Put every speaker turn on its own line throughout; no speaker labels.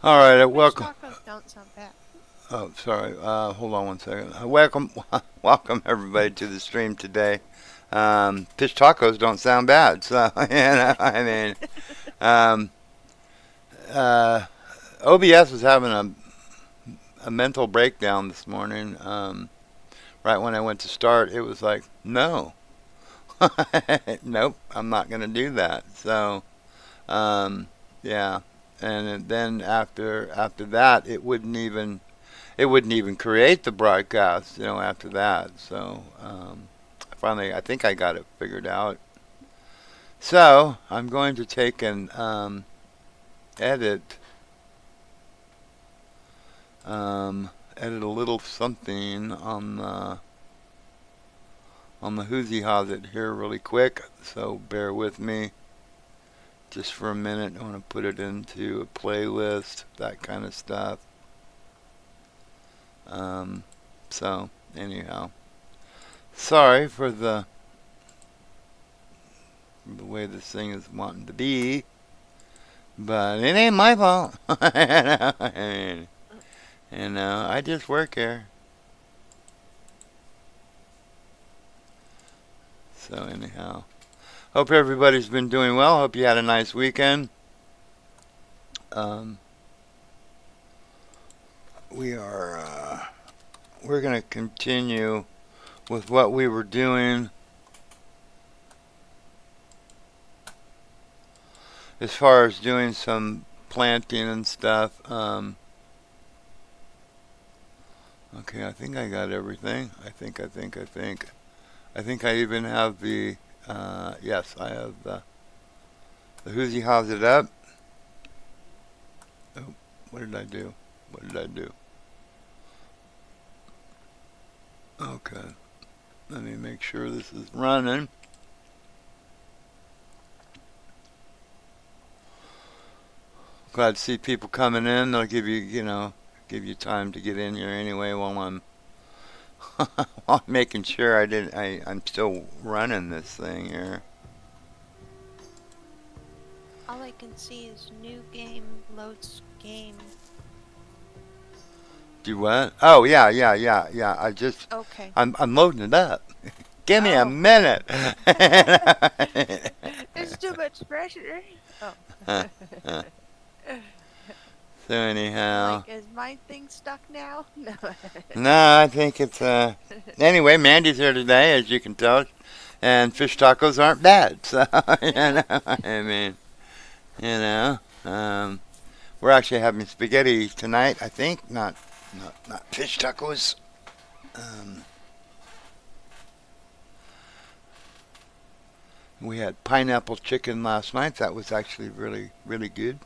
All right,
Fish
welcome.
tacos don't sound bad.
Oh, sorry. Hold on one second. Welcome, welcome everybody to the stream today. Fish tacos don't sound bad, so um, uh, OBS was having a mental breakdown this morning. Right when I went to start, it was like, no, nope, I'm not gonna do that. So, um, yeah, and then after that, it wouldn't even create the broadcast, after that. So finally, I think I got it figured out. So I'm going to take and edit, edit a little something on the Whoozy Hozit here really quick. So bear with me just for a minute. I want to put it into a playlist, that kind of stuff. Um, so anyhow, sorry for the way this thing is wanting to be, but it ain't my fault. I just work here. So anyhow, hope everybody's been doing well. Hope you had a nice weekend. Um, we're gonna continue with what we were doing as far as doing some planting and stuff. Okay, I think I got everything. I think I even have yes, I have the Whoozy How's It Up. Oh, what did I do? What did I do? Okay, let me make sure this is running. Glad to see people coming in. They'll give you time to get in here anyway while I'm while I'm making sure I'm still running this thing here.
All I can see is new game loads game.
Do what? Oh yeah, yeah, yeah, yeah.
Okay.
I'm loading it up. Give me a
Oh.
minute.
It's too much pressure. Oh.
So
I'm
anyhow,
like, is my thing stuck now? No.
no, I think it's Anyway, Mandy's here today, as you can tell, and fish tacos aren't bad. So I mean, you know, um, we're actually having spaghetti tonight. I think not fish tacos. Um, we had pineapple chicken last night. That was actually really really good.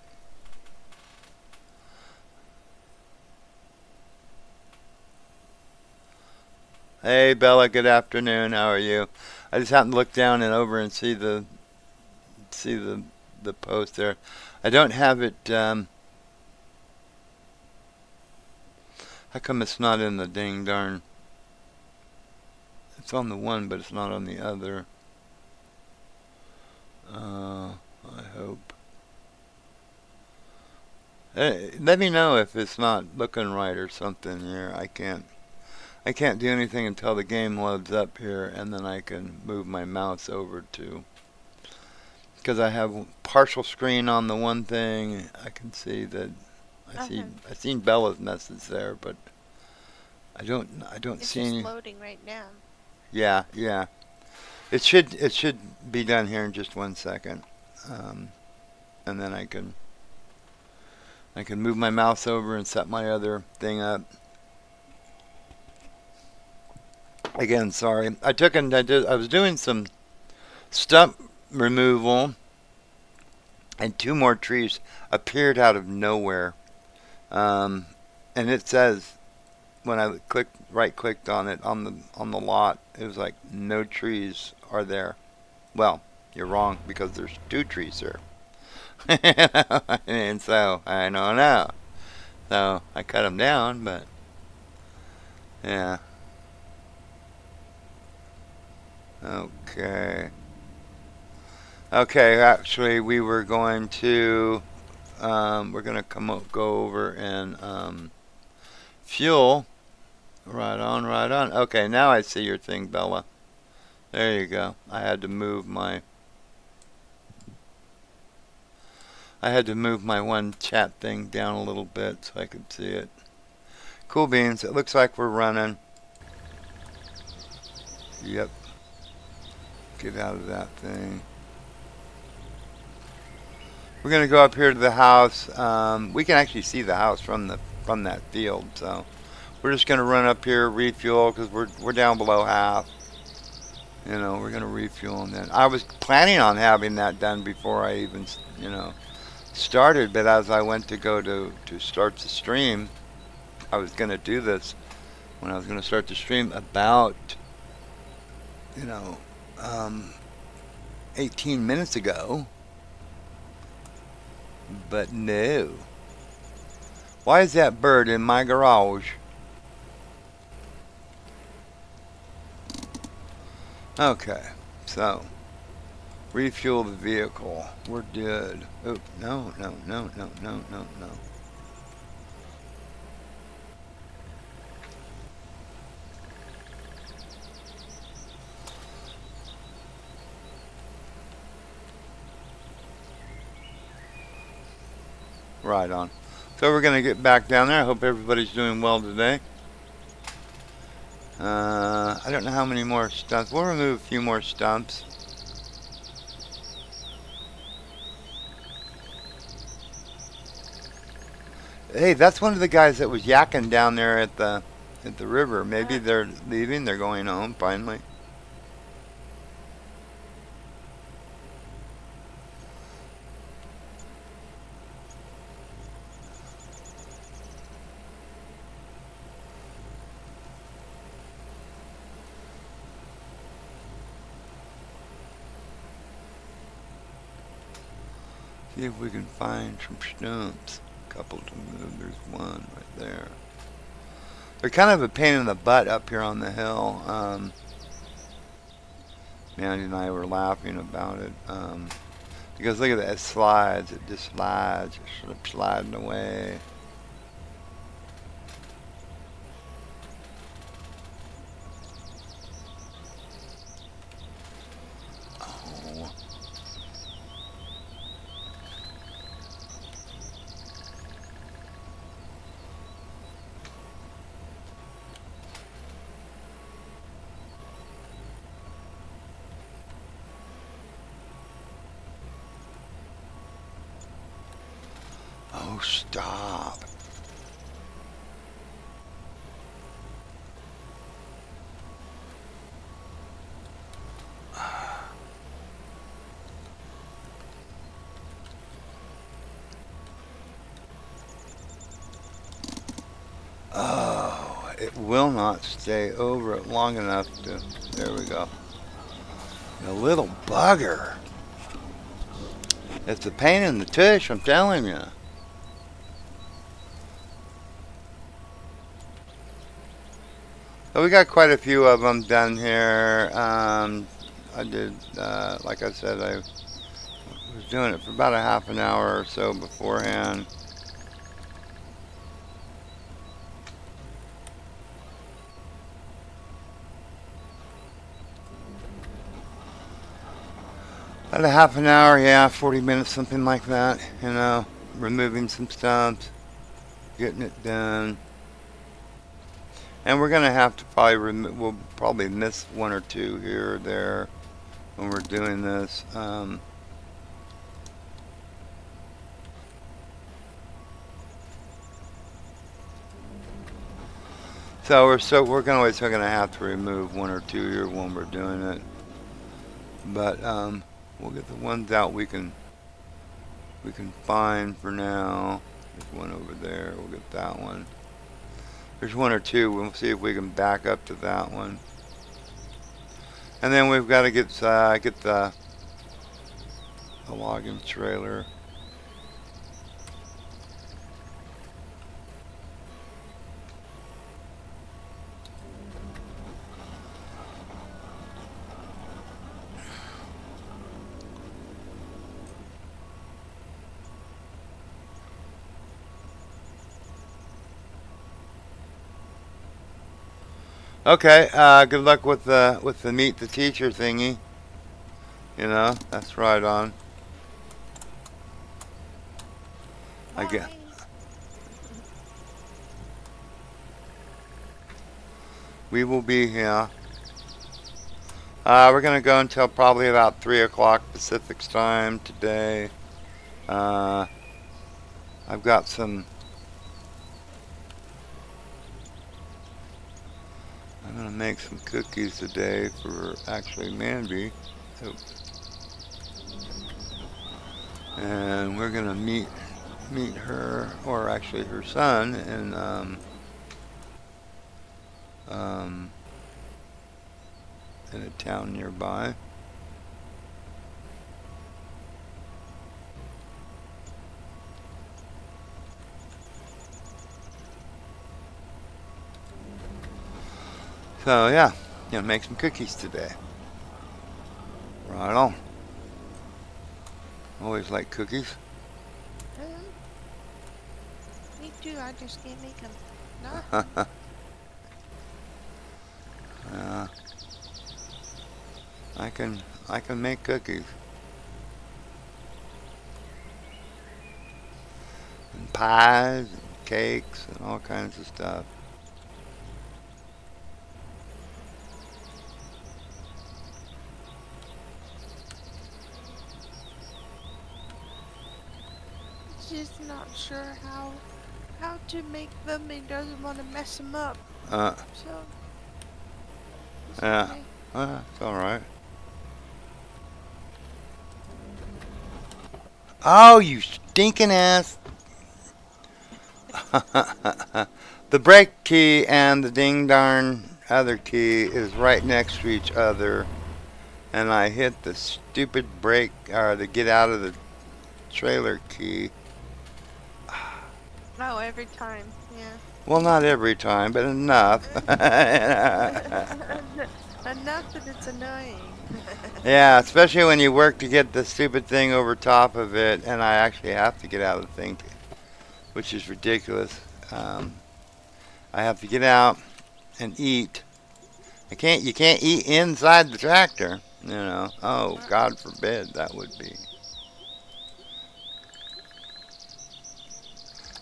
Hey Bella, good afternoon. How are you? I just happened to look down and over and see the post there. I don't have it. How come it's not in the dang darn? It's on the one, but it's not on the other. I hope. Hey, let me know if it's not looking right or something here. I can't do anything until the game loads up here, and then I can move my mouse over to, because I have partial screen on the one thing. I can see that
Okay.
I seen Bella's message there, but I don't
It's
see
just
any.
loading right now.
Yeah, yeah. It should be done here in just 1 second, um, and then I can move my mouse over and set my other thing up. Again, sorry. I was doing some stump removal, and two more trees appeared out of nowhere. Um, and it says when I right clicked on it on the lot, it was like no trees are there. Well, you're wrong because there's two trees there. And so I don't know. So I cut them down, but yeah. Okay. Okay. Actually, we were going to we're gonna go over and fuel. Right on, right on. Okay, now I see your thing, Bella. There you go. I had to move my one chat thing down a little bit so I could see it. Cool beans. It looks like we're running. Yep. Get out of that thing. We're gonna go up here to the house. We can actually see the house from that field, so we're just gonna run up here, refuel, because we're down below half. You know, we're gonna refuel, and then I was planning on having that done before I even started, but as I went to go to start the stream, I was gonna do this when I was gonna start the stream about you know 18 minutes ago. But no. Why is that bird in my garage? Okay, so refuel the vehicle. We're good. Oh, no. Right on. So we're going to get back down there. I hope everybody's doing well today. I don't know how many more stumps. We'll remove a few more stumps. Hey, that's one of the guys that was yakking down there at the river. Maybe they're leaving. They're going home finally. See if we can find some stumps. A couple to move. There's one right there. They're kind of a pain in the butt up here on the hill. Mandy and I were laughing about it. Because look at that, it slides. It just slides. It's sort of sliding away. Oh, stop. Oh, it will not stay over it long enough to... There we go. A little bugger. It's a pain in the tush, I'm telling you. So we got quite a few of them done here. I did, like I said, I was doing it for about a half an hour or so beforehand. About a half an hour, yeah, 40 minutes, something like that. You know, removing some stumps, getting it done. And we're gonna have to probably we'll probably miss one or two here or there when we're doing this. So we're always gonna have to remove one or two here when we're doing it. But we'll get the ones out we can find for now. There's one over there. We'll get that one. There's one or two. We'll see if we can back up to that one. And then we've got to get the logging trailer. Okay. Good luck with the meet the teacher thingy. You know, that's right on. I get.
Bye.
We will be here. We're gonna go until probably about 3 o'clock Pacific time today. Uh, I've got some. I'm gonna make some cookies today for actually Manby. Oh. And we're gonna meet her, or actually her son, um, in a town nearby. So yeah, gonna make some cookies today. Right on. Always like cookies.
Um, Me too. I just can't make them. No.
uh, I can I can make cookies and pies and cakes and all kinds of stuff.
Just not sure how to make them. He doesn't want to mess them up.
Uh,
So it's
yeah,
okay.
it's all right. Oh, you stinking ass! The brake key and the ding darn other key is right next to each other, and I hit the stupid brake or the get out of the trailer key.
Oh, every time. Yeah.
Well, not every time, but enough.
Enough that it's annoying.
Yeah, especially when you work to get the stupid thing over top of it, and I actually have to get out of the thing, which is ridiculous. Um, I have to get out and eat. I can't. You can't eat inside the tractor. You know. Oh, God forbid that would be.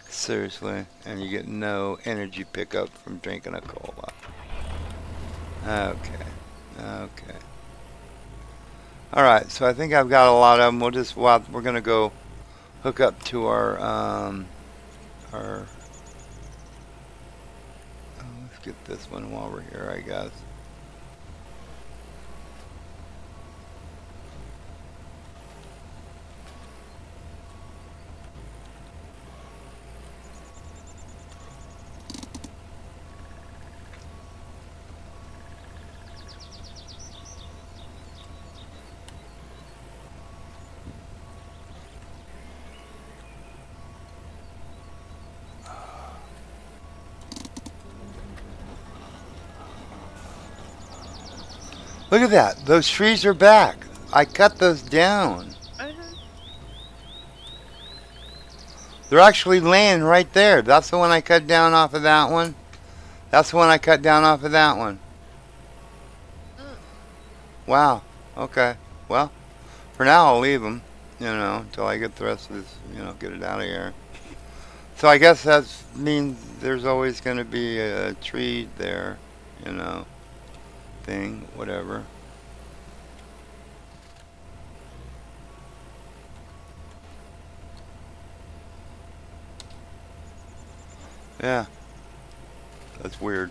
Seriously, and you get no energy pickup from drinking a cola. Okay. Okay. All right. So I think I've got a lot of them. We're gonna go hook up to our. Oh, let's get this one while we're here, I guess. Look at that. Those trees are back. I cut those down.
Uh-huh.
They're actually laying right there. That's the one I cut down off of that one. That's the one I cut down off of that one.
Mm.
Wow. Okay. Well, for now I'll leave them, until I get the rest of this, get it out of here. So I guess that means there's always going to be a tree there, you know, thing, whatever. Yeah, that's weird.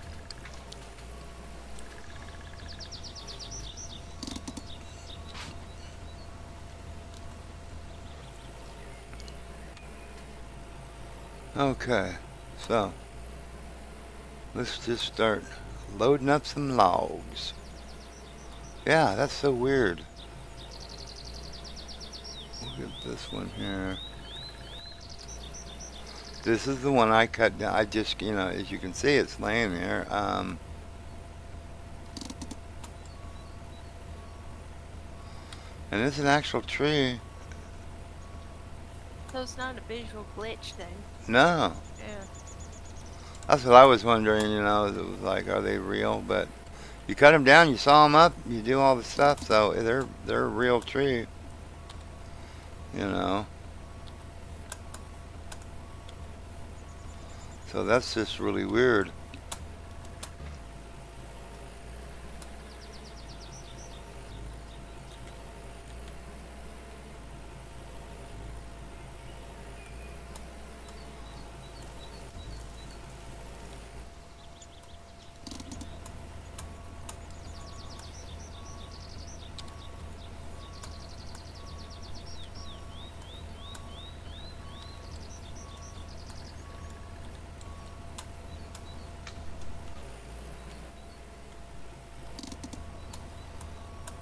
Okay, so let's just start loading up some logs. Yeah, that's so weird. Look at this one here. This is the one I cut down. I just, as you can see, it's laying there. And it's an actual tree.
So it's not a visual glitch then.
No.
Yeah.
That's what I was wondering, you know. It was like, are they real? But you cut them down, you saw them up, you do all the stuff, so they're a real tree, you know. So that's just really weird.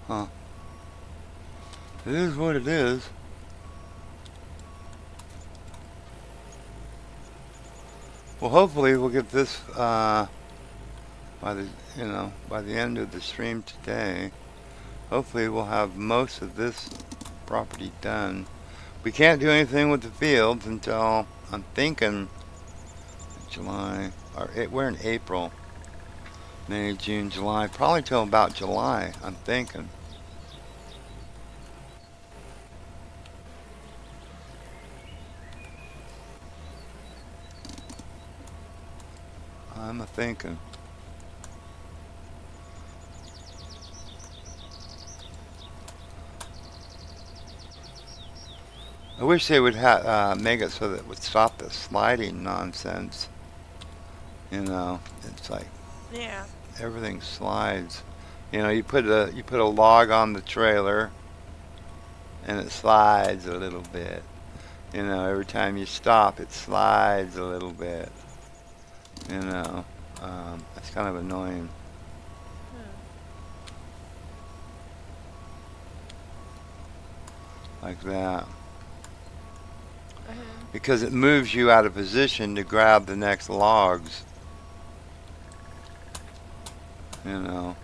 Huh. It is what it is. Well, hopefully we'll get this by the by the end of the stream today. Hopefully we'll have most of this property done. We can't do anything with the fields until I'm thinking July or we're in April, May, June, July, probably till about July. I'm thinking. I'm a thinking. I wish they would make it so that it would stop the sliding nonsense. You know, it's like
Yeah.
everything slides. You know, you put a log on the trailer, and it slides a little bit. You know, every time you stop, it slides a little bit. You know, it's kind of annoying.
Hmm.
Like that.
Uh-huh.
Because it moves you out of position to grab the next logs. You know.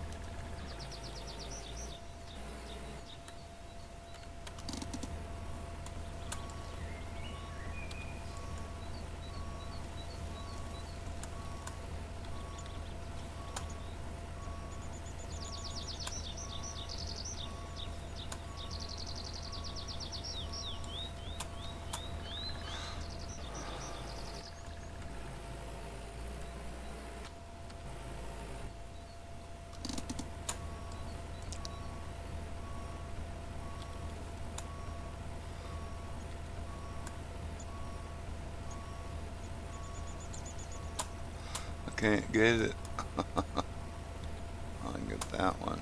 I can't get it. I can get that one.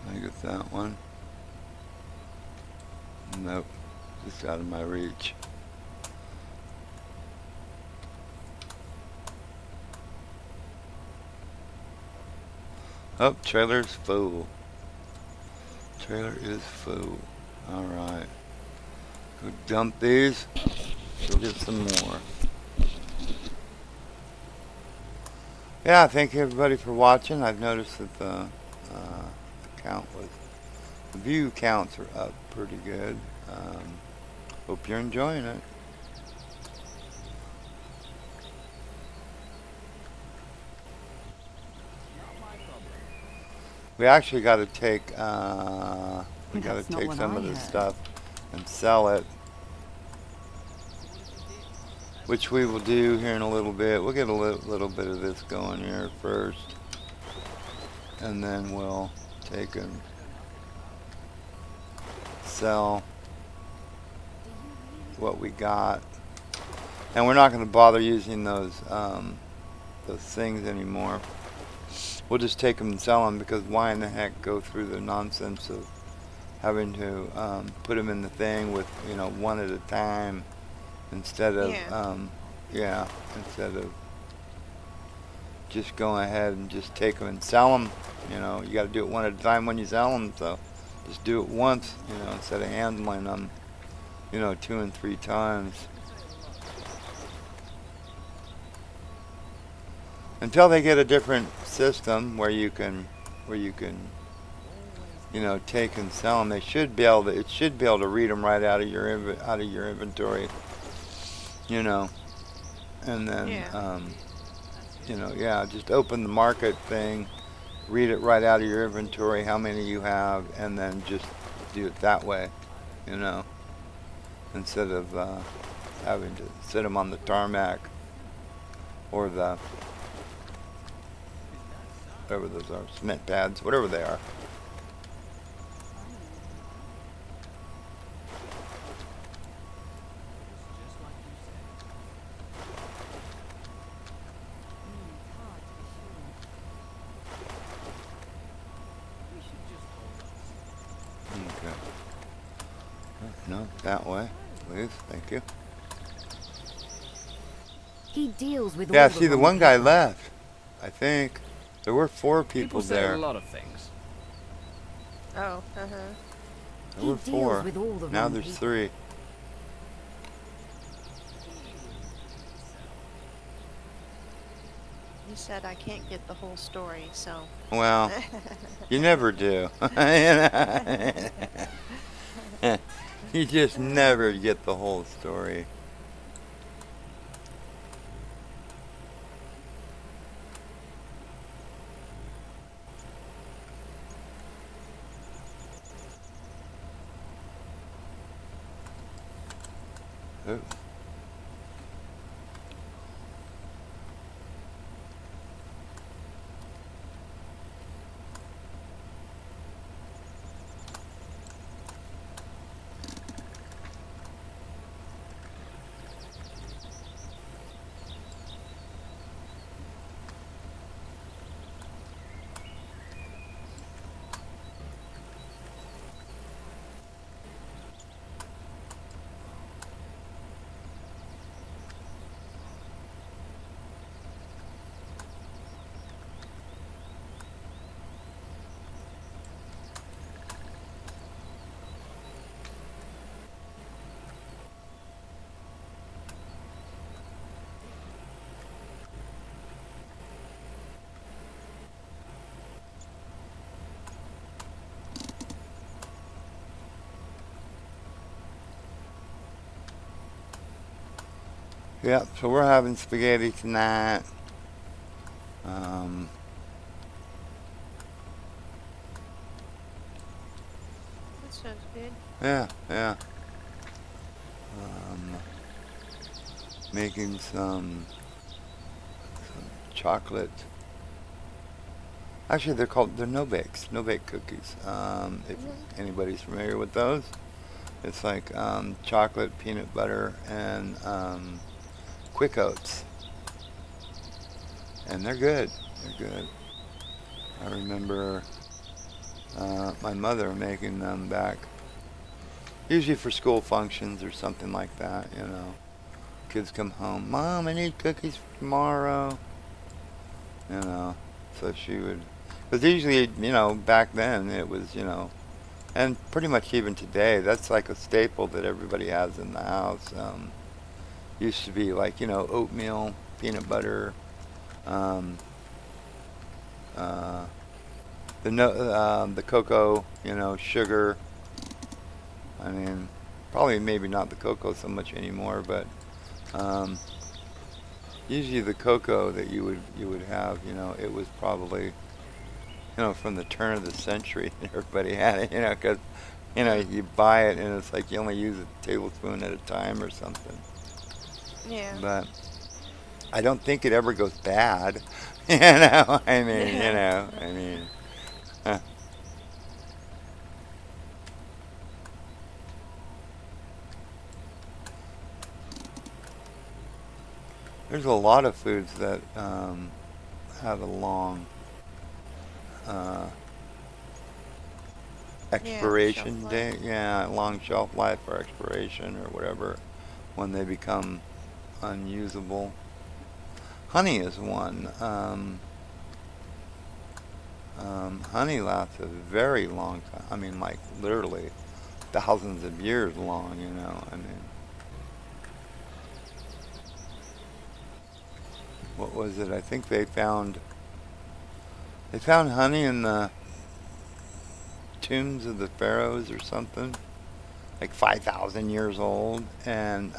I get that one. Nope. It's out of my reach. Oh, trailer's full. Trailer is full. Alright. Go dump these. Go get some more. Yeah, thank you everybody for watching. I've noticed that the the view counts are up pretty good. Hope you're enjoying it. We actually got to take
That's not what
some
I
of this
had.
stuff and sell it, which we will do here in a little bit. We'll get a little bit of this going here first, and then we'll take and sell what we got. And we're not going to bother using those things anymore. We'll just take them and sell them, because why in the heck go through the nonsense of having to put them in the thing with one at a time instead of
Yeah.
yeah, instead of just going ahead and just take them and sell them. You got to do it one at a time when you sell them. So just do it once, instead of handling them, 2 and 3 times until they get a different system where you can take and sell them. They should be able to. It should be able to read them right out of your inventory. You know, and then
Yeah.
yeah, just open the market thing, read it right out of your inventory, how many you have, and then just do it that way. You know, instead of having to sit them on the tarmac or the whatever those are, cement pads, whatever they are. Okay. No, that way, please. Thank you.
He deals with
Yeah,
all
see,
the
the
wrong
one guy
people.
left. I think there were 4 people
People say
there.
a lot of things.
Oh,
There
He
were
deals
4.
with all the
Now
wrong
there's
people.
3.
he said I can't get the whole story, so.
Well, you never do. You just never get the whole story. Oh. Yep, so we're having spaghetti tonight. Um,
That sounds good.
yeah, yeah. Um, Making some chocolate. Actually, they're no bake cookies. If
Mhm.
anybody's familiar with those, it's like chocolate, peanut butter, and quick oats, and they're good. They're good. I remember my mother making them back, usually for school functions or something like that. Kids come home, Mom, I need cookies for tomorrow. You know, so she would, because usually, back then it was, and pretty much even today, that's like a staple that everybody has in the house. Used to be like, oatmeal, peanut butter, um, uh, the cocoa, sugar. I mean, probably maybe not the cocoa so much anymore, but um, usually the cocoa that you would have, it was probably from the turn of the century. Everybody had it, because you buy it and it's like you only use a tablespoon at a time or something.
Yeah.
But I don't think it ever goes bad. I mean, huh. There's a lot of foods that have a long uh,
Shelf
expiration
life.
date. Yeah, long shelf life or expiration or whatever when they become unusable. Honey is one. Honey lasts a very long time. I mean, like literally thousands of years long. You know. I mean, what was it? I think they found honey in the tombs of the pharaohs or something, like 5,000 years old, and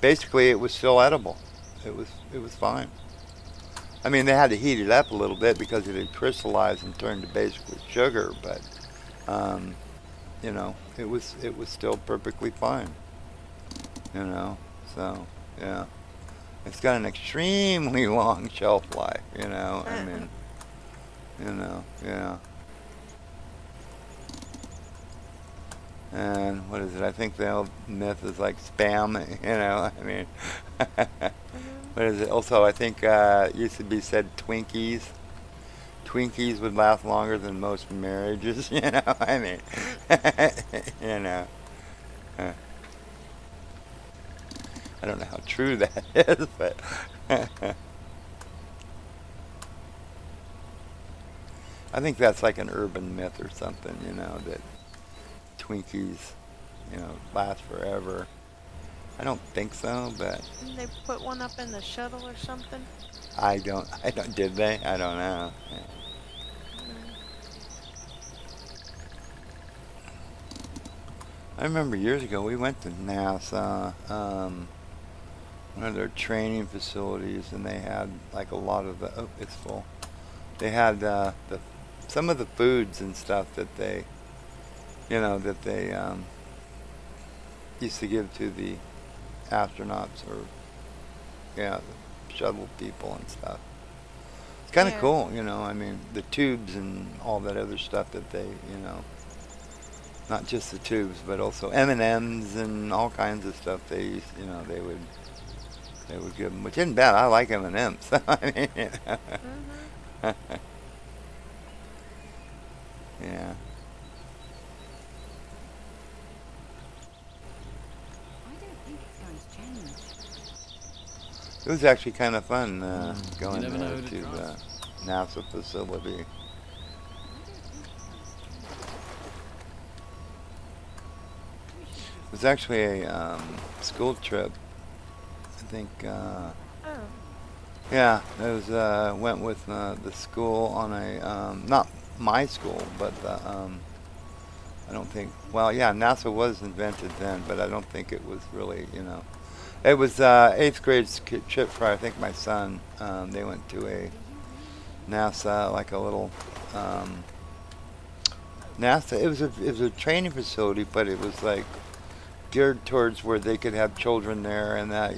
basically it was still edible. It was fine. I mean, they had to heat it up a little bit because it had crystallized and turned to basically sugar, but um, it was still perfectly fine. You know, so yeah, it's got an extremely long shelf life. I mean, yeah. And what is it? I think the old myth is like spam. I mean, what is it? Also, I think it used to be said Twinkies. Twinkies would last longer than most marriages. I mean, you know. uh, I don't know how true that is, but I think that's like an urban myth or something. That Twinkies, last forever. I don't think so, but
And they put one up in the shuttle or something.
I don't. Did they? I don't know.
Mm.
I remember years ago we went to NASA, one of their training facilities, and they had like a lot of the. Oh, it's full. They had the some of the foods and stuff that they used to give to the astronauts or yeah, the shuttle people and stuff. It's kind of
Yeah.
cool. I mean, the tubes and all that other stuff that they. Not just the tubes, but also M&Ms and all kinds of stuff. They used, they would give them, which isn't bad. I like M&Ms. I mean,
Mhm.
yeah,
I don't think it's going to change.
it was actually kind of fun
You
going
never know
there
who to
to the
trust.
NASA facility.
I don't think it's going to change. We should
It
just
was
keep
actually a school trip. I think,
Oh.
yeah, it was went with the school on a not my school, but I don't think. Well, yeah, NASA was invented then, but I don't think it was really. It was eighth grade trip for I think my son. They went to a
Do you really believe that?
NASA like a little um, NASA. It was a training facility, but it was like geared towards where they could have children there, and that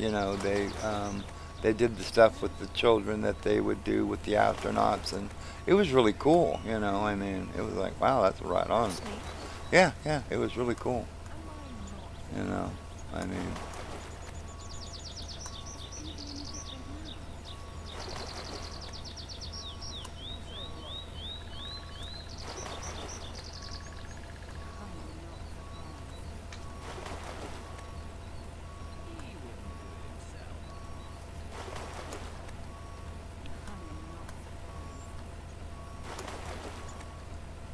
they did the stuff with the children that they would do with the astronauts, and it was really cool. I mean, it was like wow, that's right on.
That's neat.
Yeah, yeah, it was really cool.
Am I not
You
thinking
know,
too
I
much?
mean,
Is it going to be any different now? People say a lot. I'm not surprised. He wouldn't do it himself. I'm not surprised.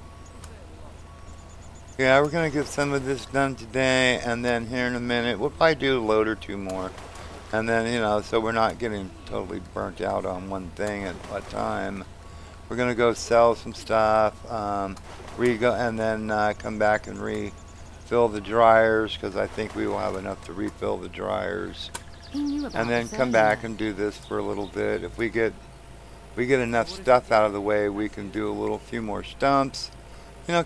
People say a lot.
yeah, we're gonna get some of this done today, and then here in a minute we'll probably do a load or two more, and then so we're not getting totally burnt out on one thing at a time. We're gonna go sell some stuff, and then come back and refill the dryers because I think we will have enough to refill the dryers,
He knew
and
about
then
this
come back
earlier.
and do this for a little bit. If we get
So
enough
what if you
stuff out
did
of the way, we can do a little few more stumps.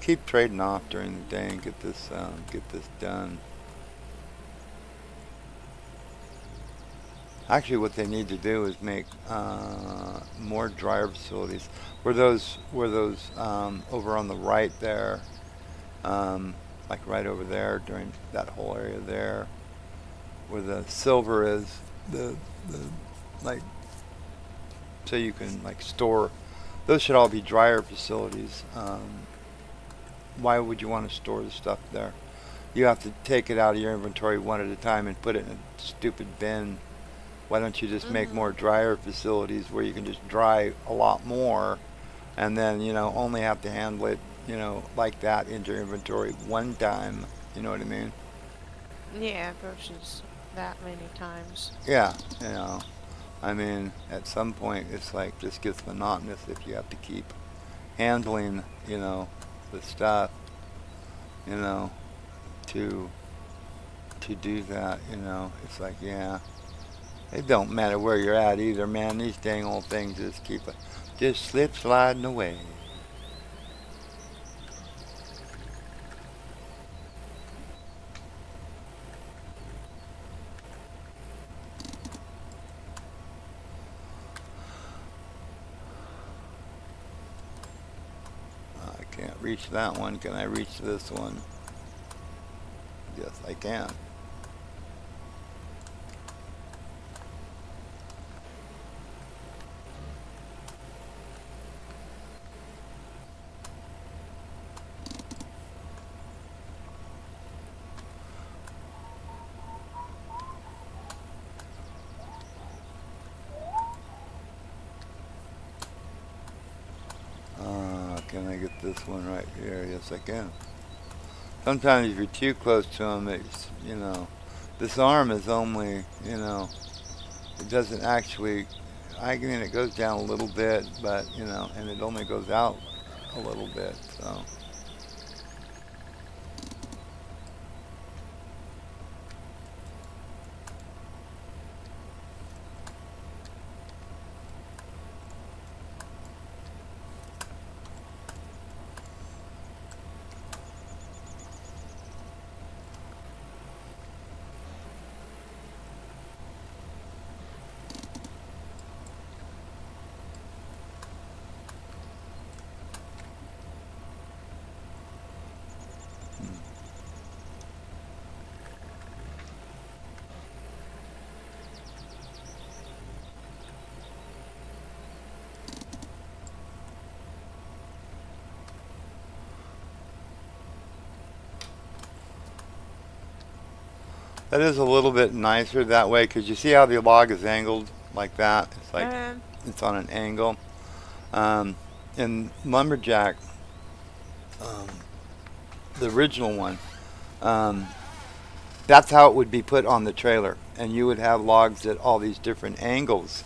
Keep trading off during the day and get this done. Actually, what they need to do is make more dryer facilities. Where those over on the right there, like right over there during that whole area there, where the silver is, the like so you can like store. Those should all be dryer facilities. why would you want to store the stuff there? You have to take it out of your inventory one at a time and put it in a stupid bin. Why don't you just make
Mhm.
more dryer facilities where you can just dry a lot more and then, only have to handle it, like that into your inventory one time. You know what I mean?
Yeah, versus that many times.
Yeah, I mean, at some point it's like this gets monotonous if you have to keep handling, the stuff, you know, to do that, It's like, yeah, it don't matter where you're at either, man. These dang old things just slip sliding away. I can't reach that one. Can I reach this one? Yes, I can. Can I get this one right here? Yes, I can. Sometimes if you're too close to them, this arm is only, it doesn't actually, I mean, it goes down a little bit, but, and it only goes out a little bit, so. That is a little bit nicer that way because you see how the log is angled like that? It's like
Um,
it's on an angle. Um, in Lumberjack, um, the original one, um, that's how it would be put on the trailer. And you would have logs at all these different angles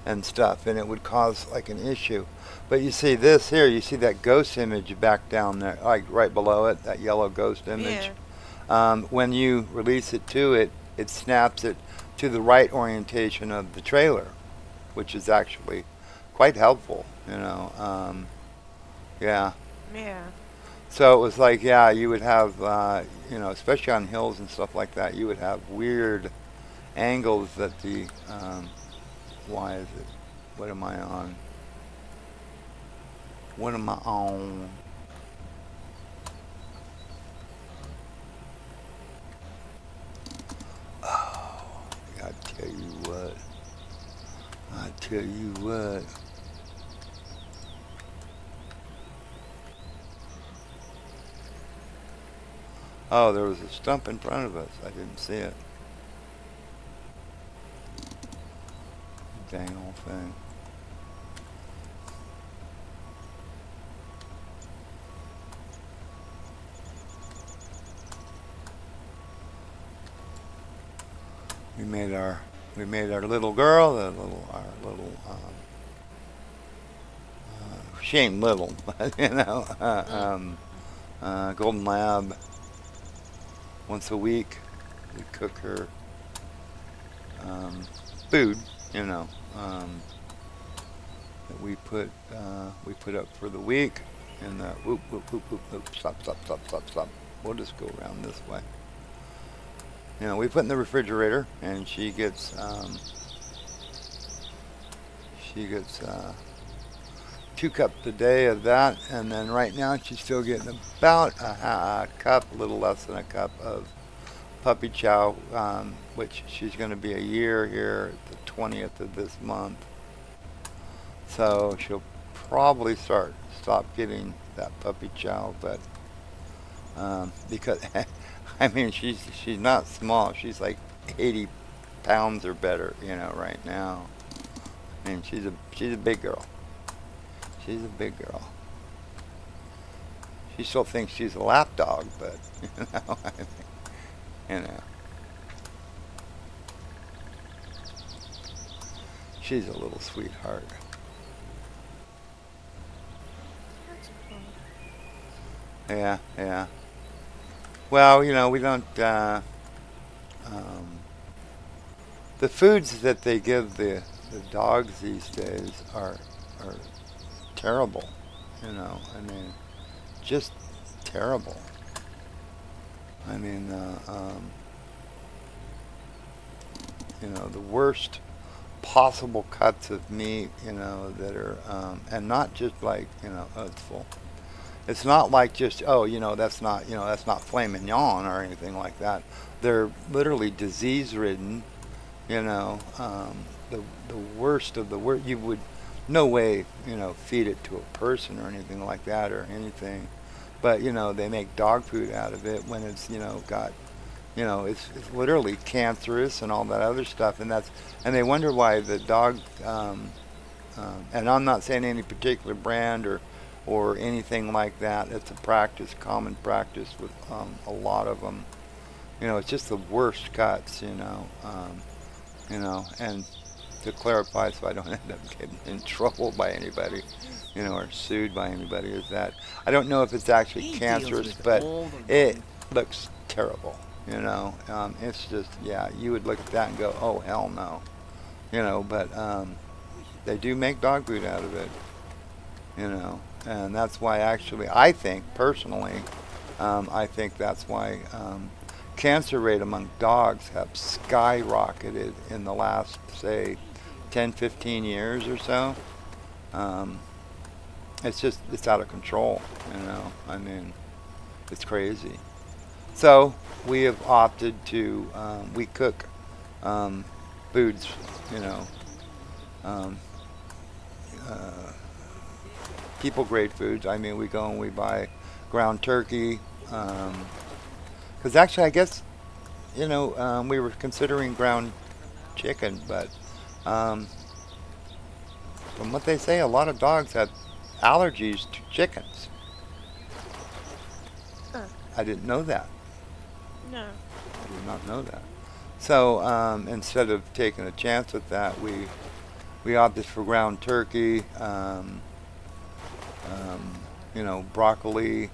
and stuff, and it would cause like an issue. But you see this here, you see that ghost image back down there, like right below it, that yellow ghost image.
yeah.
When you release it to it, it snaps it to the right orientation of the trailer, which is actually quite helpful. Yeah.
Yeah.
So it was like, yeah, you would have, especially on hills and stuff like that, you would have weird angles that why is it? What am I on? What am I on? Oh, I tell you what. I tell you what. Oh, there was a stump in front of us. I didn't see it. Dang old thing. We made our little girl, our little she ain't little, but
Mm.
golden lab. Once a week, we cook her um, food, you know, that we put up for the week. And whoop whoop whoop whoop whoop stop stop stop stop stop. We'll just go around this way. We put in the refrigerator, and she gets 2 cups a day of that, and then right now she's still getting about a cup, a little less than a cup of puppy chow, which she's going to be a year here at the 20th of this month. So she'll probably stop getting that puppy chow, but Because I mean she's not small. She's like 80 pounds or better, right now. I mean she's a big girl. She's a big girl. She still thinks she's a lap dog, but I mean, you know, she's a little sweetheart.
That's cool.
Yeah, yeah. Well, we don't. Um, the foods that they give the dogs these days are terrible. I mean, just terrible. I mean, the worst possible cuts of meat, that are, and not just like, oh, it's full. It's not like just, oh, that's not filet mignon or anything like that. They're literally disease ridden, the worst of the worst. You would no way, feed it to a person or anything like that or anything. But, they make dog food out of it when it's, got, it's literally cancerous and all that other stuff. And they wonder why the dog, and I'm not saying any particular brand or anything like that. It's a practice, common practice with a lot of them. It's just the worst cuts, and to clarify so I don't end up getting in trouble by anybody, or sued by anybody, is that I don't know if it's actually
He deals
cancerous,
with
but
all the
it
wrong.
looks terrible, it's just, yeah, you would look at that and go, oh, hell no, but they do make dog food out of it, and that's why actually I think personally, I think that's why cancer rate among dogs have skyrocketed in the last, say, 10, 15 years or so. Um, it's out of control, I mean, it's crazy. So we have opted to, we cook foods, you know, um, uh, people grade foods. I mean, we go and we buy ground turkey. Because actually, I guess, we were considering ground chicken, but um, from what they say, a lot of dogs have allergies to chickens.
Uh,
I didn't know that.
no.
I did not know that. So instead of taking a chance with that, we opted for ground turkey, broccoli,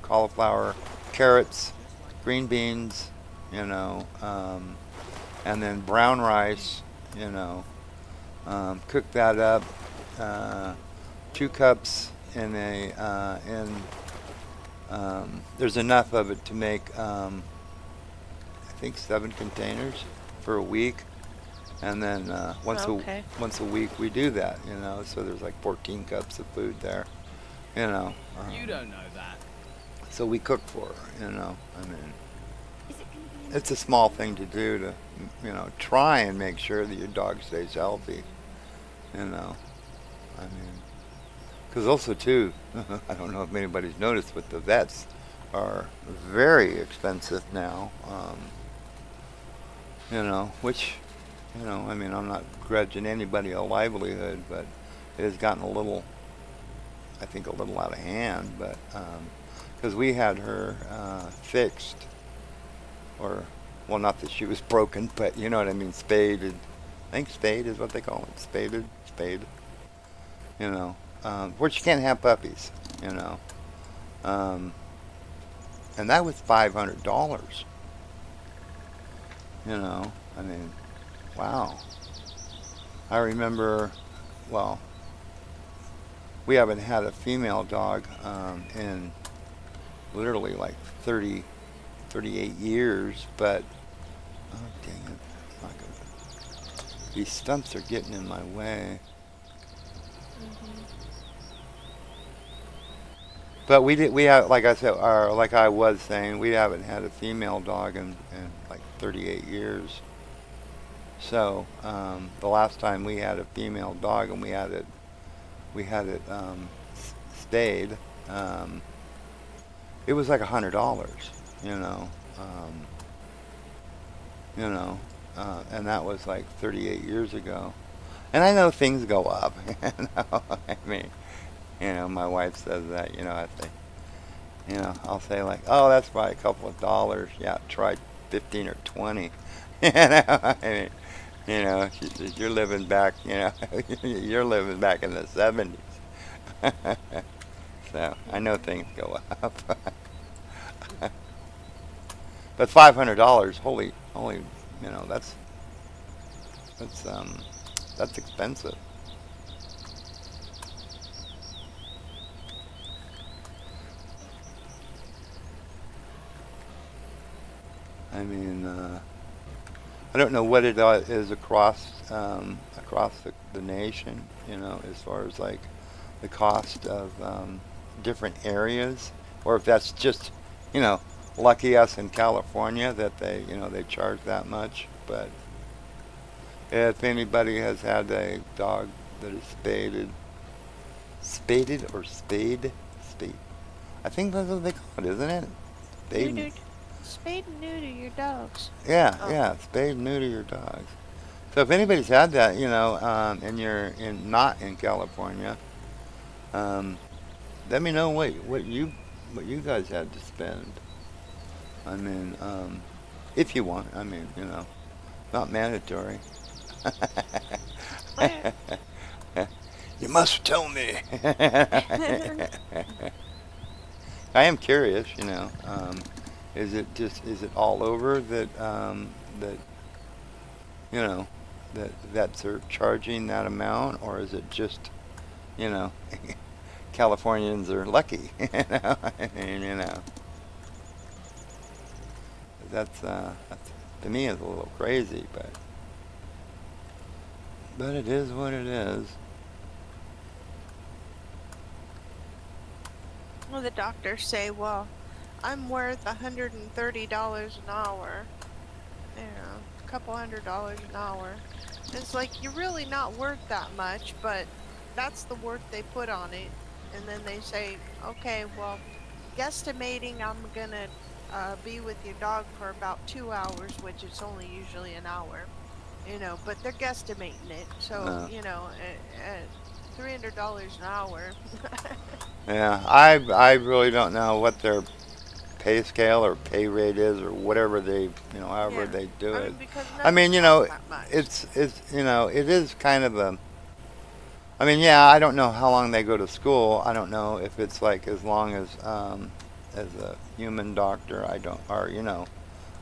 cauliflower, carrots, green beans, and then brown rice, cook that up, uh, 2 cups in there's enough of it to make, I think 7 containers for a week. And then
Okay.
once a week we do that, so there's like 14 cups of food there, you know.
You
Um,
don't know that.
so we cook for her, I mean,
Is it gonna be in
it's a small thing to do to, try and make sure that your dog stays healthy, you know. I mean, because also too, I don't know if anybody's noticed, but the vets are very expensive now. Which, I mean, I'm not grudging anybody a livelihood, but it has gotten a little, I think, a little out of hand. But because we had her fixed, or, well, not that she was broken, but you know what I mean, spaded. I think spade is what they call it, spaded, spade. Where you can't have puppies, you know. Um, and that was $500. I mean, wow. I remember, well, we haven't had a female dog in literally like 30, 38 years, but, oh, dang it. Not gonna, these stumps are getting in my way.
Mhm.
But we have, like I said, or like I was saying, we haven't had a female dog in like 38 years. So the last time we had a female dog and we had it spayed, it was like $100, you know, um, you know, and that was like 38 years ago. And I know things go up. You know, I mean, my wife says that. I say, I'll say like, oh, that's probably a couple of dollars. Yeah, try 15 or 20. I mean, she says you're living back. You're living back in the 70s. So I know things go up. But $500, holy, that's that's expensive. I mean, I don't know what it is across the nation. As far as like the cost of different areas, or if that's just, you know, lucky us in California that they charge that much. But if anybody has had a dog that is spaded or spade. I think that's what they call it, isn't it? Spade.
Neutered. Spayed and neuter your dogs.
Yeah,
Oh.
yeah, spade and neuter your dogs. So if anybody's had that, and you're not in California, um, let me know what you guys had to spend. I mean, if you want. I mean, not mandatory.
Where?
You must tell me. I am curious. Is it all over that you know that they're charging that amount, or is it just you know Californians are lucky? I mean, that's to me is a little crazy, but it is what it is.
Well, the doctors say, well, I'm worth $130 an hour. A couple $100 an hour. It's like you're really not worth that much, but that's the work they put on it. And then they say, okay, well, guesstimating I'm gonna be with your dog for about 2 hours, which is only usually an hour. But they're guesstimating it. So,
Uh,
$300 an hour.
yeah, I really don't know what their pay scale or pay rate is or whatever however
Yeah.
they do
I
it.
mean, because
I
none of
mean,
them make that much.
it is kind of a. I mean, yeah, I don't know how long they go to school. I don't know if it's like as long as a human doctor. I don't, or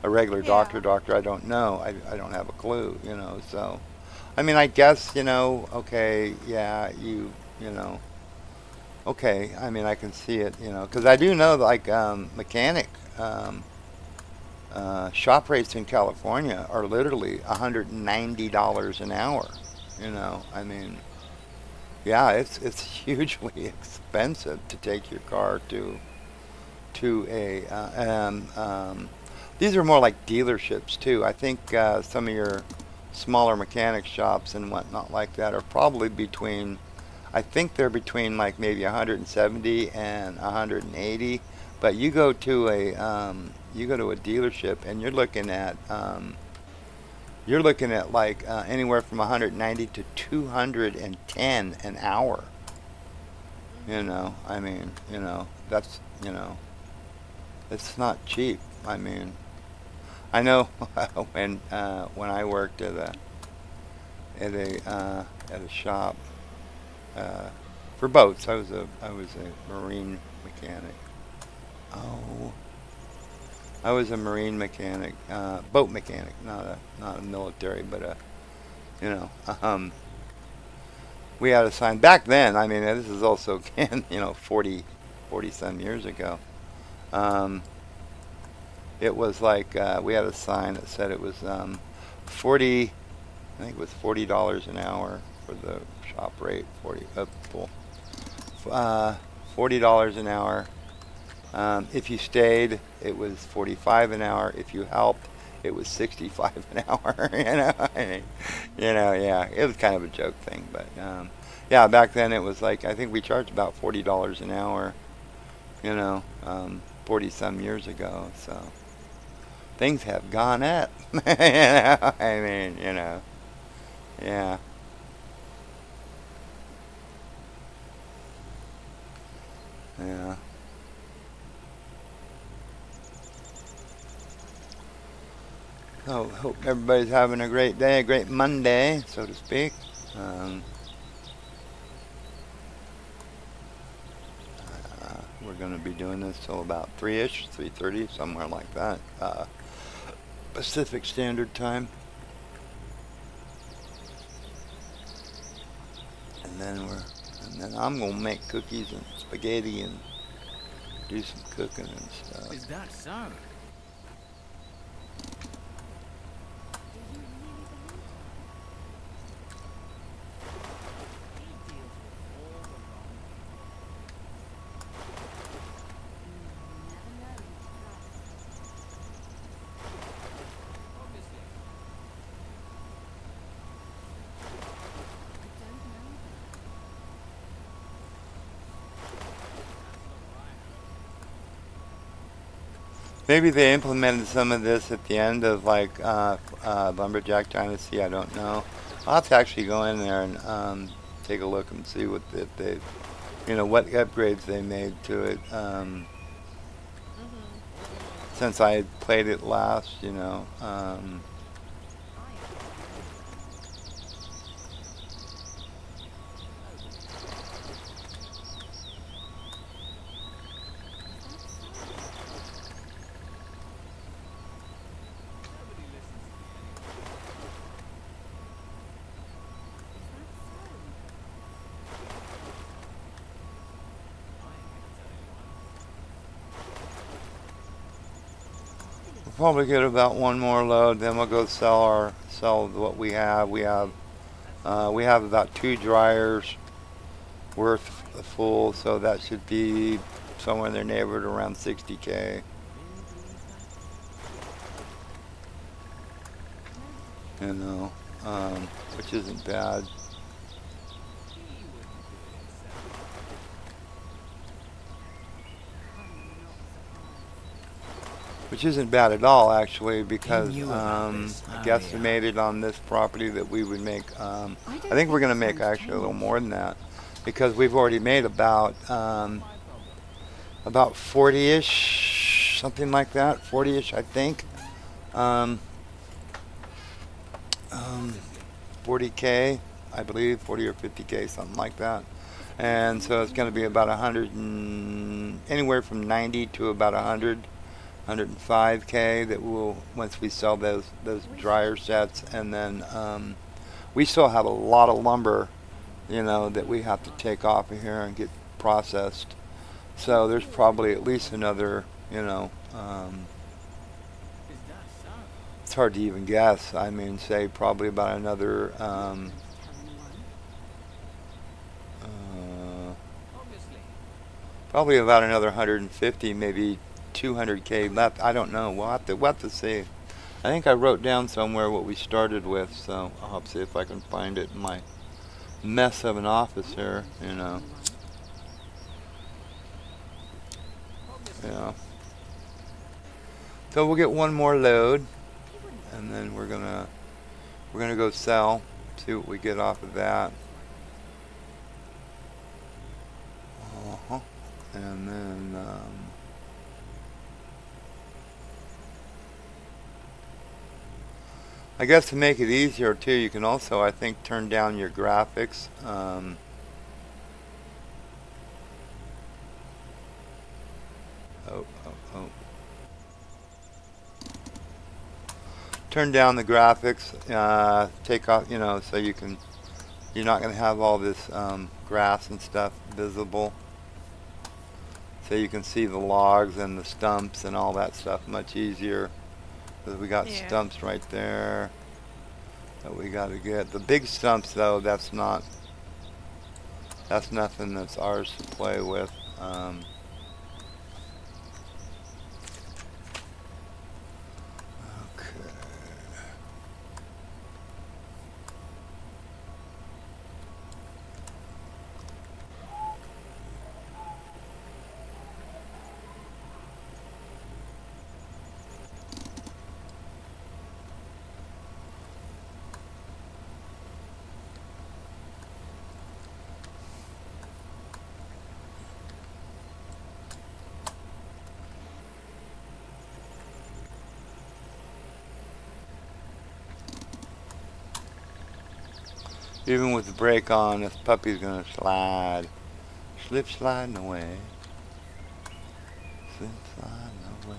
a regular doctor.
Yeah.
Doctor, I don't know. I don't have a clue. So, I mean, I guess okay, yeah, you know, okay. I mean, I can see it. Because I do know like mechanic. Shop rates in California are literally $190 an hour. I mean, yeah, it's hugely expensive to take your car to a these are more like dealerships too. I think some of your smaller mechanic shops and whatnot like that are probably between. I think they're between like maybe 170 and 180. But you go to a dealership and you're looking at like anywhere from 190 to 210 an hour.
Mhm.
I mean, that's it's not cheap. I mean, I know when I worked at a shop uh, for boats. I was a marine mechanic. Oh, I was a marine mechanic, boat mechanic, not a military, but you know, um, we had a sign back then. I mean, this is also again, 40 some years ago. Um, it was like we had a sign that said it was 40. I think it was $40 an hour for the shop rate. Uh, $40 an hour. If you stayed, it was 45 an hour. If you helped, it was 65 an hour. Yeah, it was kind of a joke thing, but yeah, back then it was like I think we charged about $40 an hour. You know, um, 40 some years ago. So things have gone up. I mean, yeah, yeah. So hope everybody's having a great day, a great Monday, so to speak. Um, we're going to be doing this till about 3-ish, 3:30, somewhere like that. Pacific Standard Time. And then I'm gonna make cookies and spaghetti and do some cooking and stuff.
Is that so?
Do you really believe that?
He deals with all the wrong
Never know who to trust.
obviously.
I don't know that.
Maybe they implemented some of this at the end of like Lumberjack Dynasty. I don't know. I'll have to actually go in there and take a look and see what they, what upgrades they made to it.
Mhm.
Since I had played it last,
I Is that so?
Nobody listens to me anymore.
Is that so?
I ain't gonna tell anyone.
we'll probably get about one more load. Then we'll go sell what we have. We have about 2 dryers worth full, so that should be somewhere in their neighborhood around 60K.
Really believe that?
You know, which isn't bad.
He wouldn't do it himself.
I'm not surprised.
Which isn't bad at all, actually, because
knew about this.
I
Oh,
guesstimated on this property that we would make. I think we're going to make actually a little more than that, because we've already made about
My problem.
40-ish, something like that, 40-ish, I think. Um, 40K, I believe, 40 or 50K, something like that. And so it's going to be about 100 and anywhere from 90 to about 105K that will once we sell those dryer sets, and then we still have a lot of lumber, that we have to take off of here and get processed. So there's probably at least another,
Is that so?
it's hard to even guess. I mean, say probably about another,
Don't tell anyone.
Obviously.
probably about another 150, maybe 200K left. I don't know. We'll have to see. I think I wrote down somewhere what we started with, so I'll have to see if I can find it in my mess of an office here.
Obviously.
Yeah. So we'll get one more load,
He wouldn't.
and then we're gonna go sell, see what we get off of that. Uh-huh. And then I guess to make it easier too, you can also, I think, turn down your graphics. Oh, oh, oh. Turn down the graphics, take off, so you're not going to have all this grass and stuff visible. So you can see the logs and the stumps and all that stuff much easier. Because we got
Yeah.
stumps right there that we got to get. The big stumps, though, that's nothing that's ours to play with. Okay. Even with the brake on, this puppy's gonna slide. Slip sliding away. Slip sliding away.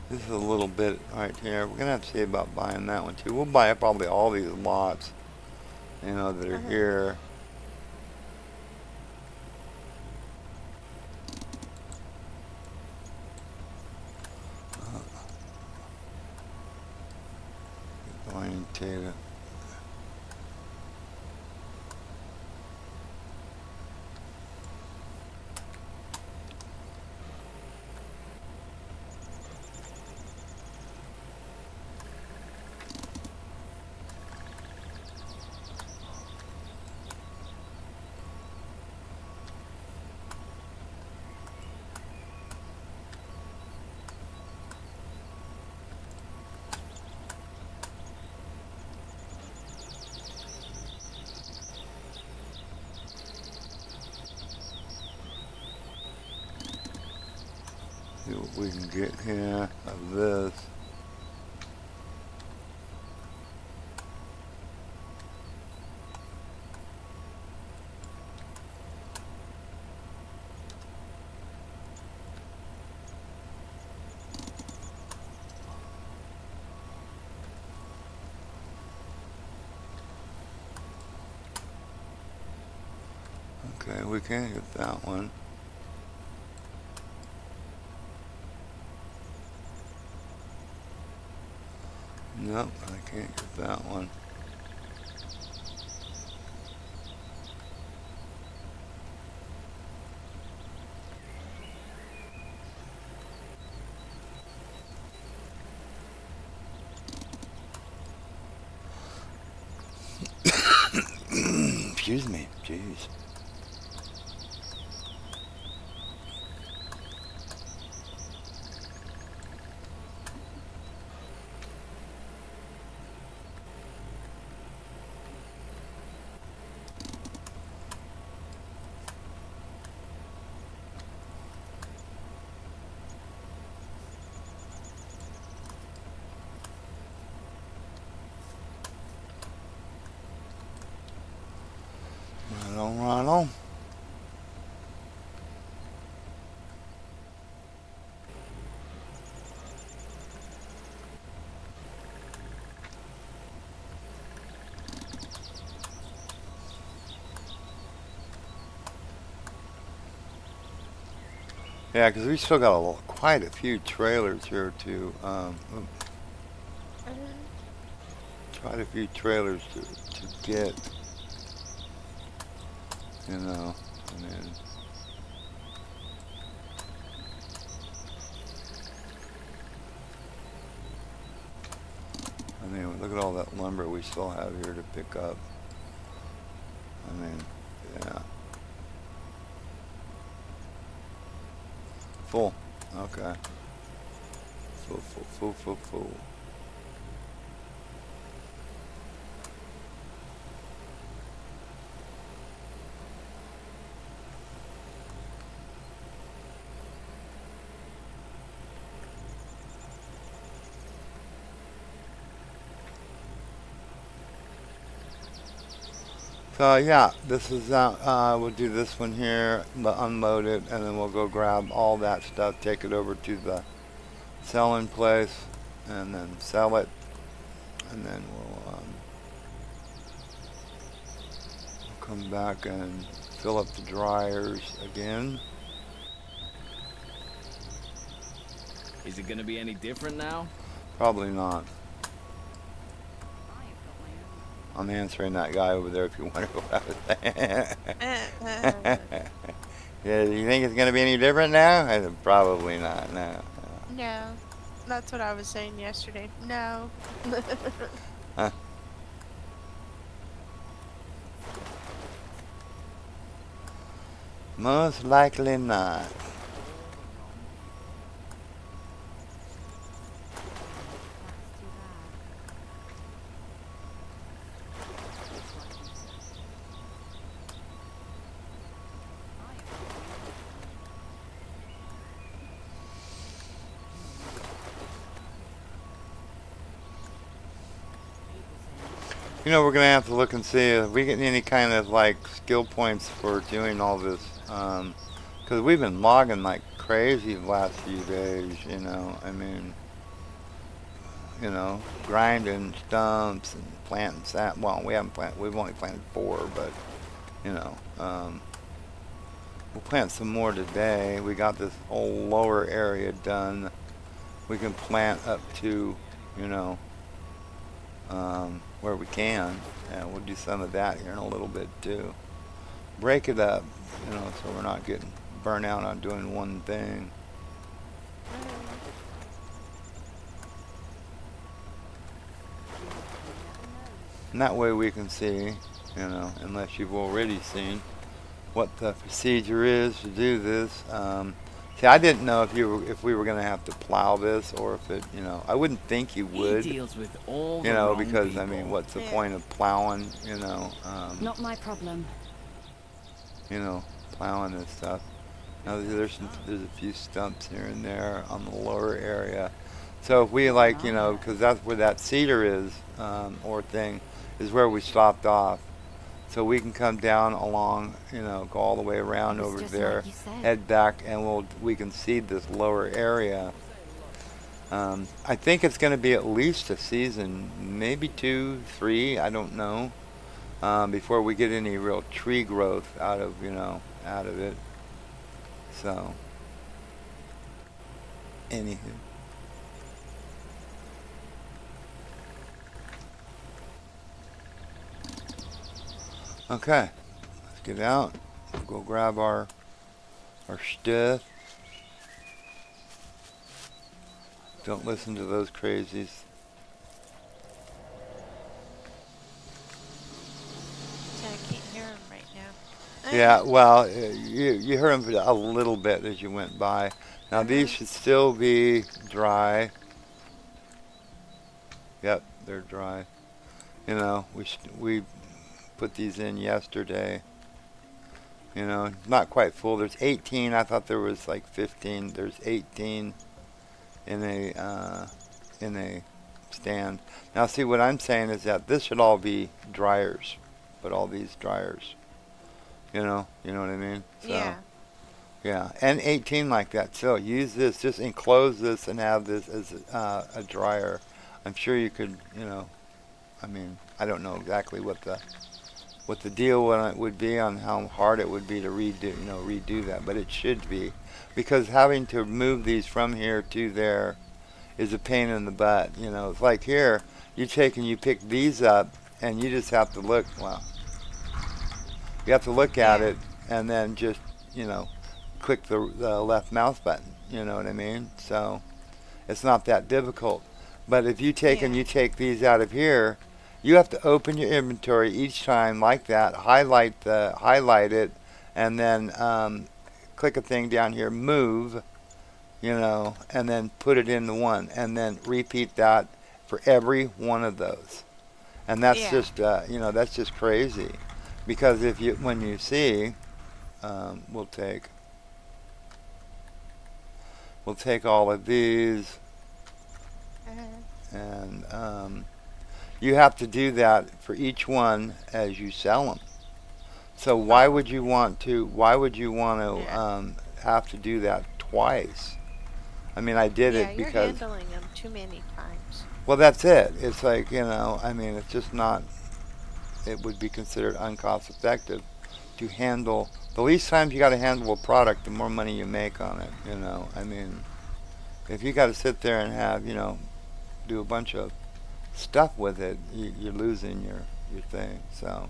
This is a little bit right here. We're gonna have to see about buying that one too. We'll buy probably all these lots, you know, that are here. Going to see what we can get here of this. Okay, we can't get that one. Nope, I can't get that one. Excuse me, jeez. Right on. Yeah, because we still got quite a few trailers here to, quite a few trailers to get, you know, I mean, look at all that lumber we still have here to pick up. I mean, yeah. Full. Okay. Full. So yeah, this is we'll do this one here, unload it, and then we'll go grab all that stuff, take it over to the selling place, and then sell it, and then we'll come back and fill up the dryers again.
Is it gonna be any different now?
Probably not. I'm answering that guy over there if you wonder what I was saying. Yeah, do you think it's going to be any different now? I said, probably not, no.
No, that's what I was saying yesterday. No.
Huh. Most likely not.
That's too bad.
We're gonna have to look and see if we get any kind of like skill points for doing all this. Because we've been logging like crazy the last few days. I mean, grinding stumps and planting sap. Well, we haven't planted. We've only planted 4, but you know, um, we'll plant some more today. We got this whole lower area done. We can plant up to, you know, where we can, and we'll do some of that here in a little bit too. Break it up, so we're not getting burnt out on doing one thing. And that way we can see, unless you've already seen what the procedure is to do this. See, I didn't know if we were going to have to plow this or if it, I wouldn't think you would,
He deals with all the wrong
because I
people.
mean, what's the
Yeah.
point of plowing,
Not my problem.
plowing and stuff. Now there's a few stumps here and there on the lower area. So if we like, because that's where that cedar is, or thing, is where we stopped off. So we can come down along, go all the way around
It's
over
just
there,
like you said.
head back, and we can seed this lower area. I think it's going to be at least a season, maybe 2, 3, I don't know, before we get any real tree growth out of it. So, anywho. Okay, let's get out. We'll go grab our stuff. Don't listen to those crazies.
Yeah, I can't hear him right now.
Yeah, well, you heard them a little bit as you went by. Now these should still be dry. Yep, they're dry. We put these in yesterday. Not quite full. There's 18. I thought there was like 15. There's 18 in a stand. Now, see, what I'm saying is that this should all be dryers. Put all these dryers. You know what I mean? So,
Yeah.
yeah, and 18 like that. So use this. Just enclose this and have this as a dryer. I'm sure you could. I mean, I don't know exactly what the deal would be on how hard it would be to redo that, but it should be, because having to move these from here to there is a pain in the butt. It's like here, you pick these up, and you just have to look. Well, you have to look at
Yeah.
it, and then just click the left mouse button. You know what I mean? So it's not that difficult. But if you take
Yeah.
these out of here, you have to open your inventory each time like that, highlight it, and then click a thing down here, move, and then put it in the one, and then repeat that for every one of those. And that's
Yeah.
just that's just crazy, because when you see, we'll take all of these, and you have to do that for each one as you sell them. So why would you want to?
Yeah.
Have to do that twice? I mean, I did
Yeah,
it
you're
because,
handling them too many times.
well, that's it. It's like, I mean, it's just not. It would be considered uncost effective to handle. The least times you got to handle a product, the more money you make on it. I mean, if you got to sit there and have do a bunch of stuff with it, you're losing your thing. So,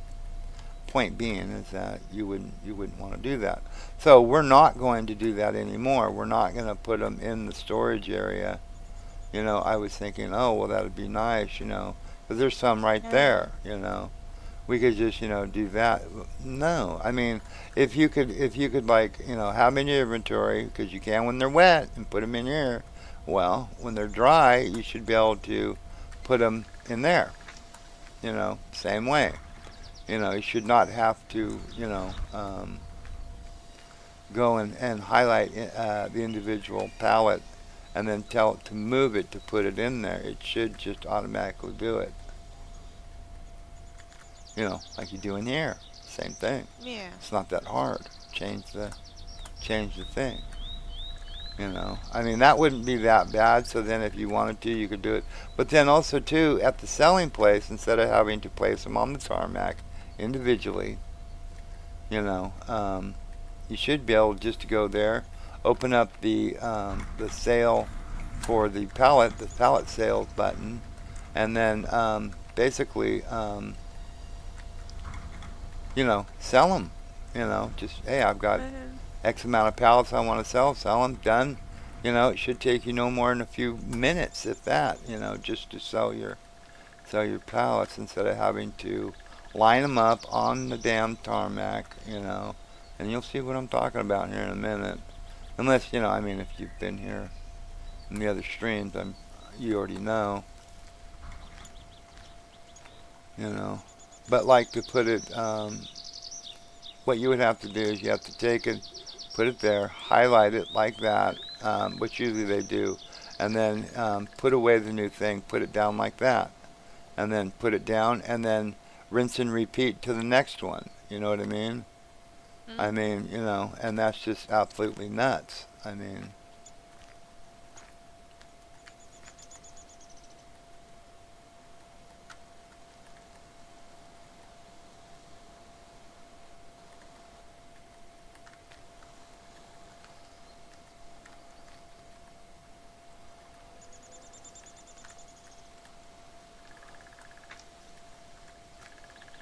point being is that you wouldn't want to do that. So we're not going to do that anymore. We're not going to put them in the storage area. I was thinking, oh well, that would be nice, because there's some right there. We could just do that. No, I mean, if you could like have them in your inventory, because you can when they're wet, and put them in here. Well, when they're dry, you should be able to put them in there. Same way. You should not have to, go and highlight the individual palette and then tell it to move it to put it in there. It should just automatically do it. like you do in here. Same thing.
Yeah.
It's not that hard. Change the thing. I mean, that wouldn't be that bad. So then, if you wanted to, you could do it. But then also too, at the selling place, instead of having to place them on the tarmac individually, you know, you should be able just to go there, open up the sale for the pallet sales button, and then basically, sell them. Just hey, I've got
Uh-huh.
X amount of pallets I want to sell them, done. It should take you no more than a few minutes, if that. Just to sell your pallets instead of having to line them up on the damn tarmac. And you'll see what I'm talking about here in a minute. Unless I mean, if you've been here in the other streams, you already know. You know, but like to put it, what you would have to do is you have to take it, put it there, highlight it like that, which usually they do, and then put away the new thing, put it down like that, and then put it down, and then rinse and repeat to the next one. You know what I mean? I
Mm.
mean, and that's just absolutely nuts. I mean,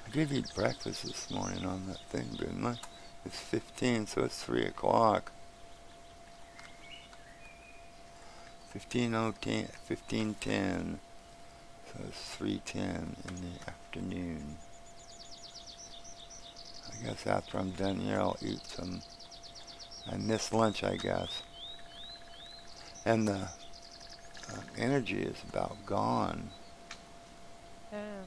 I did eat breakfast this morning on that thing, didn't I? It's 15, so it's 3 o'clock. 15:10. So it's 3:10 in the afternoon. I guess after I'm done here, I'll eat some. I miss lunch, I guess. And the energy is about gone.
Yeah.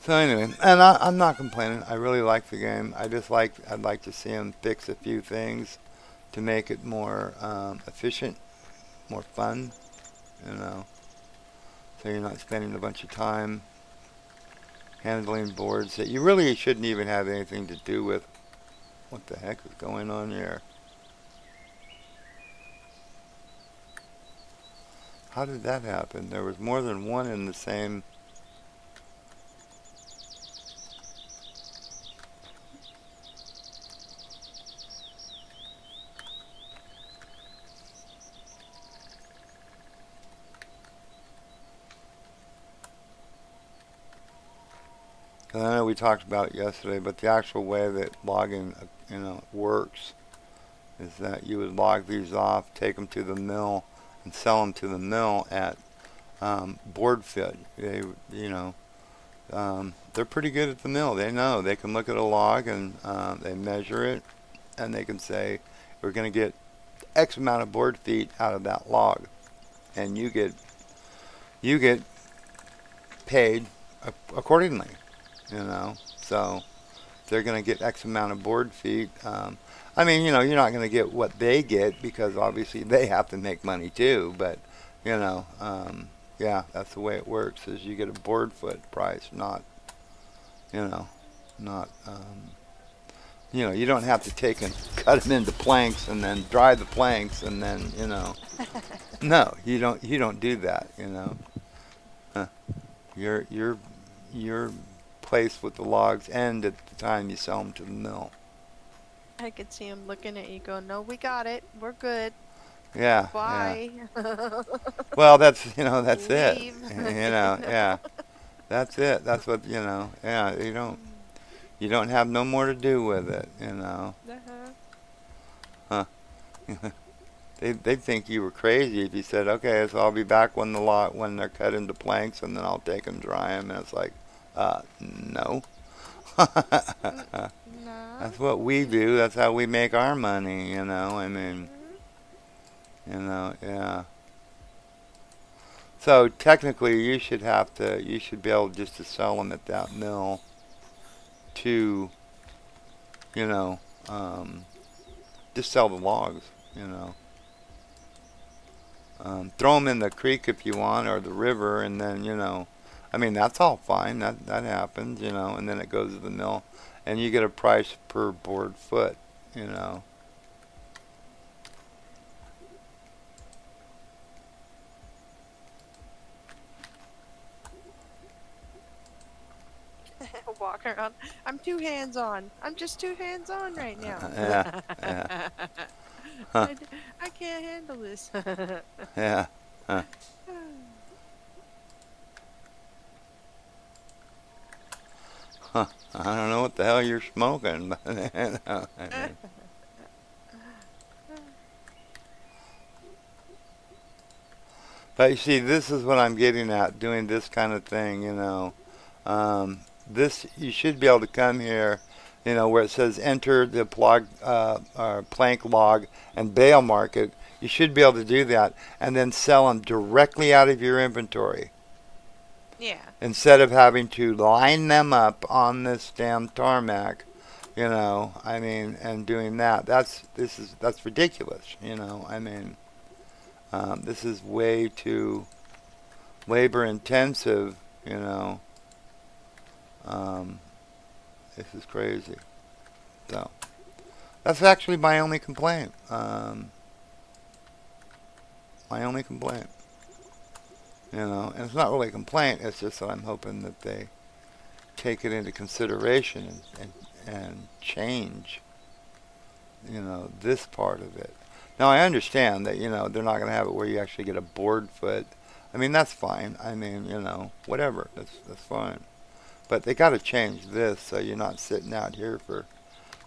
So anyway, and I'm not complaining. I really like the game. I'd like to see them fix a few things to make it more efficient, more fun. You know, so you're not spending a bunch of time handling boards that you really shouldn't even have anything to do with. What the heck is going on here? How did that happen? There was more than one in the same. I know we talked about it yesterday, but the actual way that logging, works is that you would log these off, take them to the mill, and sell them to the mill at board fit. They're pretty good at the mill. They know they can look at a log and they measure it, and they can say we're going to get X amount of board feet out of that log, and you get paid accordingly. So they're going to get X amount of board feet. I mean, you're not going to get what they get because obviously they have to make money too. But yeah, that's the way it works. Is you get a board foot price, not you know, not you don't have to take and cut them into planks and then dry the planks and then no, you don't do that. Huh. Your place with the logs end at the time you sell them to the mill.
I could see him looking at you going, no, we got it. We're good.
Yeah, yeah.
Bye.
Well, that's it.
Leave.
Yeah. That's it. That's what, yeah, you don't have no more to do with it.
Uh-huh.
Huh. They'd think you were crazy if you said, okay, so I'll be back when when they're cut into planks and then I'll take them, dry them, and it's like, no.
No.
That's what we do. That's how we make our money. I mean,
Mhm.
yeah. So technically, you should be able just to sell them at that mill to, you know, um, just sell the logs, you know. Throw them in the creek if you want, or the river, and then, I mean, that's all fine. That happens, and then it goes to the mill, and you get a price per board foot, you know.
Walk around. I'm too hands on. I'm just too hands on right now.
Yeah, yeah, huh,
I, I can't handle this.
yeah, huh, huh. I don't know what the hell you're smoking, but I mean, but you see, this is what I'm getting at, doing this kind of thing, This, you should be able to come here, where it says enter the plank log and bale market. You should be able to do that and then sell them directly out of your inventory
Yeah.
instead of having to line them up on this damn tarmac. I mean, and doing that. That's ridiculous. I mean, this is way too labor intensive. You know. Um, this is crazy. So that's actually my only complaint. My only complaint. And it's not really a complaint. It's just that I'm hoping that they take it into consideration and change. This part of it. Now I understand that they're not going to have it where you actually get a board foot. I mean that's fine. I mean whatever. That's fine. But they got to change this so you're not sitting out here for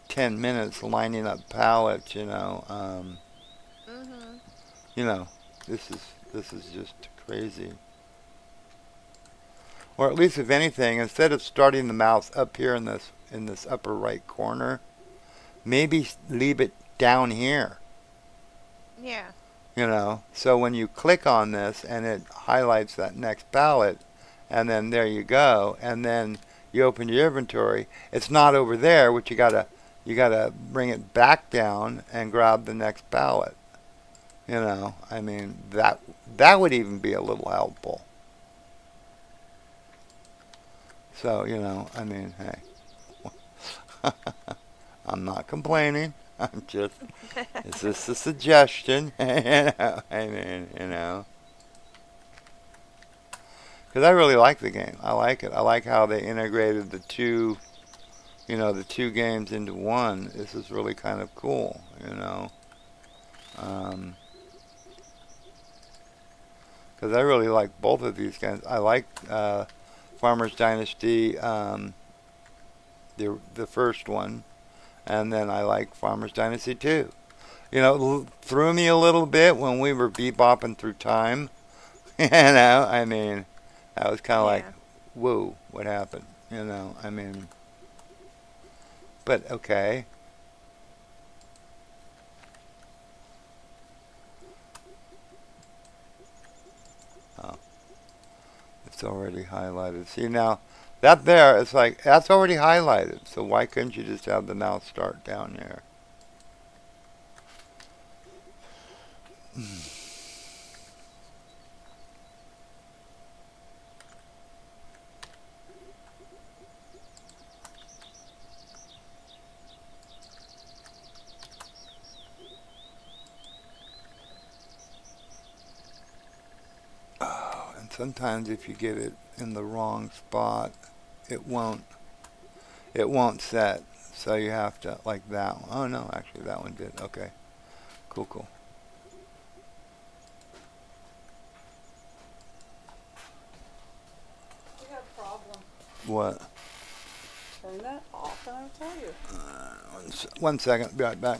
10 minutes lining up pallets.
Mhm.
You know, this is just crazy. Or at least, if anything, instead of starting the mouse up here in this upper right corner, maybe leave it down here.
Yeah.
So when you click on this and it highlights that next pallet, and then there you go, and then you open your inventory, it's not over there, which you gotta bring it back down and grab the next pallet. I mean that would even be a little helpful. So I mean, hey, I'm not complaining. I'm just, it's just a suggestion. I mean, because I really like the game. I like it. I like how they integrated the two games into one. This is really kind of cool. Um, because I really like both of these games. I like Farmers Dynasty, the first one, and then I like Farmers Dynasty 2. Threw me a little bit when we were bebopping through time. I mean, I was kind of like,
Yeah.
whoa, what happened? I mean, but okay. Oh, it's already highlighted. See now, that there, it's like, that's already highlighted. So why couldn't you just have the mouse start down there? Oh, and sometimes if you get it in the wrong spot, it won't it won't set. So you have to, like that one. Oh no, actually that one did. Okay. Cool, cool.
We have a problem.
What?
Turn that off and I'll tell you.
One second. Be right back.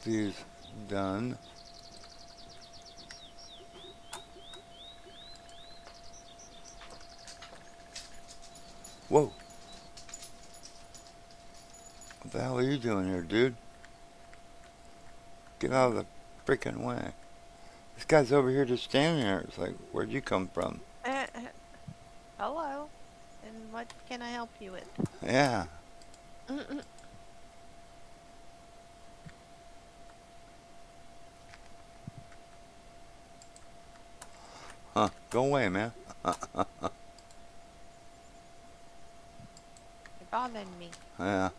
these done. Whoa. What the hell are you doing here, dude? Get out of the freaking way. This guy's over here just standing there. It's like, where'd you come from?
Hello. And what can I help you with?
Yeah.
Mm-mm.
Huh. Go away, man.
You're bothering me.
Yeah.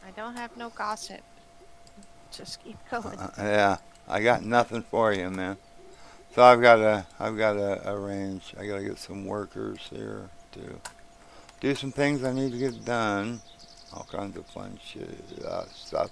I don't have no gossip. Just keep going.
Yeah. I got nothing for you, man. So I've got to arrange. I got to get some workers here to do some things I need to get done. All kinds of fun shit, stuff.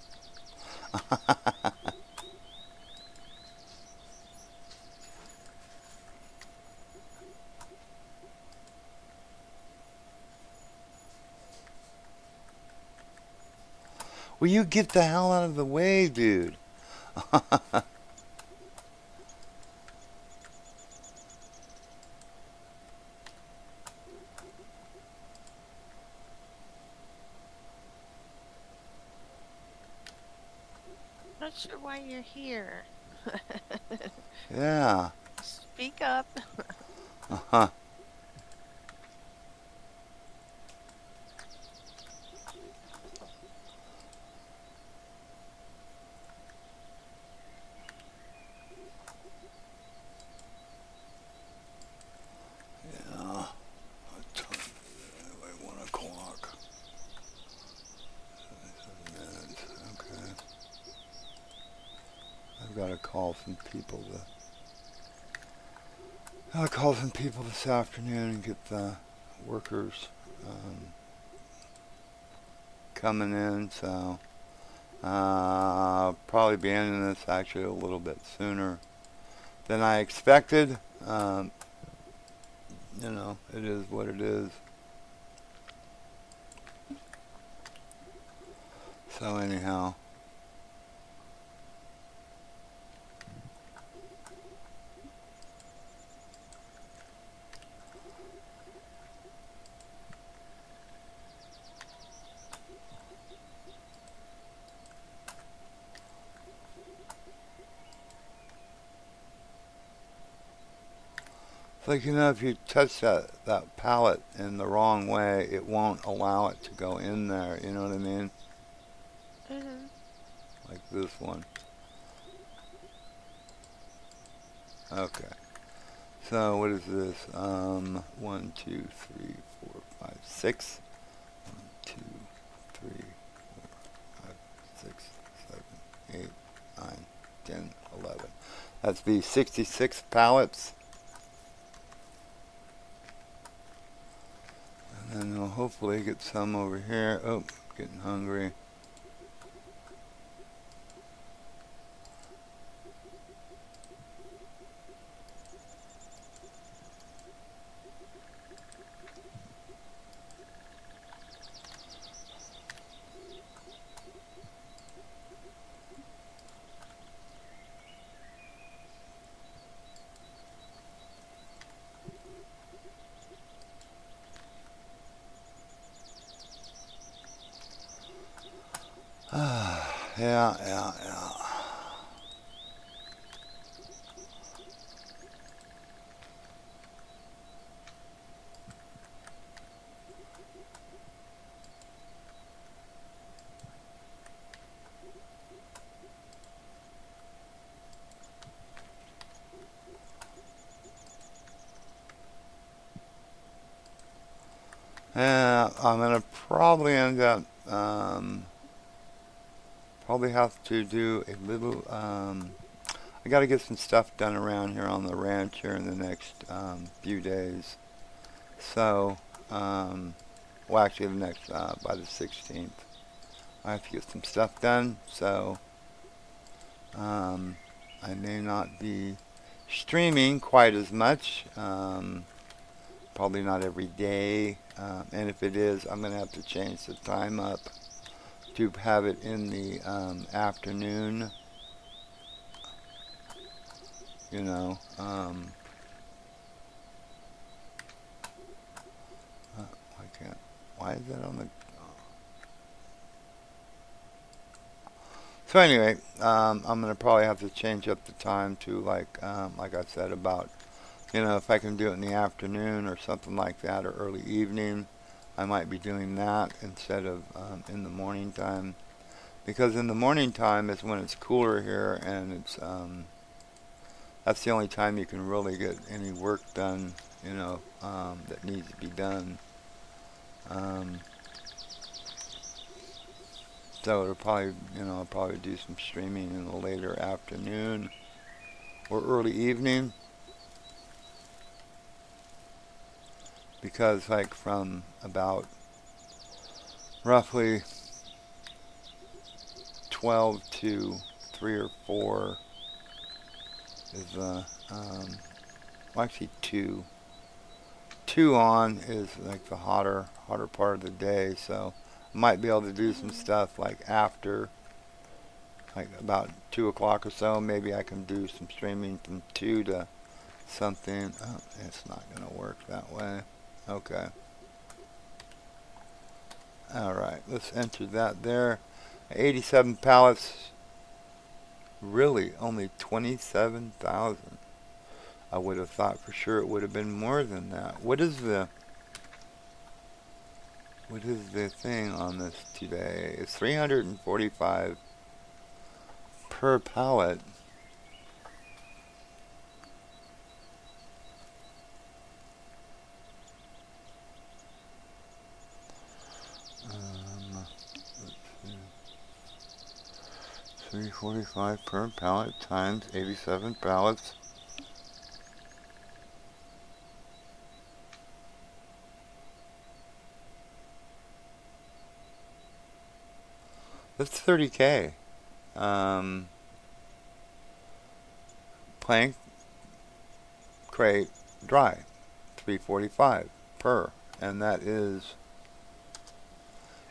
Will you get the hell out of the way, dude?
Not sure why you're here.
Yeah.
Speak up.
Uh-huh. Yeah. What time is it? Anyway, 1 o'clock. 7 minutes. Okay. I've got to call some people I'll call some people this afternoon and get the workers coming in, so probably be ending this actually a little bit sooner than I expected. You know, it is what it is. So anyhow. It's like, you know, if you touch that pallet in the wrong way, it won't allow it to go in there, you know what I mean?
Mm-hmm.
Like this one. Okay. So what is this? 1, 2, 3, 4, 5, 6. 1, 2, 3, 4, 5, 6, 7, 8, 9, 10, 11. That's be 66 pallets. And then we'll hopefully get some over here. Oh, getting hungry. Yeah. Yeah, I'm gonna probably end up, probably have to do a little, I gotta get some stuff done around here on the ranch here in the next, few days. So, well actually the next, by the 16th. I have to get some stuff done, so, I may not be streaming quite as much, Probably not every day. And if it is, I'm going to have to change the time up to have it in the afternoon. You know, why can't? Why is that on the? So anyway, I'm gonna probably have to change up the time to like I said about, if I can do it in the afternoon or something like that or early evening, I might be doing that instead of in the morning time, because in the morning time is when it's cooler here and it's that's the only time you can really get any work done, that needs to be done. Um, so it'll probably, I'll probably do some streaming in the later afternoon or early evening, because like from about roughly 12 to 3 or 4 is well, actually 2. 2 on is like the hotter part of the day, so I might be able to do some stuff like after, like about 2 o'clock or so. Maybe I can do some streaming from 2 to something. Oh, it's not going to work that way. Okay. Alright, let's enter that there. 87 pallets. Really, only 27,000. I would have thought for sure it would have been more than that. What is the thing on this today? It's 345 per pallet. Let's see. 345 per pallet times 87 pallets. That's 30K. Plank, crate, dry, 345 per, and that is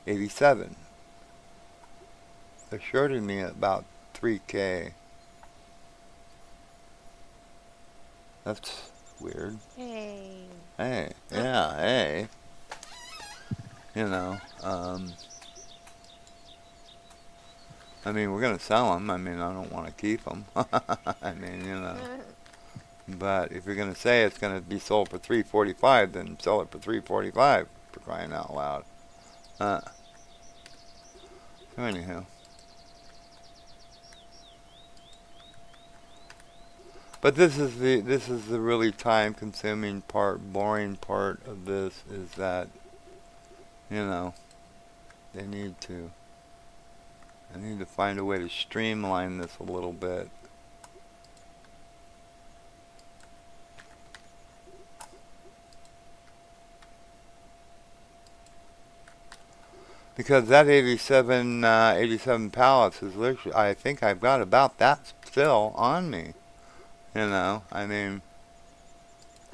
87. They're shorting me about 3K. That's weird.
Hey.
Hey, yeah, hey. I mean, we're gonna sell them. I mean, I don't want to keep them. I mean, But if you're gonna say it's gonna be sold for 345, then sell it for 345. For crying out loud. So anyhow. But this is the really time-consuming part, boring part of this, is that they need to find a way to streamline this a little bit. Because that 87 pallets is literally, I think I've got about that still on me. I mean,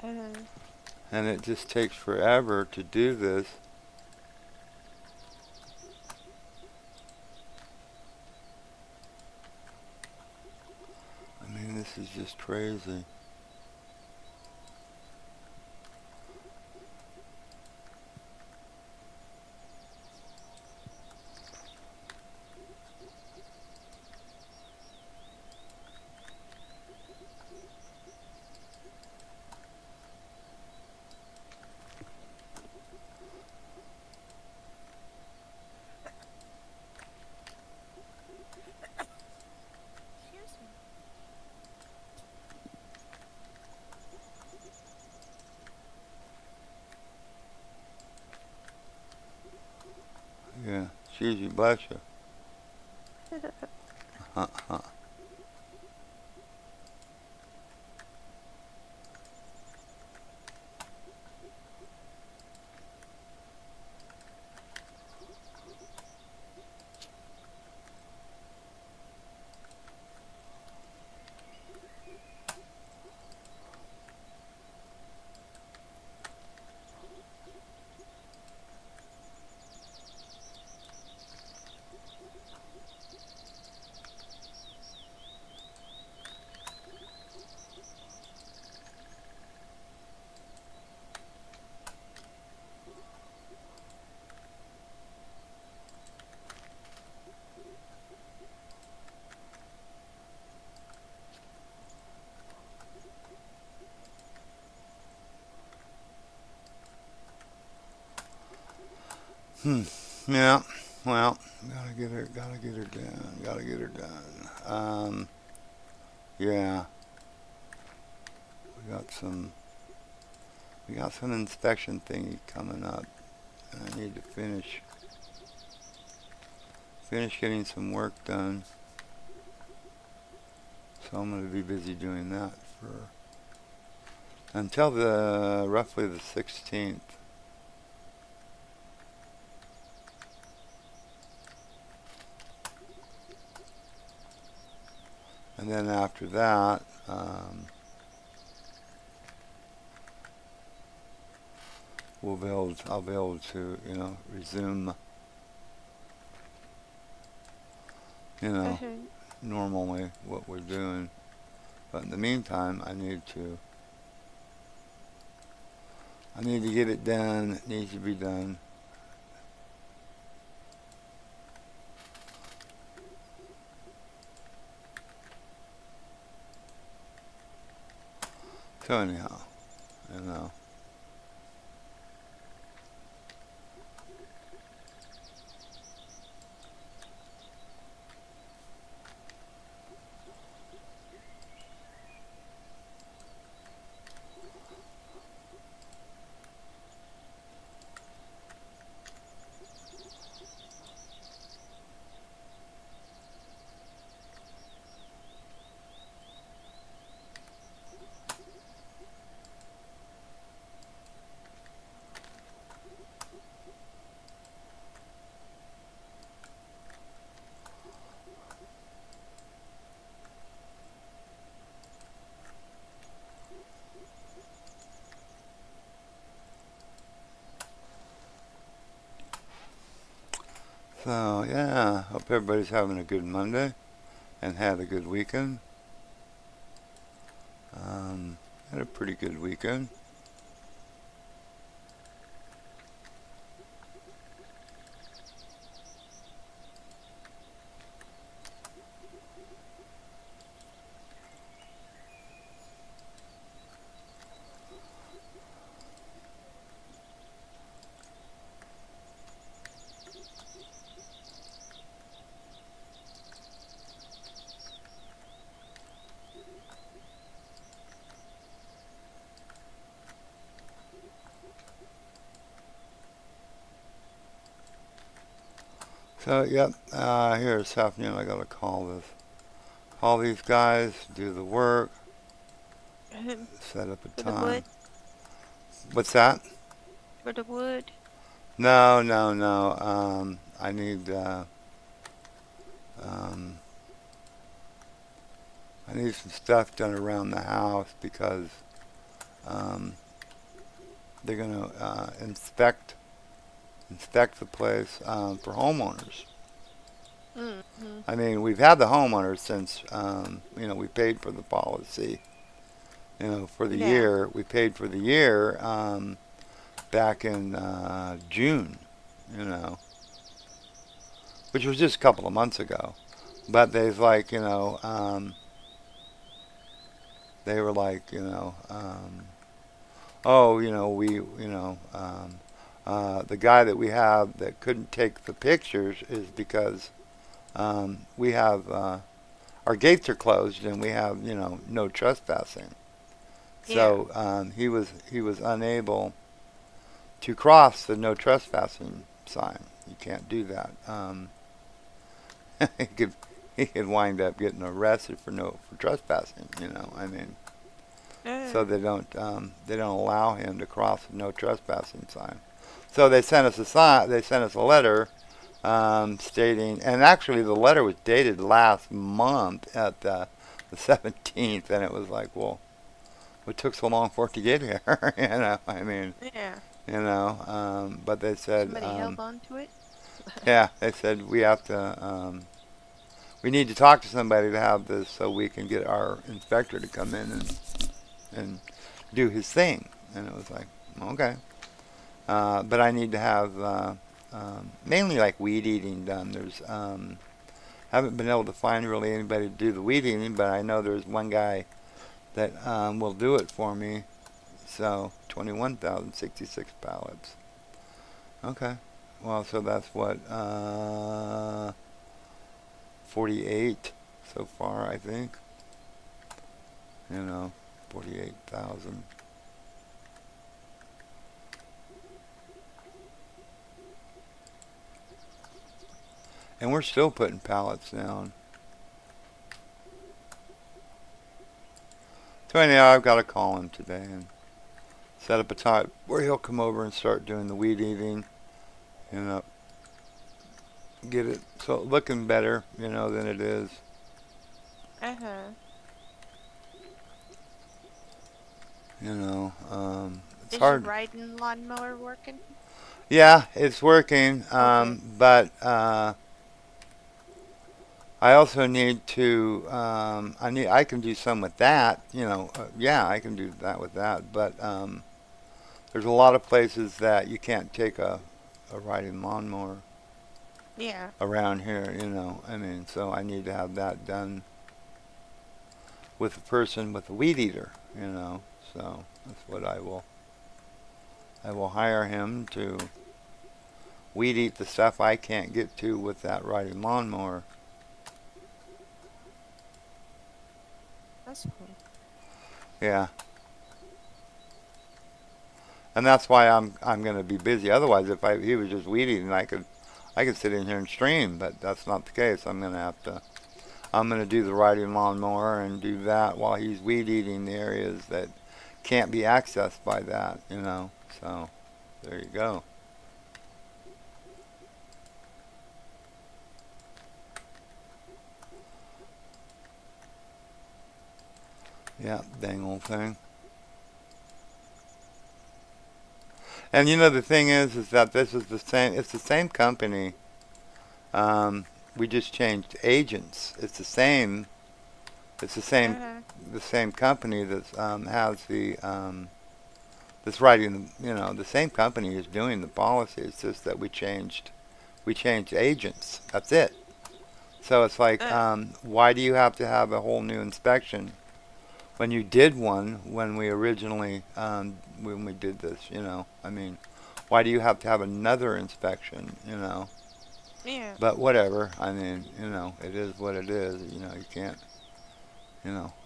and it just takes forever to do this. I mean, this is just crazy.
Excuse me.
Yeah, cheesy, bless you. Yeah. Well, gotta get her done. Gotta get her done. Yeah. We got some. We got some inspection thingy coming up, and I need to finish getting some work done. So I'm going to be busy doing that for until the roughly the 16th. And then after that, I'll be able to, resume,
Mhm.
normally what we're doing. But in the meantime, I need to get it done. It needs to be done. So anyhow, you know. So yeah, hope everybody's having a good Monday and had a good weekend. Had a pretty good weekend. So yep, here this afternoon I gotta call these guys, do the work,
Mhm.
set up a
For the
time.
wood.
What's that?
For the wood.
No, no, no. Um, I need some stuff done around the house because um, they're gonna inspect the place for homeowners.
Mhm.
I mean, we've had the homeowners since we paid for the policy. For the
Yeah.
year, we paid for the year back in June. You know, which was just a couple of months ago. But they've like, they were like, oh, the guy that we have that couldn't take the pictures is because we have our gates are closed and we have, no trespassing.
Yeah.
So he was unable to cross the no trespassing sign. You can't do that. he could he could wind up getting arrested for trespassing. I mean, so
Uh,
they don't allow him to cross the no trespassing sign. So they sent us a sign. They sent us a letter stating, and actually the letter was dated last month at the 17th, and it was like, well, what took so long for it to get here? I mean,
yeah.
but they said,
Somebody held on to it.
yeah, they said we have to, we need to talk to somebody to have this so we can get our inspector to come in and do his thing. And it was like, okay. But I need to have mainly like weed eating done. There's haven't been able to find really anybody to do the weed eating, but I know there's one guy that will do it for me. So 21,066 pallets. Okay. Well, so that's what 48 so far, I think. 48,000. And we're still putting pallets down. So anyhow, I've got to call him today and set up a time where he'll come over and start doing the weed eating. Get it so looking better, than it is.
Uh-huh.
It's
Is your
hard.
riding lawnmower working?
Yeah, it's working.
Okay.
But I also need to. I can do some with that. Yeah, I can do that with that. But there's a lot of places that you can't take a riding lawnmower
Yeah.
around here. So I need to have that done with a person with a weed eater. So that's what I will. I will hire him to weed eat the stuff I can't get to with that riding lawnmower.
That's cool.
Yeah. And that's why I'm going to be busy. Otherwise, if he was just weed eating, I could sit in here and stream, but that's not the case. I'm going to do the riding lawnmower and do that while he's weed eating the areas that can't be accessed by that, So there you go. Yeah, dang old thing. And the thing is that this is the same. It's the same company. We just changed agents. It's the same. It's the same.
Uh-huh.
The same company that has the that's writing. The same company is doing the policy. It's just that we changed. We changed agents. That's it. So it's like, why do you have to have a whole new inspection when you did one when we originally when we did this? Why do you have to have another inspection?
Yeah.
But whatever. It is what it is. You can't.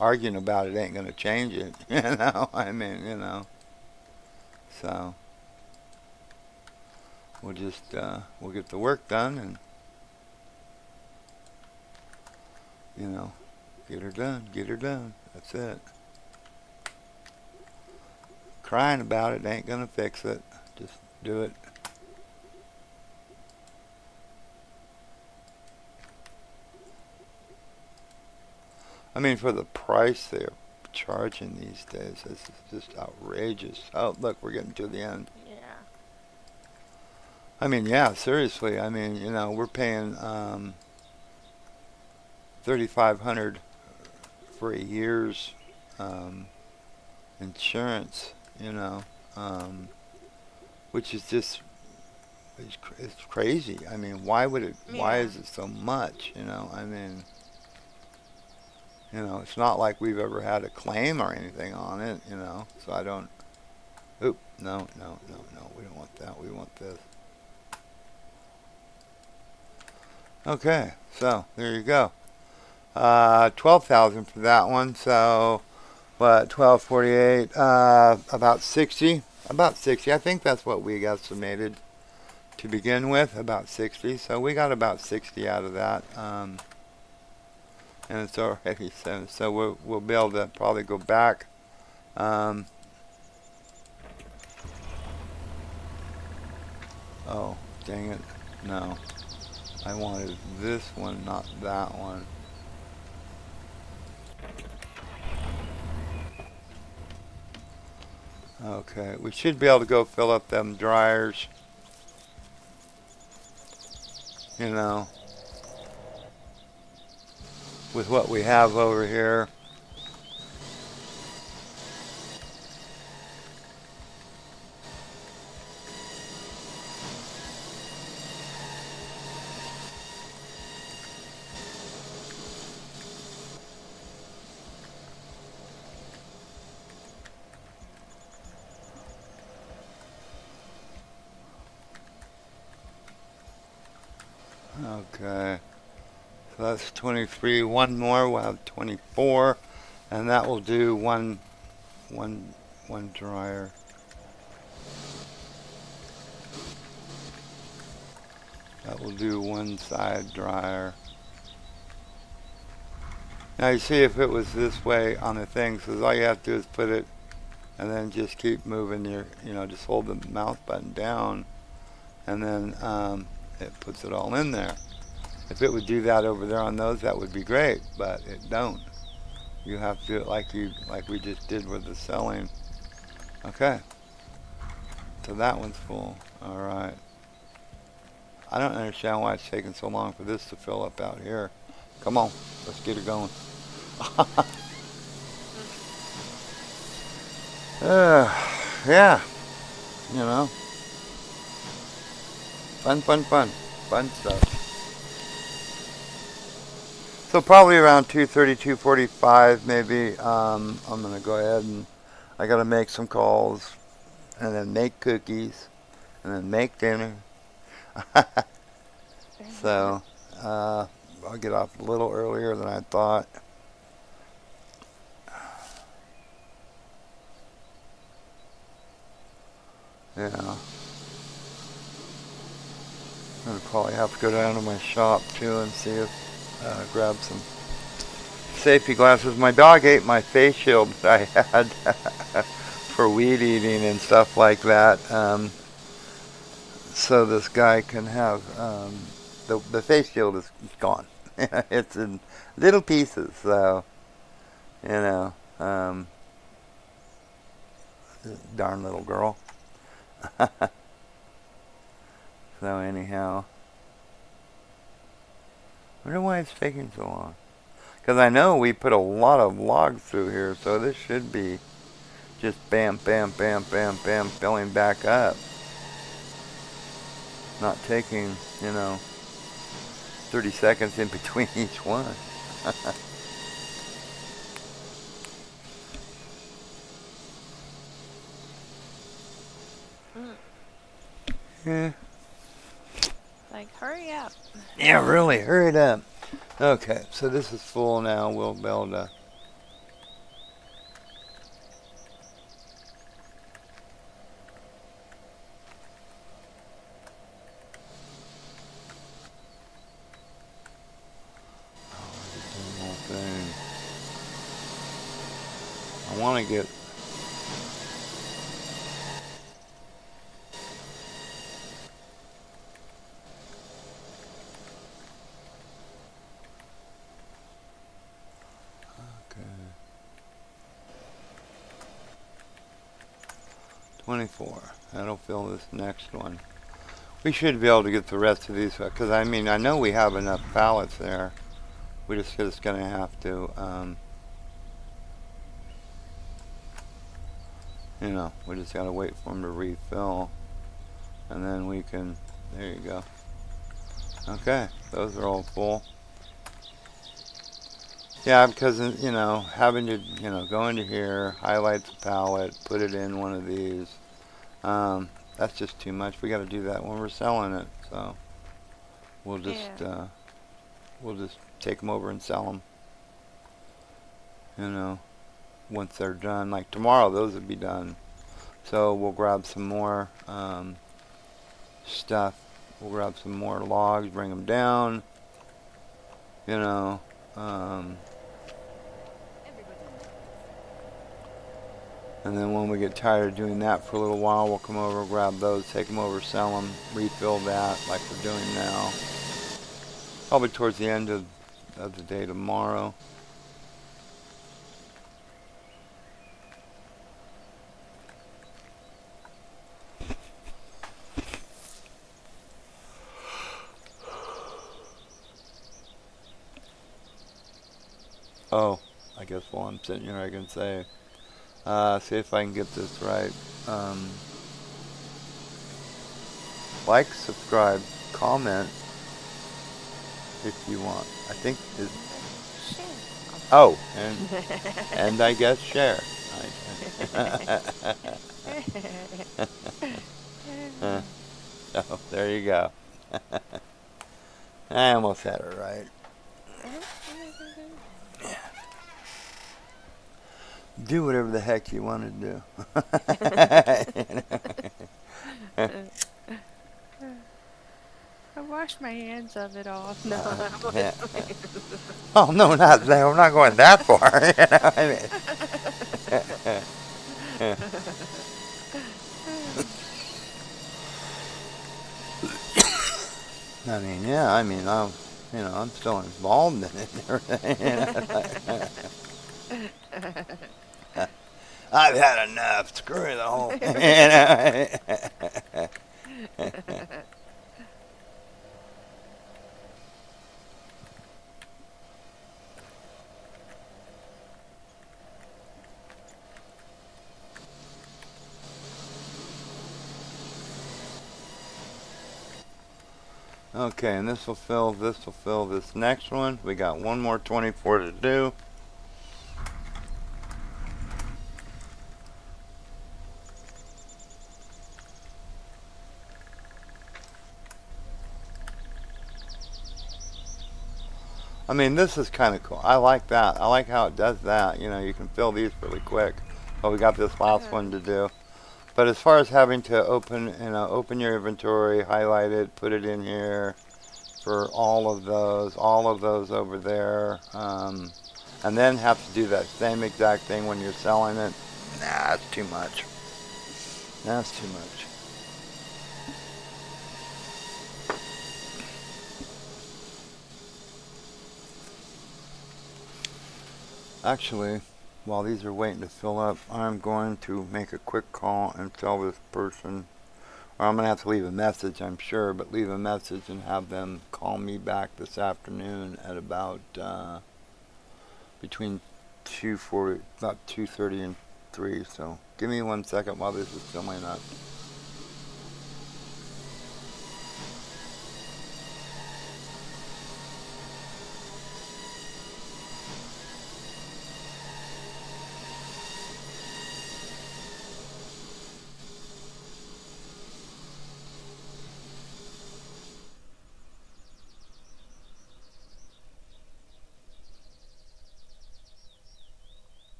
Arguing about it ain't gonna change it. So we'll just we'll get the work done and get her done. Get her done. That's it. Crying about it ain't gonna fix it. Just do it. For the price they're charging these days, this is just outrageous. Oh, look, we're getting to the end.
Yeah.
Yeah, seriously. We're paying $3,500 for a year's insurance. Which is just it's crazy. Why would it? Why
Yeah.
is it so much? It's not like we've ever had a claim or anything on it. So I don't. Oop, no. We don't want that. We want this. Okay, so there you go. 12,000 for that one. So what? 1248. About 60. About 60. I think that's what we estimated to begin with. About 60. So we got about 60 out of that. And it's already so we'll be able to probably go back. Oh, dang it. No. I wanted this one, not that one. Okay, we should be able to go fill up them dryers. With what we have over here. Okay. So that's 23. One more, we'll have 24. And that will do one dryer. That will do one side dryer. Now you see if it was this way on the thing, so all you have to do is put it and then just keep moving your, just hold the mouse button down and then it puts it all in there. If it would do that over there on those, that would be great, but it don't. You have to do it like we just did with the selling. Okay. So that one's full. All right. I don't understand why it's taking so long for this to fill up out here. Come on, let's get it going. Yeah, fun stuff. So probably around 2:30, 2:45 maybe. I'm gonna go ahead and I gotta make some calls, and then make cookies, and then make dinner. So I'll get off a little earlier than I thought. Yeah. I'm gonna probably have to go down to my shop too and see if grab some safety glasses. My dog ate my face shield that I had for weed eating and stuff like that. So this guy can have the face shield is gone. It's in little pieces. So darn little girl. So anyhow, I wonder why it's taking so long. Because I know we put a lot of logs through here, so this should be just bam, bam, bam, bam, bam, filling back up. Not taking, 30 seconds in between each one. Yeah.
Like, hurry up.
Yeah, really, hurry it up. Okay, so this is full now. We'll be able to. I want to get. Okay. 24. That'll fill this next one. We should be able to get the rest of these because I know we have enough pallets there. We're just gonna have to, we just gotta wait for them to refill, and then we can. There you go. Okay, those are all full. Yeah, because having to go into here, highlight the pallet, put it in one of these. That's just too much. We got to do that when we're selling it. So we'll just take them over and sell them. Once they're done, like tomorrow, those would be done. So we'll grab some more stuff. We'll grab some more logs, bring them down. And then when we get tired of doing that for a little while, we'll come over, grab those, take them over, sell them, refill that like we're doing now. Probably towards the end of the day tomorrow. Oh, I guess while I'm sitting here I can say, see if I can get this right. Like, subscribe, comment if you want. I think is. Oh, and I guess share. Oh, there you go. I almost had it right. Do whatever the heck you want to do.
I washed my hands of it off. No,
Yeah. Oh no, not that. We're not going that far. I mean, yeah. I mean, I'm still involved in it and everything. I've had enough. Screw the whole thing. Okay, and this will fill this next one. We got one more 24 to do. I mean, this is kind of cool. I like that. I like how it does that. You know, you can fill these really quick. But we got this last one to do. But as far as having to open your inventory, highlight it, put it in here for all of those over there, and then have to do that same exact thing when you're selling it. Nah, that's too much. That's too much. Actually, while these are waiting to fill up, I'm going to make a quick call and tell this person, or I'm going to have to leave a message, I'm sure, but leave a message and have them call me back this afternoon at about between 2:40, about 2:30 and 3. So give me 1 second while this is filling up.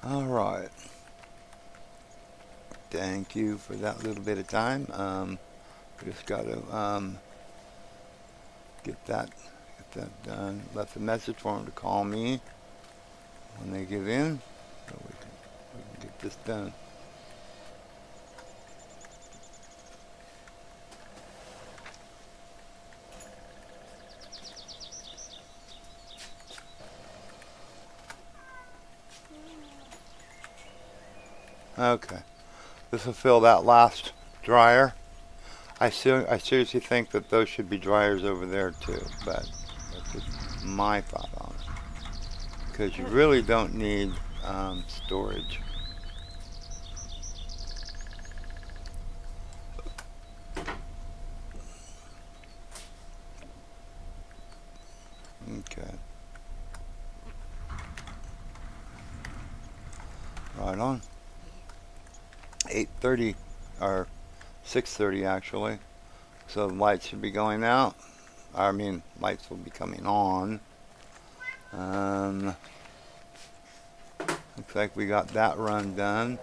All right. Thank you for that little bit of time. We just got to get that done. Left a message for them to call me when they get in, so we can get this done. Okay, this will fill that last dryer. I seriously think that those should be dryers over there too, but that's just my thought on it. Because you really don't need storage. Okay. Right on. 8:30 or 6:30 actually. So the lights should be going out. I mean, lights will be coming on. Looks like we got that run done.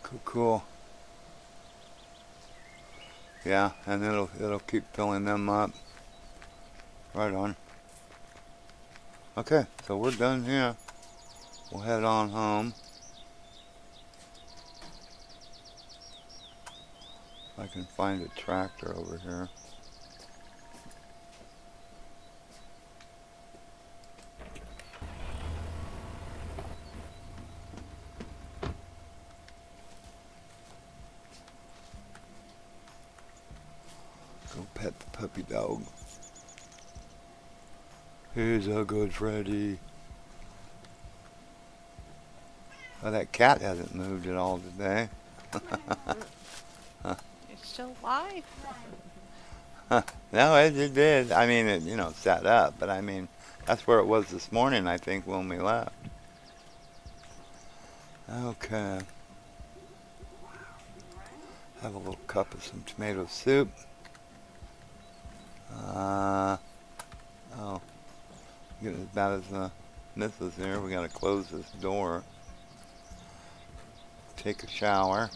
Cool, cool. Yeah, and it'll keep filling them up. Right on. Okay, so we're done here. We'll head on home. If I can find a tractor over here. Go pet the puppy dog. He's a good Freddy. Oh, that cat hasn't moved at all today.
It's still alive.
No, it did. I mean, it, you know, sat up, but I mean, that's where it was this morning, I think, when we left. Okay. Have a little cup of some tomato soup. Oh, getting as bad as the missus here. We gotta close this door. Take a shower.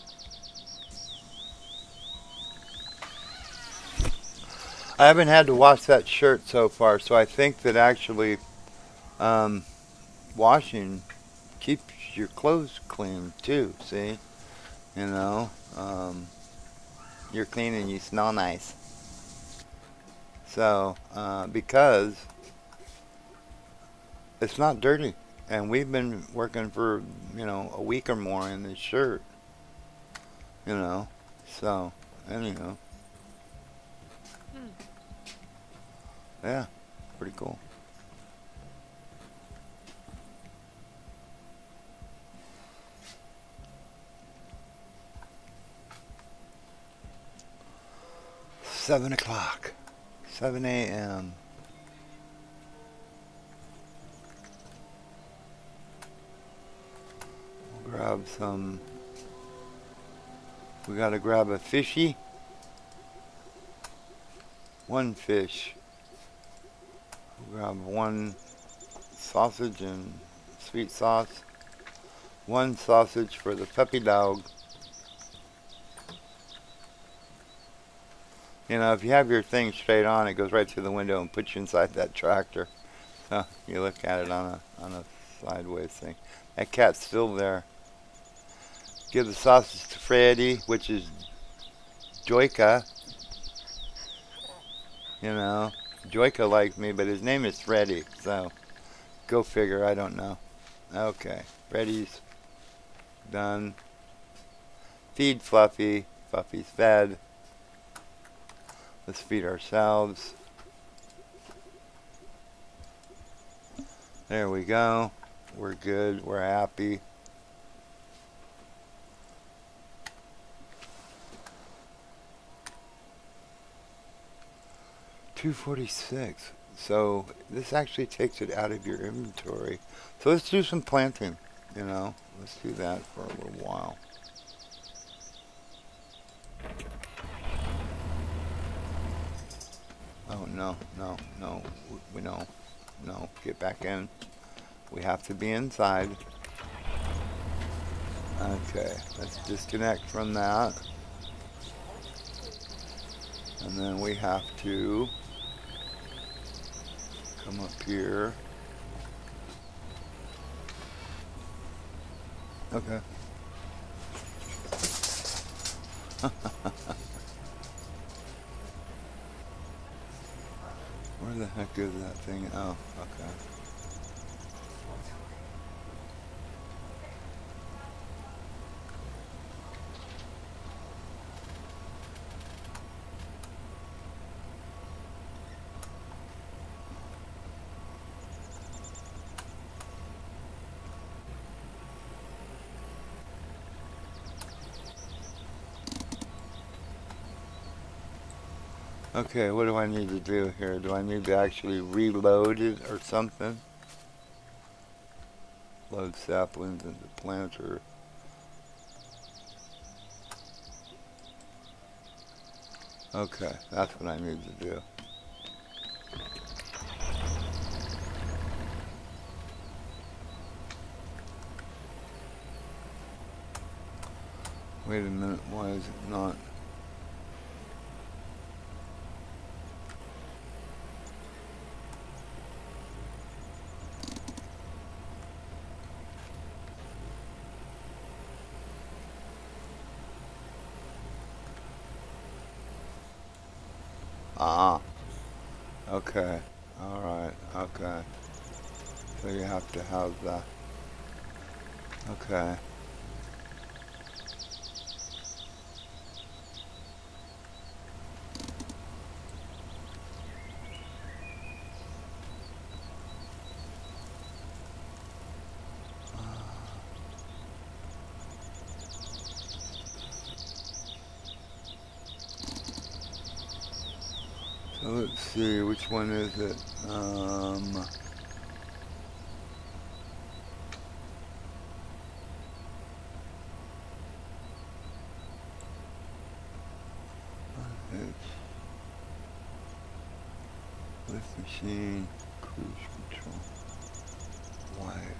I haven't had to wash that shirt so far, so I think that actually washing keeps your clothes clean too. See, you know, you're clean and you smell nice. So because it's not dirty, and we've been working for a week or more in this shirt. So anyhow, yeah, pretty cool. Seven o'clock, 7 a.m. We'll grab some. We gotta grab a fishy. One fish. We'll grab one sausage and sweet sauce. One sausage for the puppy dog. If you have your thing straight on, it goes right through the window and puts you inside that tractor. So you look at it on a sideways thing. That cat's still there. Give the sausage to Freddy, which is Joyka. Joyka likes me, but his name is Freddy. So go figure. I don't know. Okay, Freddy's done. Feed Fluffy. Fluffy's fed. Let's feed ourselves. There we go. We're good. We're happy. $246. So this actually takes it out of your inventory. So let's do some planting. Let's do that for a little while. Oh, no. No, get back in. We have to be inside. Okay, let's disconnect from that. And then we have to come up here. Okay. Where the heck is that thing? Oh, okay. Okay, what do I need to do here? Do I need to actually reload it or something? load saplings into planter. Okay, that's what I need to do. Wait a minute, why is it not? Ah, okay, alright, okay. So you have to have the, okay. So let's see, which one is it? It's lift machine, cruise control, wide.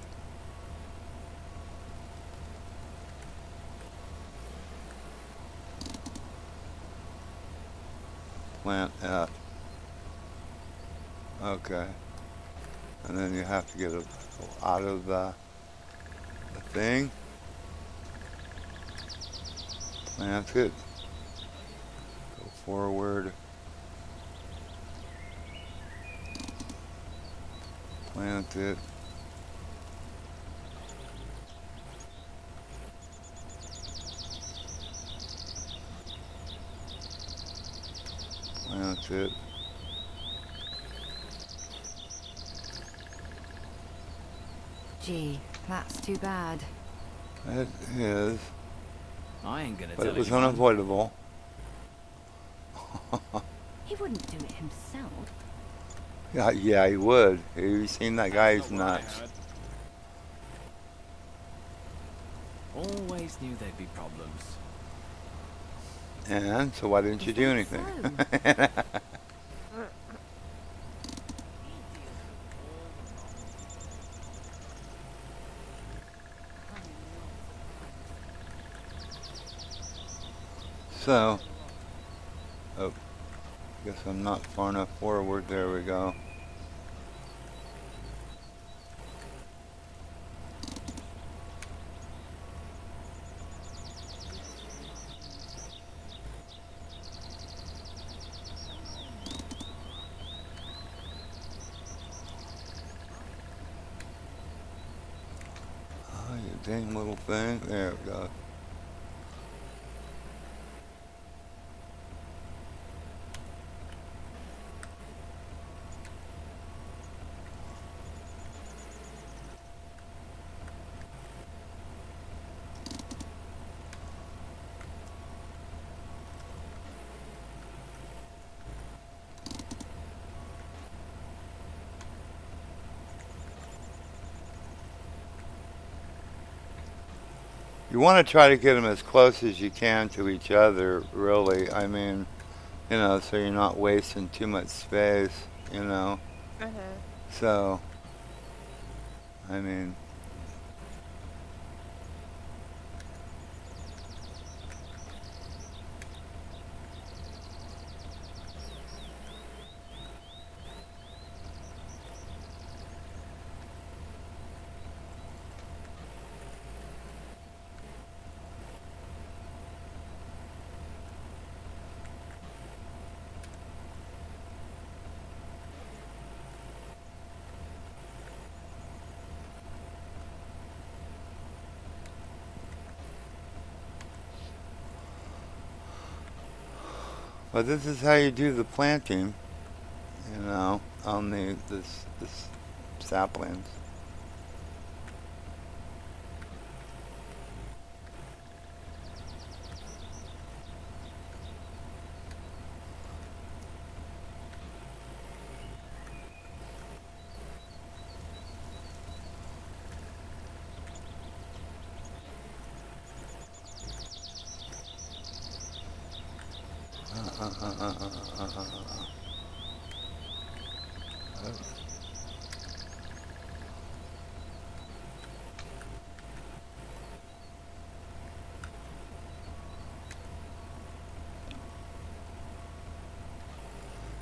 Plant F. Okay. And then you have to get it out of the thing. Plant it. Go forward. Plant it. Plant it.
Gee, that's too bad.
It is,
I ain't gonna
but
tell
it was
anyone.
unavoidable.
He wouldn't do it himself.
Yeah, he would. Have you seen that guy? He's
Not what I
nuts.
heard. Always knew there'd be problems.
And so why didn't you
Is
do
that
anything? So, oh, guess I'm not far enough forward. There we go. Oh, you dang little thing. There we go. You want to try to get them as close as you can to each other, really. I mean, so you're not wasting too much space.
Uh-huh.
So, I mean, but this is how you do the planting, on this saplings.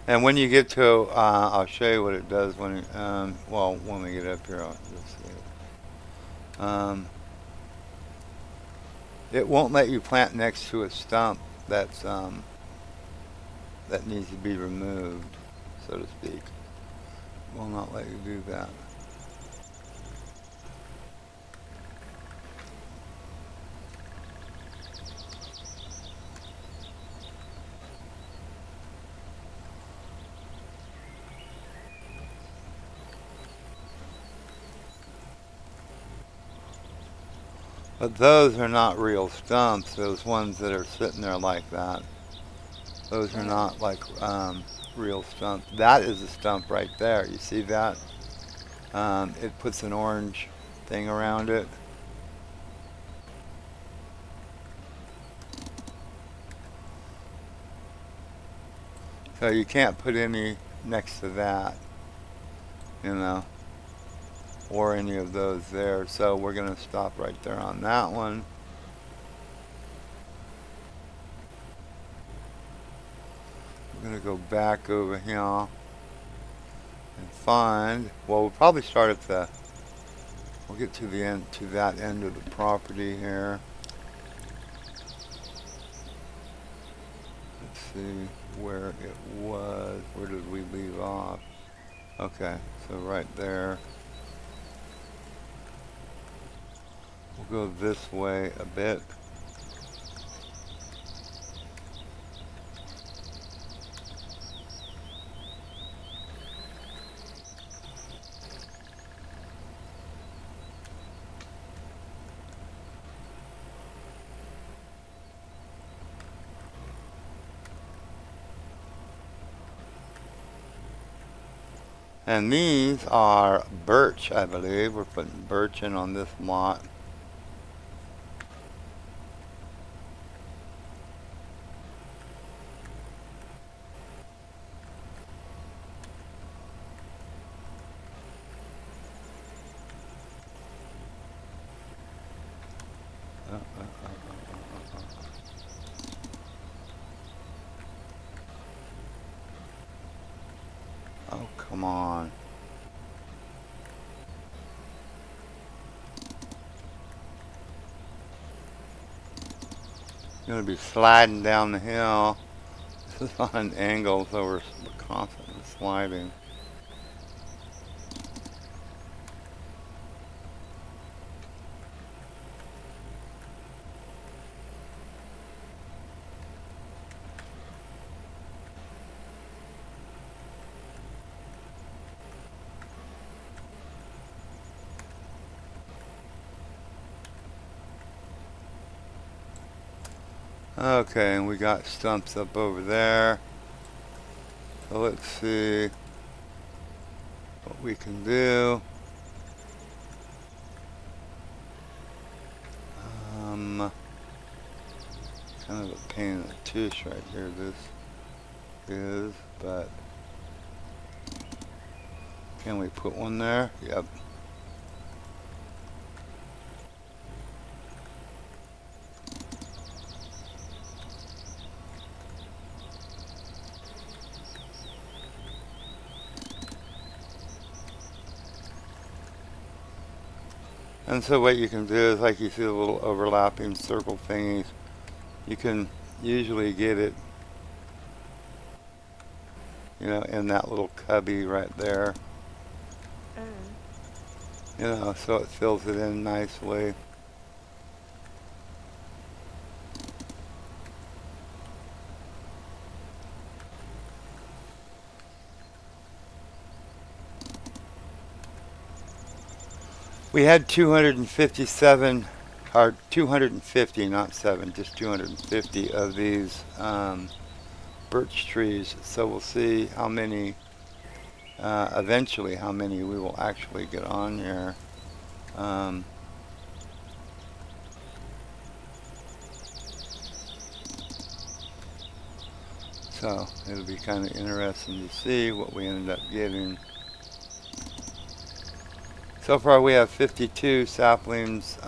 And when you get to, I'll show you what it does when, well, when we get up here, you'll see it. It won't let you plant next to a stump that's, that needs to be removed, so to speak. It will not let you do that. But those are not real stumps, those ones that are sitting there like that. Those are not like real stumps. That is a stump right there. You see that? It puts an orange thing around it. So you can't put any next to that, you know, or any of those there. So we're going to stop right there on that one. We're going to go back over here and find, well, we'll probably start at the, we'll get to the end, to that end of the property here. Let's see where it was. Where did we leave off? Okay, so right there. We'll go this way a bit. And these are birch, I believe. We're putting birch in on this lot. Oh, come on. Gonna be sliding down the hill. This is on an angle, so we're constantly sliding. Okay, and we got stumps up over there. So let's see what we can do. Kind of a pain in the tush right here, this is, but can we put one there? Yep. And so what you can do is, like you see the little overlapping circle thingies, you can usually get it, you know, in that little cubby right there. You know, so it fills it in nicely. We had 257, or 250, not 7, just 250 of these birch trees. So we'll see how many, eventually how many we will actually get on here. So it'll be kind of interesting to see what we ended up getting. So far we have 52 saplings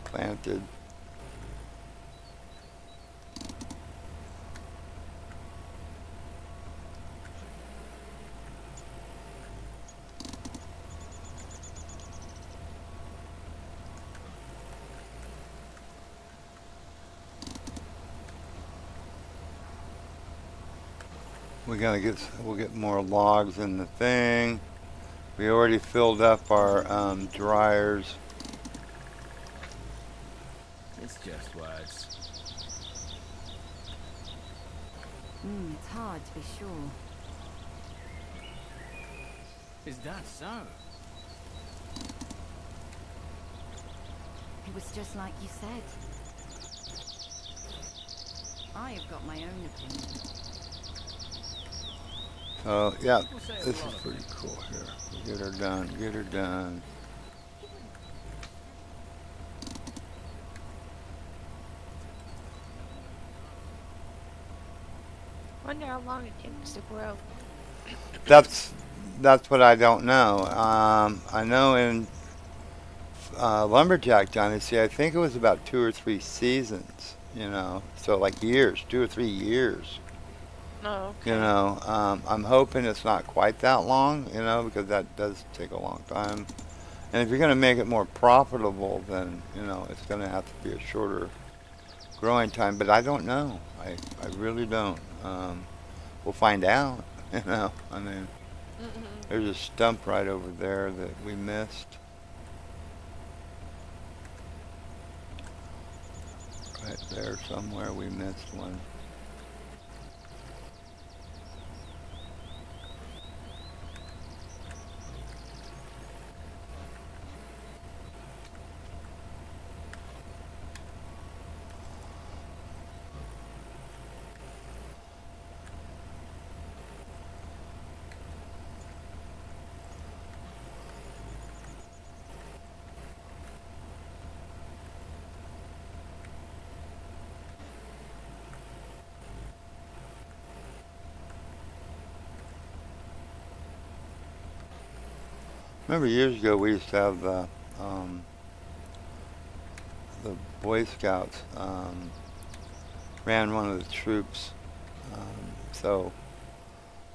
planted. We'll get more logs in the thing. We already filled up our dryers.
It's just words.
It's hard to be sure.
Is that so?
It was just like you said. I have got my own opinion.
So yeah,
We'll say
this
a lot
is
of
pretty
things.
cool here. Get her done. Get her done.
Wonder how long it takes to grow.
That's what I don't know. I know in Lumberjack Dynasty, I think it was about 2 or 3 seasons. So like years, 2 or 3 years.
Oh, okay.
I'm hoping it's not quite that long. Because that does take a long time. And if you're going to make it more profitable, then it's going to have to be a shorter growing time. But I don't know. I really don't. We'll find out. I mean, there's a stump right over there that we missed. Right there somewhere we missed one. Remember years ago we used to have the Boy Scouts ran one of the troops. So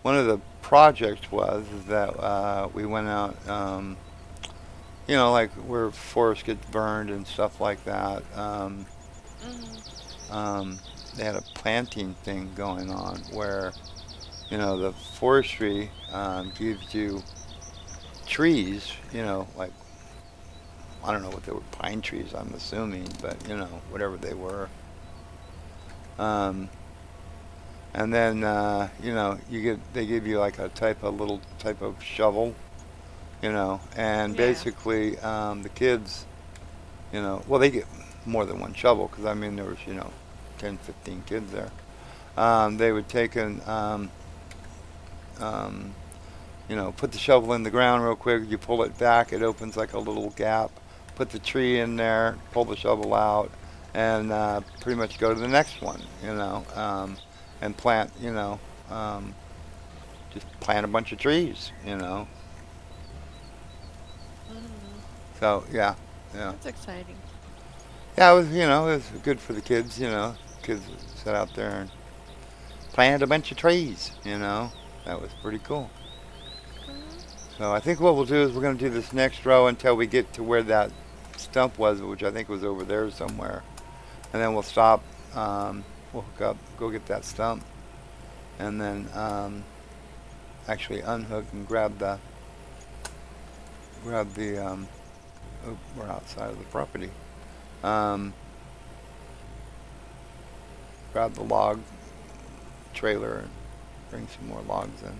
one of the projects was is that we went out, like where forest gets burned and stuff like that. They had a planting thing going on where, the forestry gives you trees, like I don't know what they were, pine trees, I'm assuming, but whatever they were. And then they give you like a little type of shovel, and
Yeah.
basically the kids, well they get more than one shovel because I mean there was 10, 15 kids there. They would take and put the shovel in the ground real quick. You pull it back, it opens like a little gap. Put the tree in there, pull the shovel out, and pretty much go to the next one, and plant, just plant a bunch of trees. So yeah.
That's exciting.
Yeah, it was good for the kids, Kids would sit out there and plant a bunch of trees, That was pretty cool. So I think what we'll do is we're going to do this next row until we get to where that stump was, which I think was over there somewhere. And then we'll stop, we'll hook up, go get that stump, and then actually unhook and grab the, oh, we're outside of the property. Grab the log trailer and bring some more logs in.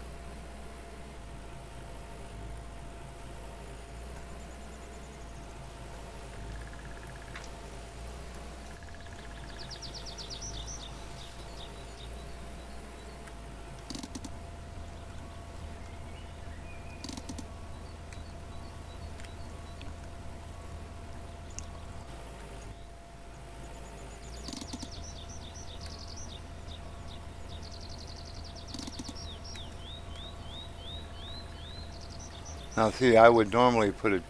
Now see, I would normally put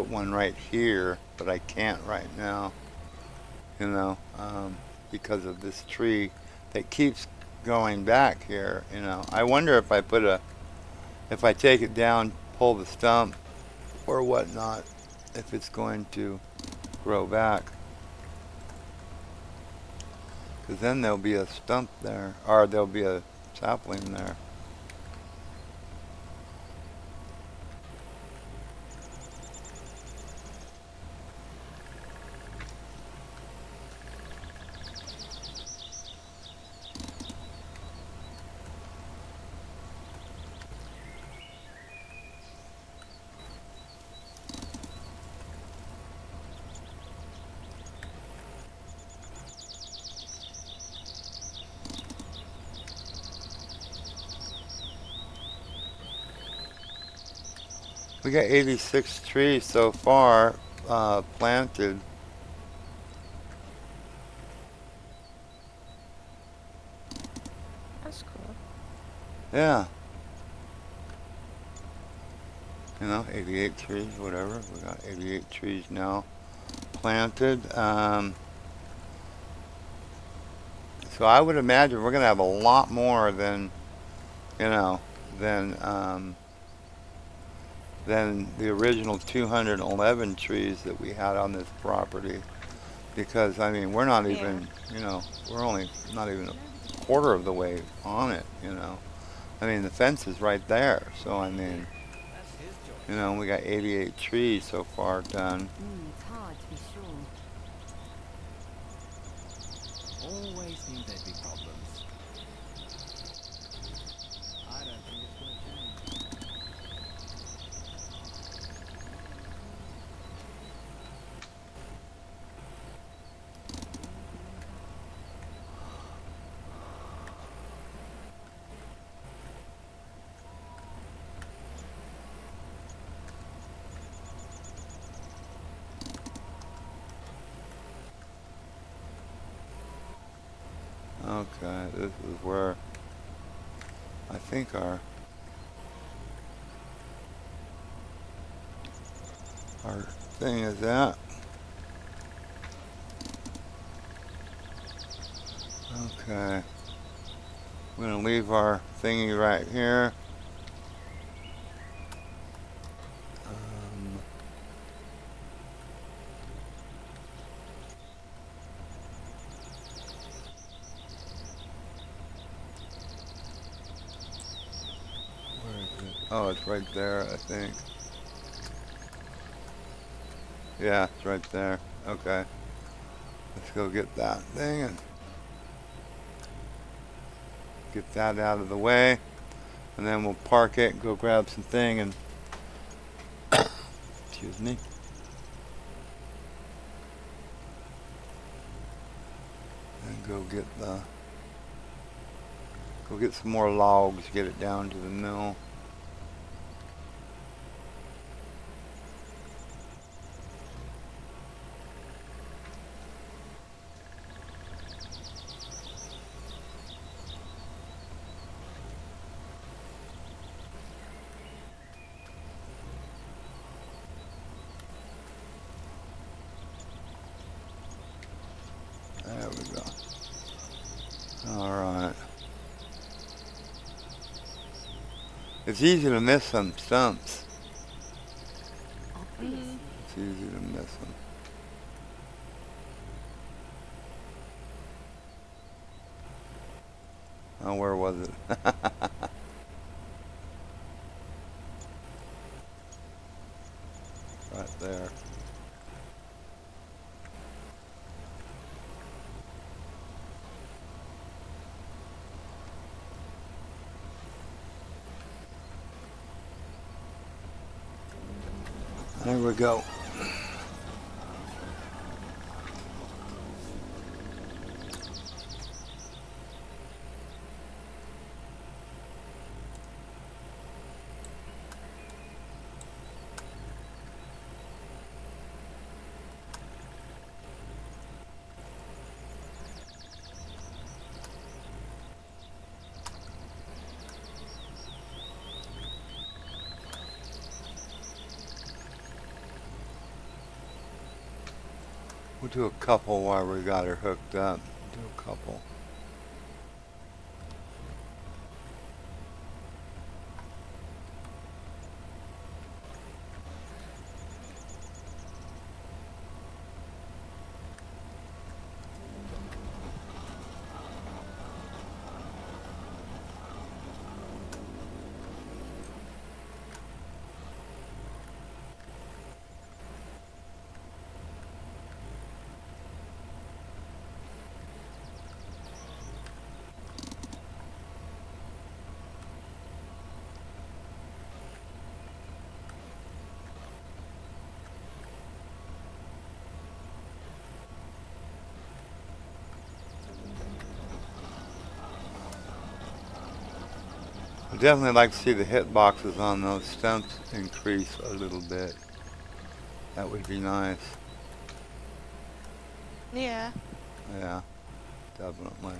one right here, but I can't right now. You know, because of this tree that keeps going back here. You know, I wonder if if I take it down, pull the stump or whatnot, if it's going to grow back. Because then there'll be a stump there, or there'll be a sapling there. We got 86 trees so far planted.
That's cool.
Yeah. You know, 88 trees, whatever. We got 88 trees now planted. So I would imagine we're going to have a lot more than, you know, than the original 211 trees that we had on this property. Because, I mean, we're not
Yeah.
even, you know, we're only not even a quarter of the way on it, you know. I mean, the fence is right there. So, I mean,
That's his choice.
you know, we got 88 trees so far done.
It's hard to be sure.
Always knew there'd be problems. I don't think it's gonna change.
Okay, this is where I think our thing is at. Okay. We're gonna leave our thingy right here. Um, where is it? Oh, it's right there, I think. Yeah, it's right there. Okay. Let's go get that thing and get that out of the way. And then we'll park it and go grab some thing and excuse me. And go get some more logs, get it down to the mill. There we go. All right. It's easy to miss some stumps.
Obviously.
It's easy to miss them. Oh, where was it? Right there. There we go. We'll do a couple while we got her hooked up. Do a couple. I'd definitely like to see the hit boxes on those stumps increase a little bit. That would be nice.
Yeah.
Yeah, definitely.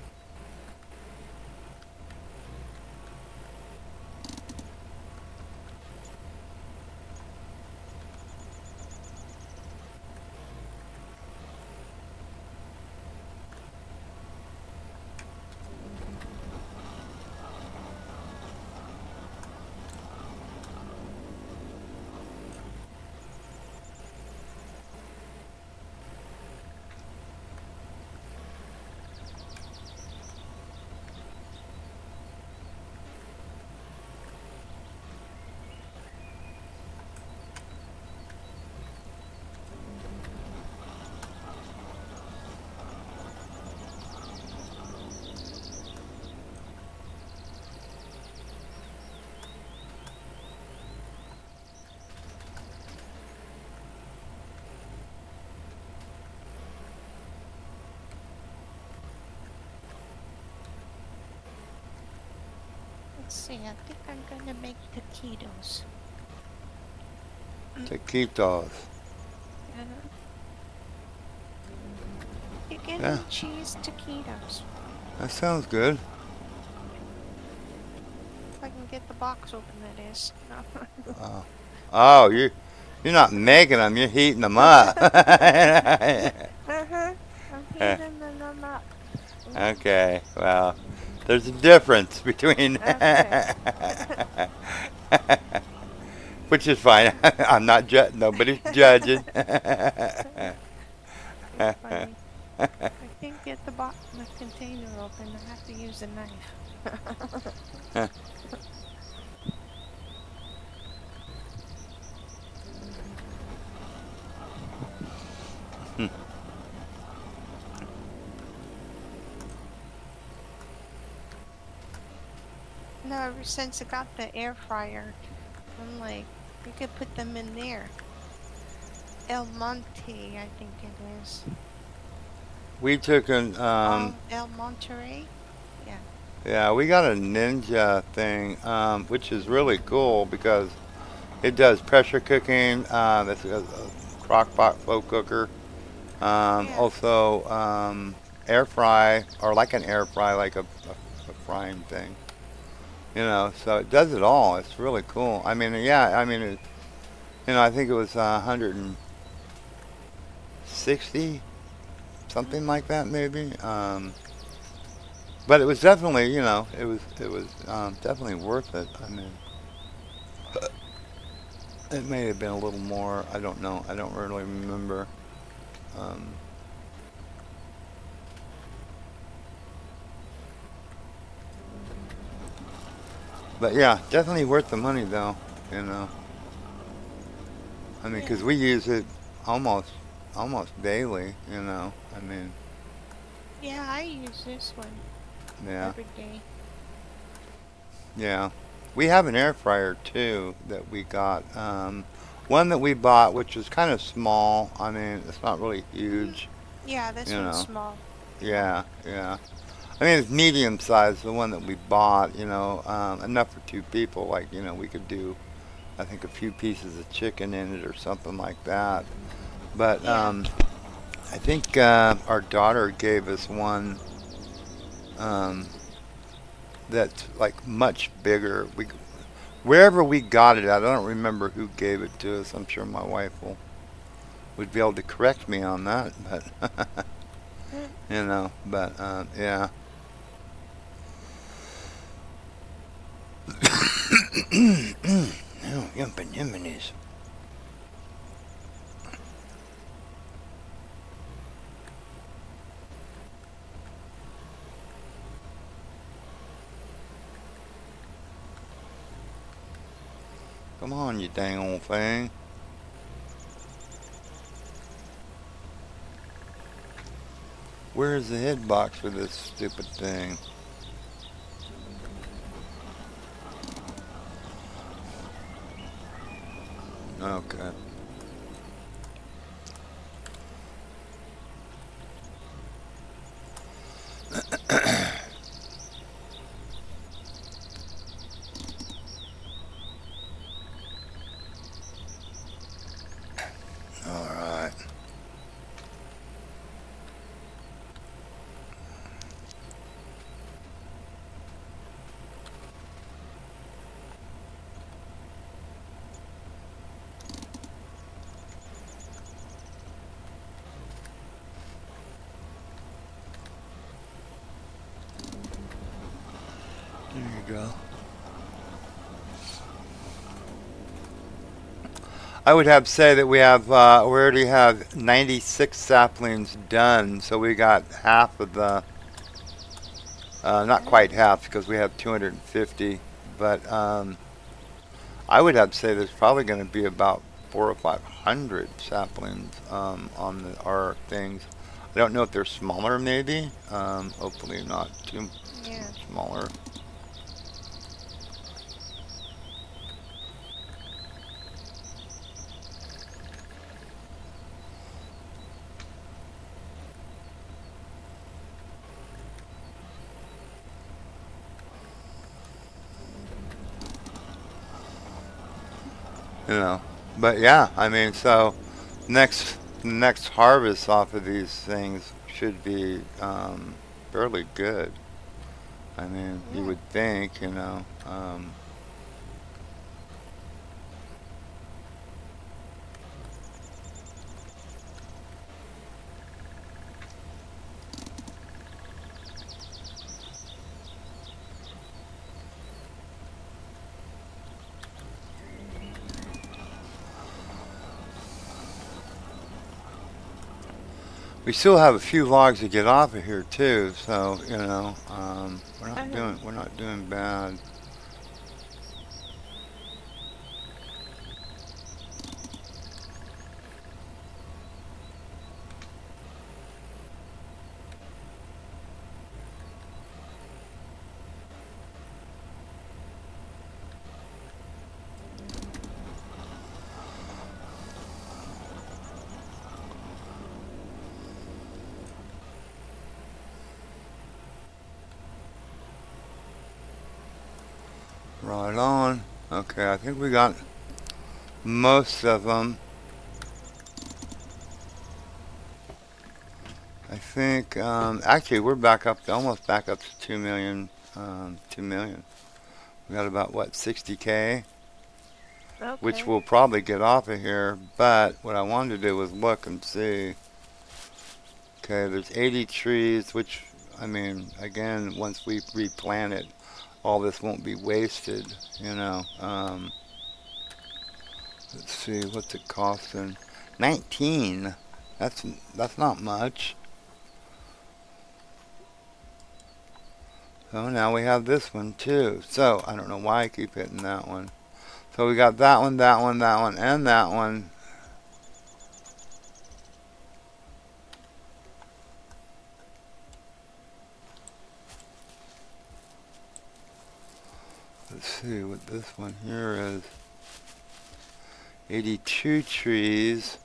Let's see. I think I'm gonna make taquitos.
Taquitos.
Chicken
Yeah.
and cheese taquitos.
That sounds good.
If I can get the box open, that is. No.
Oh, oh, you're not making them. You're heating them up.
I'm heating them up.
Okay. Well, there's a difference between.
Okay.
Which is fine. I'm not nobody's judging.
It's funny. I can't get the container open. I have to use a knife. No, ever since I got the air fryer, I'm like, you could put them in there. El Monte, I think it is.
We took an
El Monterey? Yeah.
yeah, we got a Ninja thing, which is really cool because it does pressure cooking. It's a crock pot slow cooker.
Yeah.
Also, air fry, or like an air fry, like a frying thing. You know, so it does it all. It's really cool. I mean, yeah, I mean, I think it was 160, something like that, maybe. But it was definitely, it was definitely worth it. I mean, it may have been a little more. I don't know. I don't really remember. Um, but yeah, definitely worth the money, though. You know, I mean, because we use it almost daily. You know, I mean,
Yeah, I use this one
yeah,
every day.
yeah. We have an air fryer too that we got. One that we bought, which is kind of small. I mean, it's not really huge.
Yeah, this
You
one's
know.
small.
Yeah, yeah. I mean, it's medium sized, the one that we bought, enough for two people. Like, we could do, I think, a few pieces of chicken in it or something like that. But
Yeah.
I think our daughter gave us one um, that's like much bigger. Wherever we got it at, I don't remember who gave it to us. I'm sure my wife will would be able to correct me on that, but you know, but yeah. Oh, yumpin' yiminis. Come on, you dang old thing. Where's the head box for this stupid thing? Okay. Alright. There you go. I would have to say that we already have 96 saplings done, so we got half of the, not quite half because we have 250, but I would have to say there's probably going to be about 400 or 500 saplings on our things. I don't know if they're smaller, maybe. Hopefully not too
Yeah.
smaller. You know, but yeah, I mean, so next harvest off of these things should be fairly good. I mean, you
Yeah.
would think, you know. We still have a few logs to get off of here too, so you know, we're not doing bad. Right on. Okay, I think we got most of them. I think actually we're back up to almost back up to 2 million. 2 million. We got about what 60K, which
Okay.
we'll probably get off of here. But what I wanted to do was look and see. Okay, there's 80 trees, which I mean, again, once we replant it, all this won't be wasted. You know. Let's see, what's it costing? 19. That's that's not much. So now we have this one too. So I don't know why I keep hitting that one. So we got that one, that one, that one, and that one. Let's see what this one here is. 82 trees.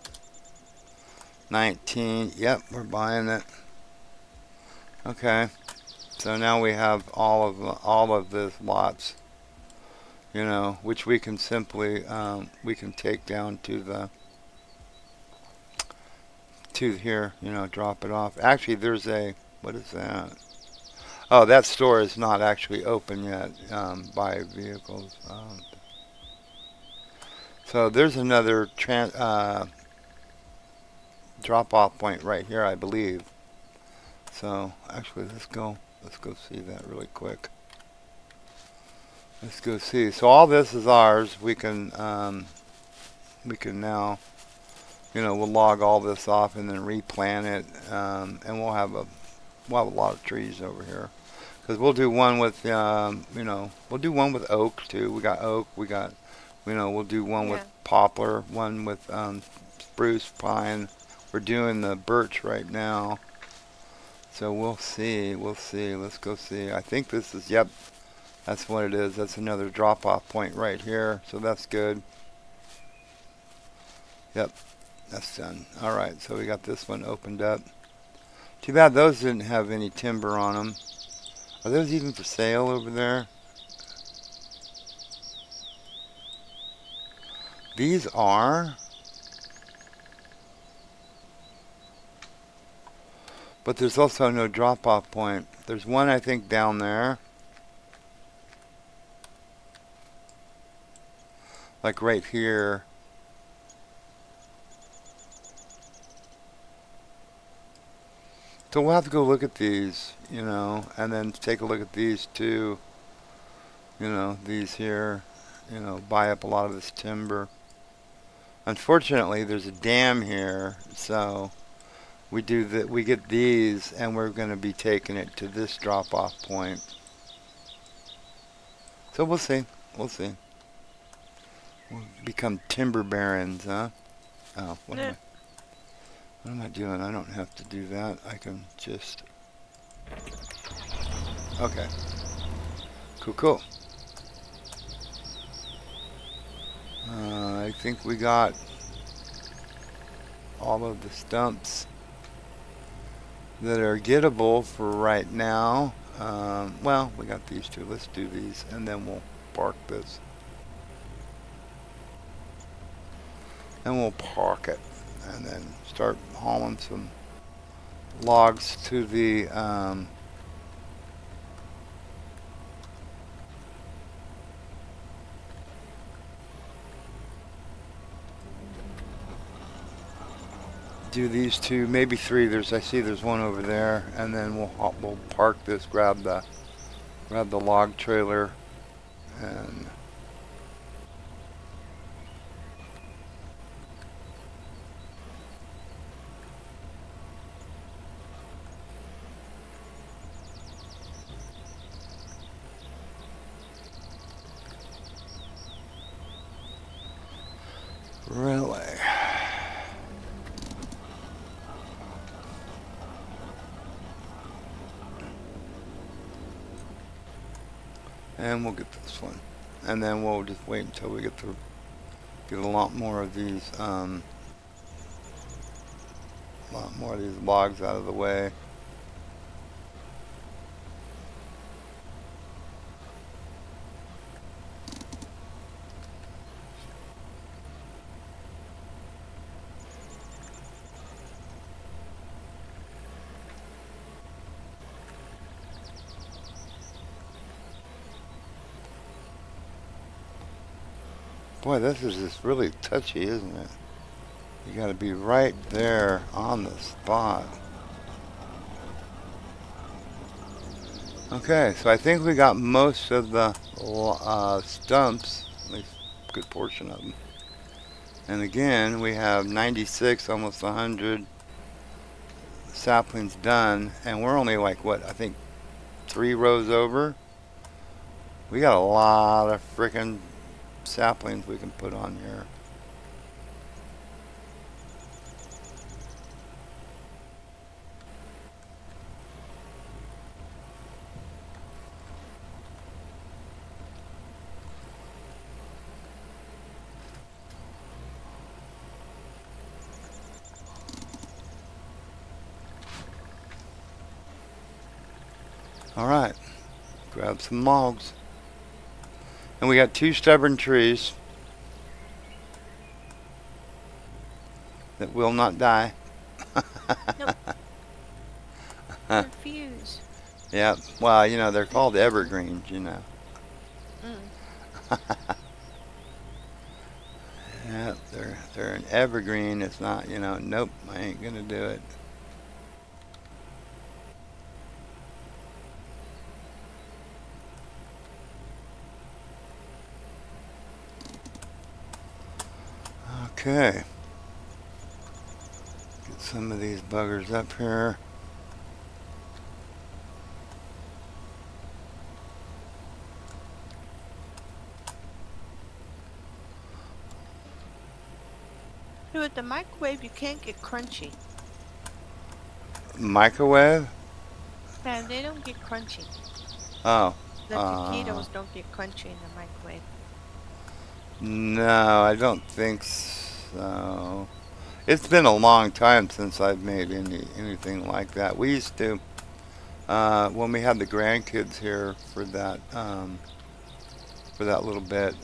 19. Yep, we're buying it. Okay. So now we have all of this lots, you know, which we can simply we can take down to here, you know, drop it off. Actually, there's a what is that? Oh, that store is not actually open yet by vehicles. So there's another drop off point right here, I believe. So actually, let's go see that really quick. Let's go see. So all this is ours. We can now, we'll log all this off and then replant it, and we'll have a lot of trees over here. Because we'll do one with, we'll do one with oak too. We got oak. We got, we'll do one with
Yeah.
poplar, one with spruce, pine. We're doing the birch right now. So we'll see. We'll see. Let's go see. I think this is, yep, that's what it is. That's another drop-off point right here. So that's good. Yep, that's done. All right, so we got this one opened up. Too bad those didn't have any timber on them. Are those even for sale over there? These are. But there's also no drop-off point. There's one, I think, down there. Like right here. So we'll have to go look at these, and then take a look at these too. These here, buy up a lot of this timber. Unfortunately, there's a dam here, so we get these, and we're going to be taking it to this drop-off point. So we'll see. We'll see. We'll become timber barons, huh? Oh, what am I doing? I don't have to do that. I can just... Okay. Cool. I think we got all of the stumps that are gettable for right now. Well, we got these two. Let's do these, and then we'll park this. And we'll park it, and then start hauling some logs to the do these two, maybe three. I see there's one over there, and then we'll park this, grab the log trailer, and really. And we'll get this one, and then we'll just wait until we get a lot more of these logs out of the way. Boy, this is just really touchy, isn't it? You got to be right there on the spot. Okay, so I think we got most of the stumps, at least a good portion of them. And again, we have 96, almost 100 saplings done, and we're only like, what, I think 3 rows over? We got a lot of frickin' saplings we can put on here. All right, grab some logs. And we got 2 stubborn trees that will not die.
Nope. Refuse.
Yeah, well, they're called evergreens,
Mm.
Yeah, they're an evergreen. It's not, nope, I ain't gonna do it. Okay. Get some of these buggers up here.
With the microwave, you can't get crunchy.
Microwave?
Man, they don't get crunchy.
Oh.
The taquitos don't get crunchy in the microwave.
No, I don't think so. It's been a long time since I've made anything like that. We used to, when we had the grandkids here for that little bit,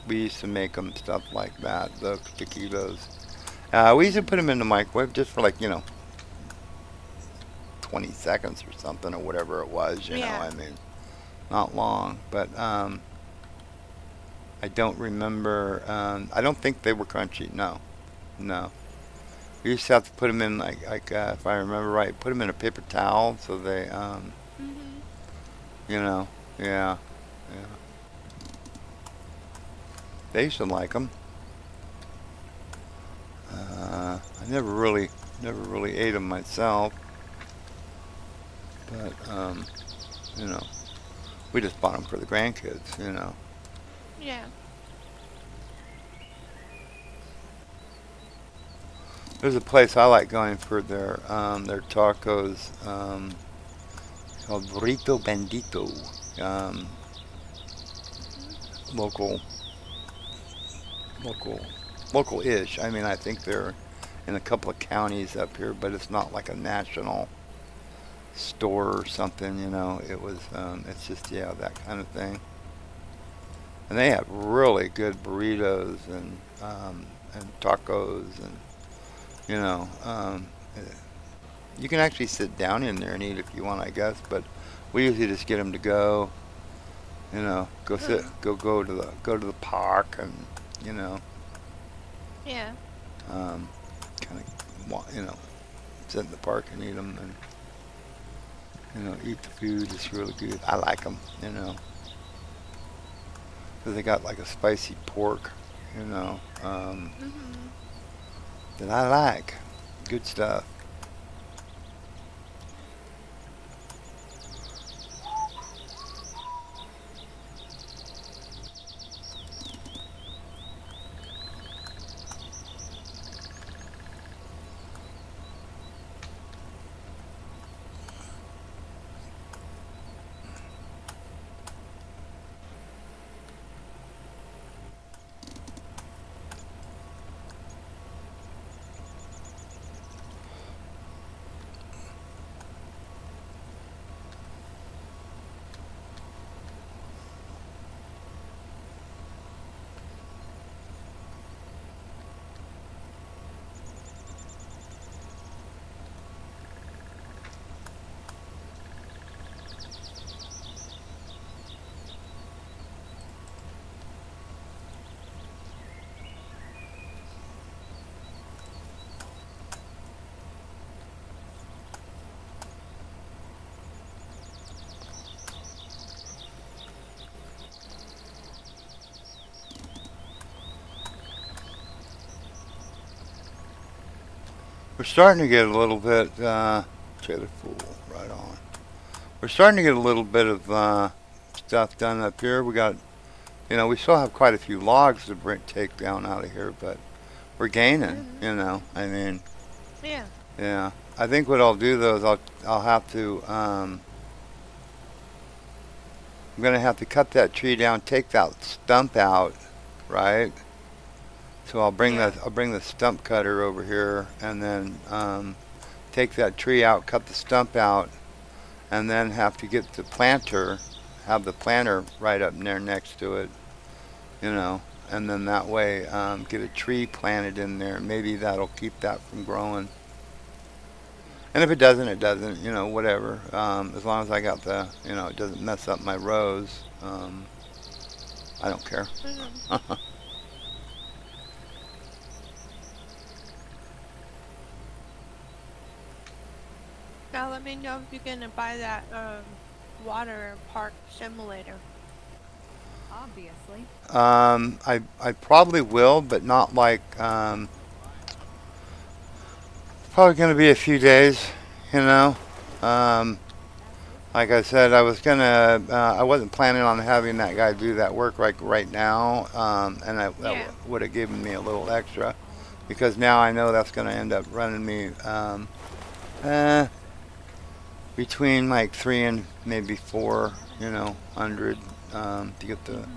we used to make them stuff like that, the taquitos. We used to put them in the microwave just for 20 seconds or something or whatever it was,
Yeah.
I mean, not long. But I don't remember, I don't think they were crunchy, no. No. We used to have to put them in, if I remember right, put them in a paper towel so they,
Mhm.
yeah, yeah. They used to like them. I never really ate them myself, but you know, we just bought them for the grandkids.
Yeah.
There's a place I like going for their tacos, called Burrito Bandito. Um, local, local, local-ish. I mean, I think they're in a couple of counties up here, but it's not like a national store or something. It's just, yeah, that kind of thing. And they have really good burritos and tacos and you know um, eh, you can actually sit down in there and eat if you want, I guess. But we usually just get them to go. Go sit,
Mm.
go to the park, and you know,
Yeah.
kind of sit in the park and eat them, and eat the food. It's really good. I like them. Because they got like a spicy pork. You know,
Mhm.
that I like. Good stuff. We're starting to get a little bit. Trailer full, right on. We're starting to get a little bit of stuff done up here. We still have quite a few logs to take down out of here, but we're gaining.
Mhm.
I mean,
Yeah.
yeah. I think what I'll do though is I'll have to. I'm gonna have to cut that tree down, take that stump out, right? So
Yeah.
I'll bring the stump cutter over here, and then take that tree out, cut the stump out, and then have to get the planter, have the planter right up there next to it, and then that way get a tree planted in there. Maybe that'll keep that from growing. And if it doesn't, it doesn't. Whatever. As long as I got it doesn't mess up my rows. I don't care.
Mhm. Now let me know if you're gonna buy that water park simulator.
Obviously.
I probably will, but not like probably going to be a few days, you know. Um,
That's his
like
fault.
I said, I was gonna. I wasn't planning on having that guy do that work right now, and
Yeah.
would have given me a little extra,
All the wrong
because now I know that's going to end up running me uh, between like 3 and maybe 4,
never
you know,
mind.
hundred to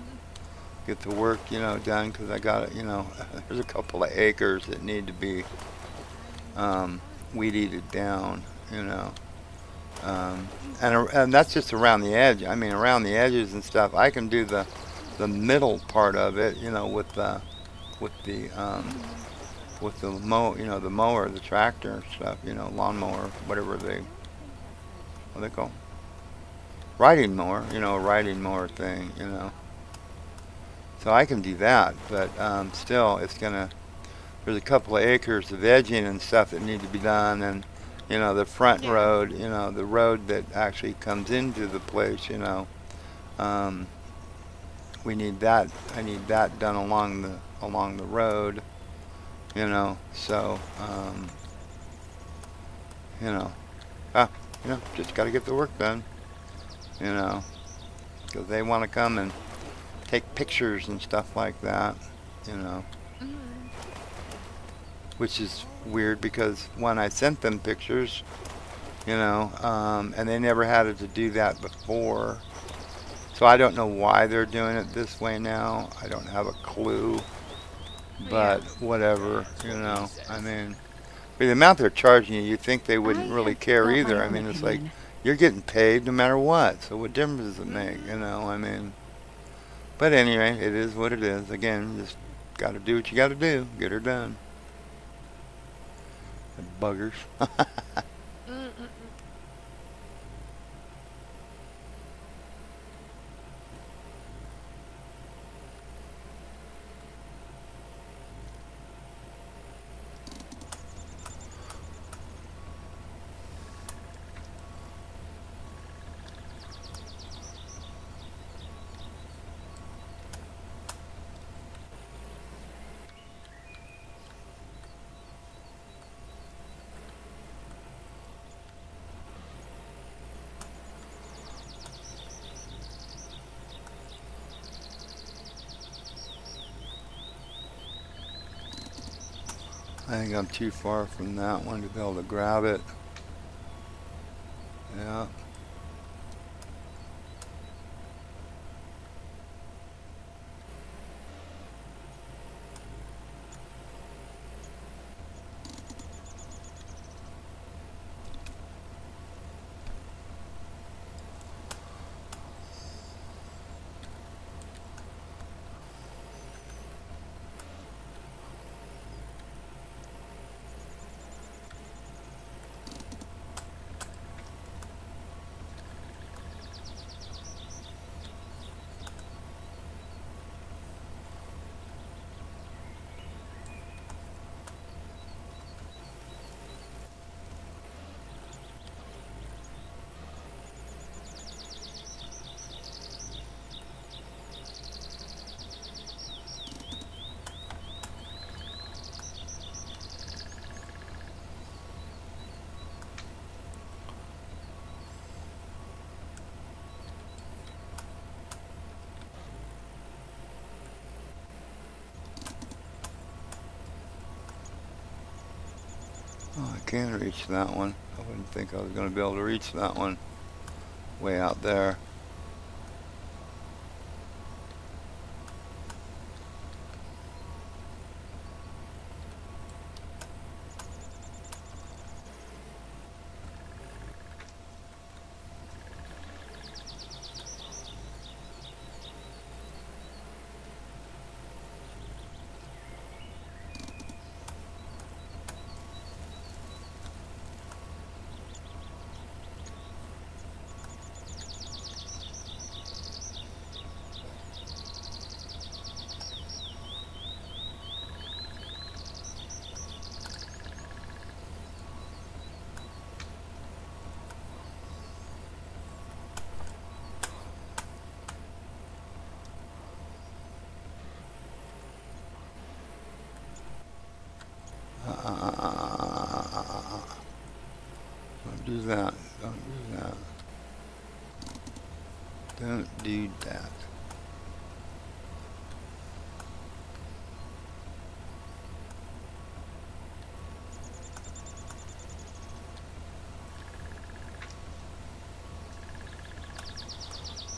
get the work, you know, done. Because I got it, you know, there's a couple of acres that need to be
I am just
um,
fine.
weed eated down, you know. And that's just around the edge. I mean, around the edges and stuff. I can do the middle part of it, you know, with the with the you know, the mower, the tractor and stuff, you know, lawnmower, whatever
I
they
don't think that's gonna
what
change
they call
anything.
riding mower, you know, a riding mower thing, you know. So I can do that, but still, it's gonna. There's a couple of acres of edging and stuff that need to be done, and you know, the front
Yeah.
road, you know, the road that actually comes into the place, you know. Um, we need that. I need that done along the road, you know. So you know, ah, you know, just got to get the work done, you know, because they want to come and take pictures and stuff like that, you know,
Mhm.
which is
Always
weird because when I sent them pictures, you know, and they never had to do that before. So I don't know why they're doing it this way now. I don't have a clue, but
Yeah.
whatever,
That's
you
what he
know. I
says.
mean, for the amount they're charging you, you'd think they
I
wouldn't really
have
care
got my
either. I
own
mean, it's like
opinion.
you're getting paid no matter what. So what difference does it make? You
Mhm.
know, I mean, but anyway, it is what it is. Again, just got to do what you got to do. Get her done. Buggers.
Mm-mm-mm.
I think I'm too far from that one to be able to grab it. Yeah. Oh, I can reach that one. I wouldn't think I was going to be able to reach that one way out there. do that. Don't do that. Don't do that.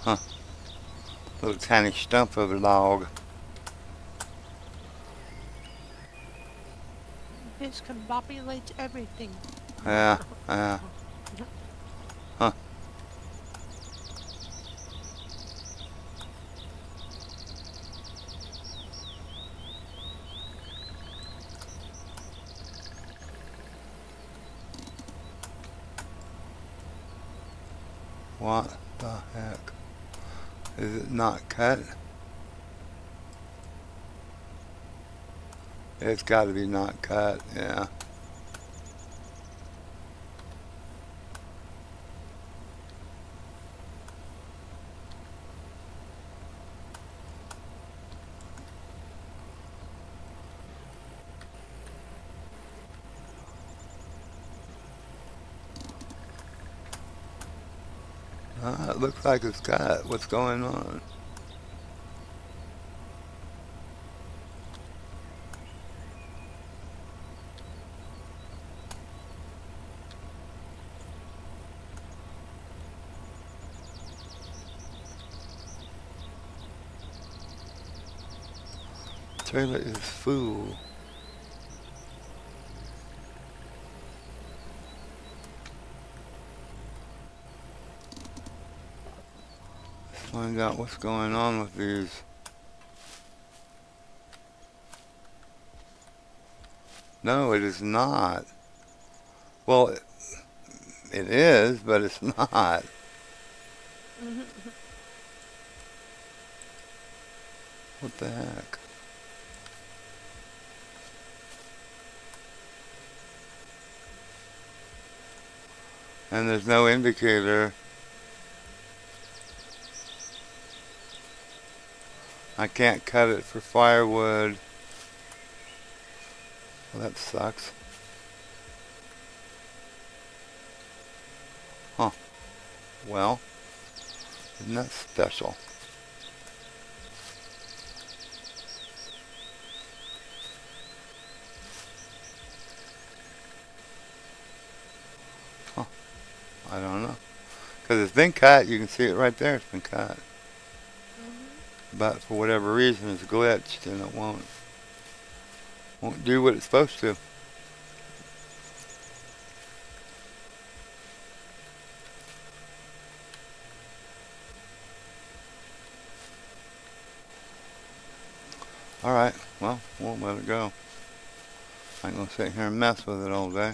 Huh. Little tiny stump of a log.
Discombobulates everything.
Yeah, yeah. Huh. What the heck? Is it not cut? It's got to be not cut, yeah. It looks like it's cut. What's going on? Trailer is full. Let's find out what's going on with these. No, it is not. Well, it is, but it's not. What the heck? And there's no indicator. I can't cut it for firewood. Well, that sucks. Huh. Well, isn't that special? Huh. I don't know. Because it's been cut. You can see it right there. It's been cut. But for whatever reason it's glitched and it won't do what it's supposed to. Alright, well, we'll let it go. I ain't gonna sit here and mess with it all day.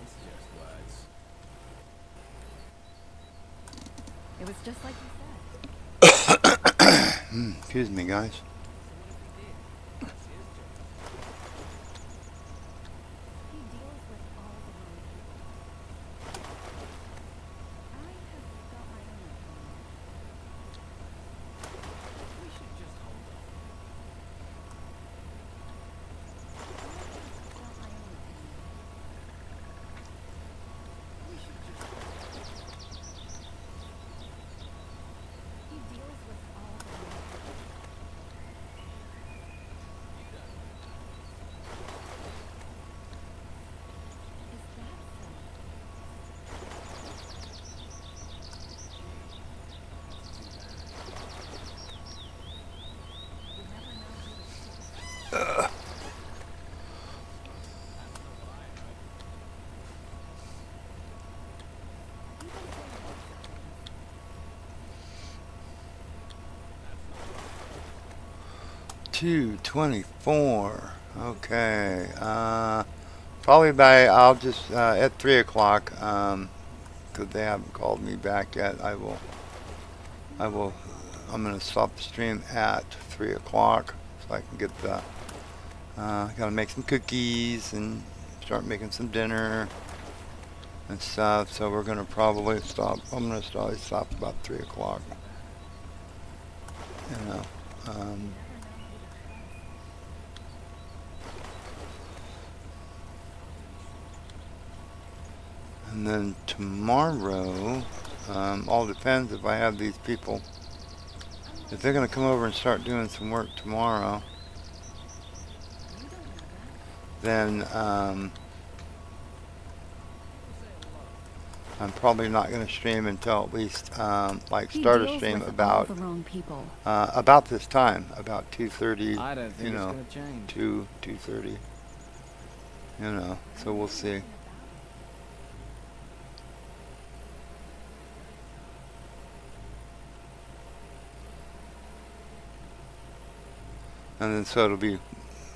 It's just words.
It was just like you said.
Excuse me, guys.
So what if we did? That's his job.
He deals with all the wrong people. I have got my own opinion.
We should just hold off.
I have got my own opinion.
We should just hold off.
He deals with all the wrong people.
You don't know that.
Is that so?
It's too bad.
You never know who to pick.
That's not what I heard.
Even for the best of things.
That's not what I heard.
224. Okay. Probably by I'll just at 3 o'clock. 'Cause they haven't called me back yet. I will. I'm gonna stop the stream at 3 o'clock so I can get the. Gotta make some cookies and start making some dinner and stuff. So we're gonna probably stop. I'm gonna stop about 3 o'clock. You know. Um, and then tomorrow, all depends if I have these people. If they're gonna come over and start doing some work tomorrow, then I'm probably not going to stream until at least like
He
start a
deals
stream
with
about
all the wrong people.
about this time, about 2:30.
I don't
You
think it's
know,
gonna change.
2:30. You know, so we'll see. And then so it'll be.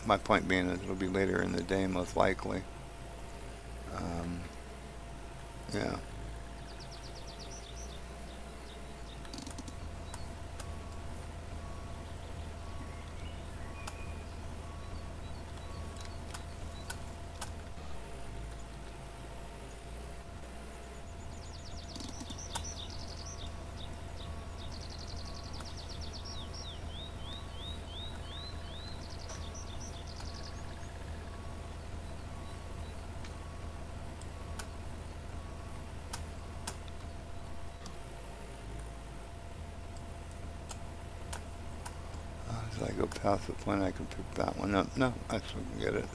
My point being is it'll be later in the day most likely. Um, yeah. As I go past the point, I can pick that one up. No, I still can get it.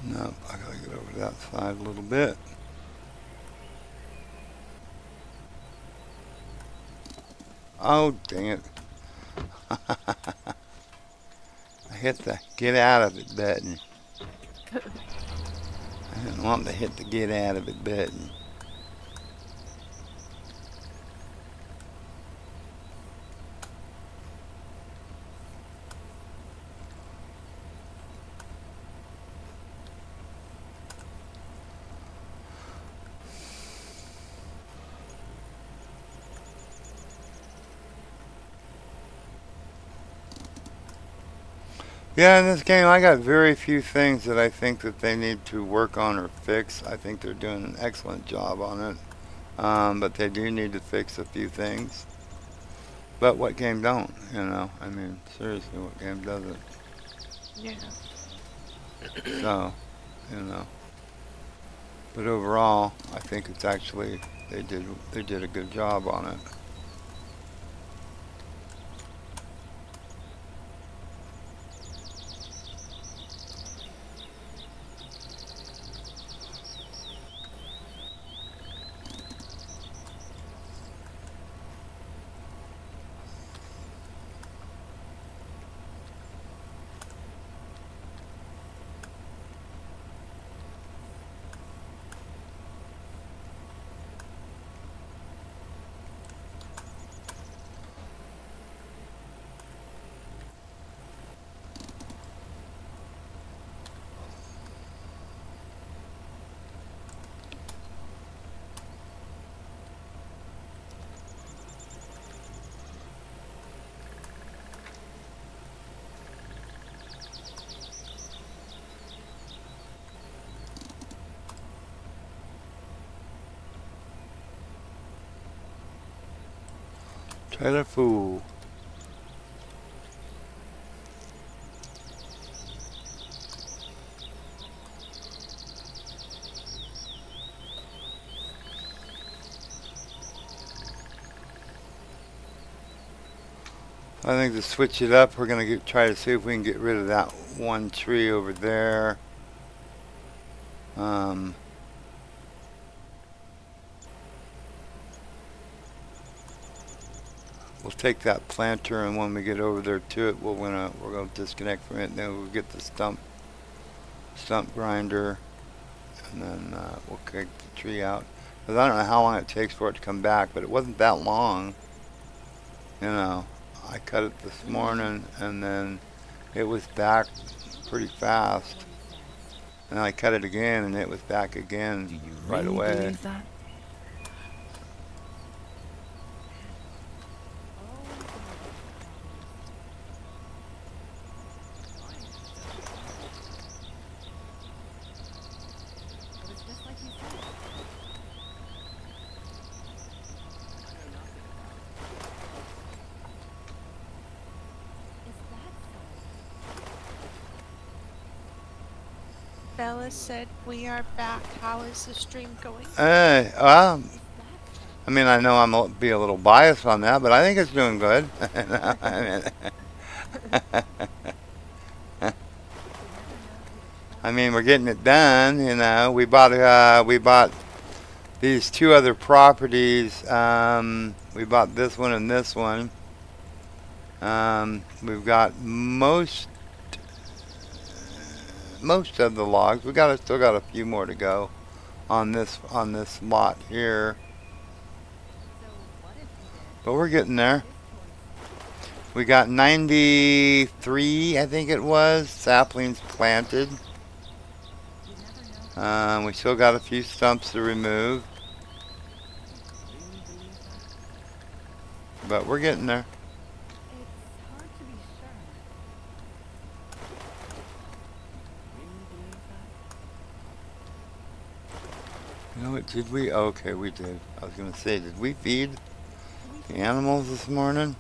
No, I gotta get over to that side a little bit. Oh, dang it. I hit the get out of it button. I didn't want to hit the get out of it button. Yeah, in this game, I got very few things that I think that they need to work on or fix. I think they're doing an excellent job on it. But they do need to fix a few things. But what game don't? You know, I mean, seriously, what game doesn't?
Yeah.
So, you know. But overall, I think it's actually they did a good job on it. Trailer fool. I think to switch it up, we're gonna try to see if we can get rid of that one tree over there. We'll take that planter, and when we get over there to it, we're gonna disconnect from it, and then we'll get the stump grinder, and then we'll kick the tree out. Because I don't know how long it takes for it to come back, but it wasn't that long. You know, I cut it this morning, and then it was back pretty fast. And I cut it again, and it was back
Do
again
you
right
really
away.
believe that?
It was just like you said. Is that so?
Bella said we are back. How is the stream going?
Hey,
Is that so?
I mean, I know I'm be a little biased on that, but I think it's doing good. I mean, we're getting it done. You know, we bought these two other properties. We bought this one and this one. We've got most of the logs. Still got a few more to go on this lot here,
So what if you did
but we're getting there.
this choice?
We got 93, I think it was, saplings planted.
You never know.
We still got a few stumps to remove,
Really believe that?
but we're getting there.
It's hard to be sure.
Really believe that?
You know what, did we? Okay, we did. I was going to say, did we feed
We
the animals this morning?
You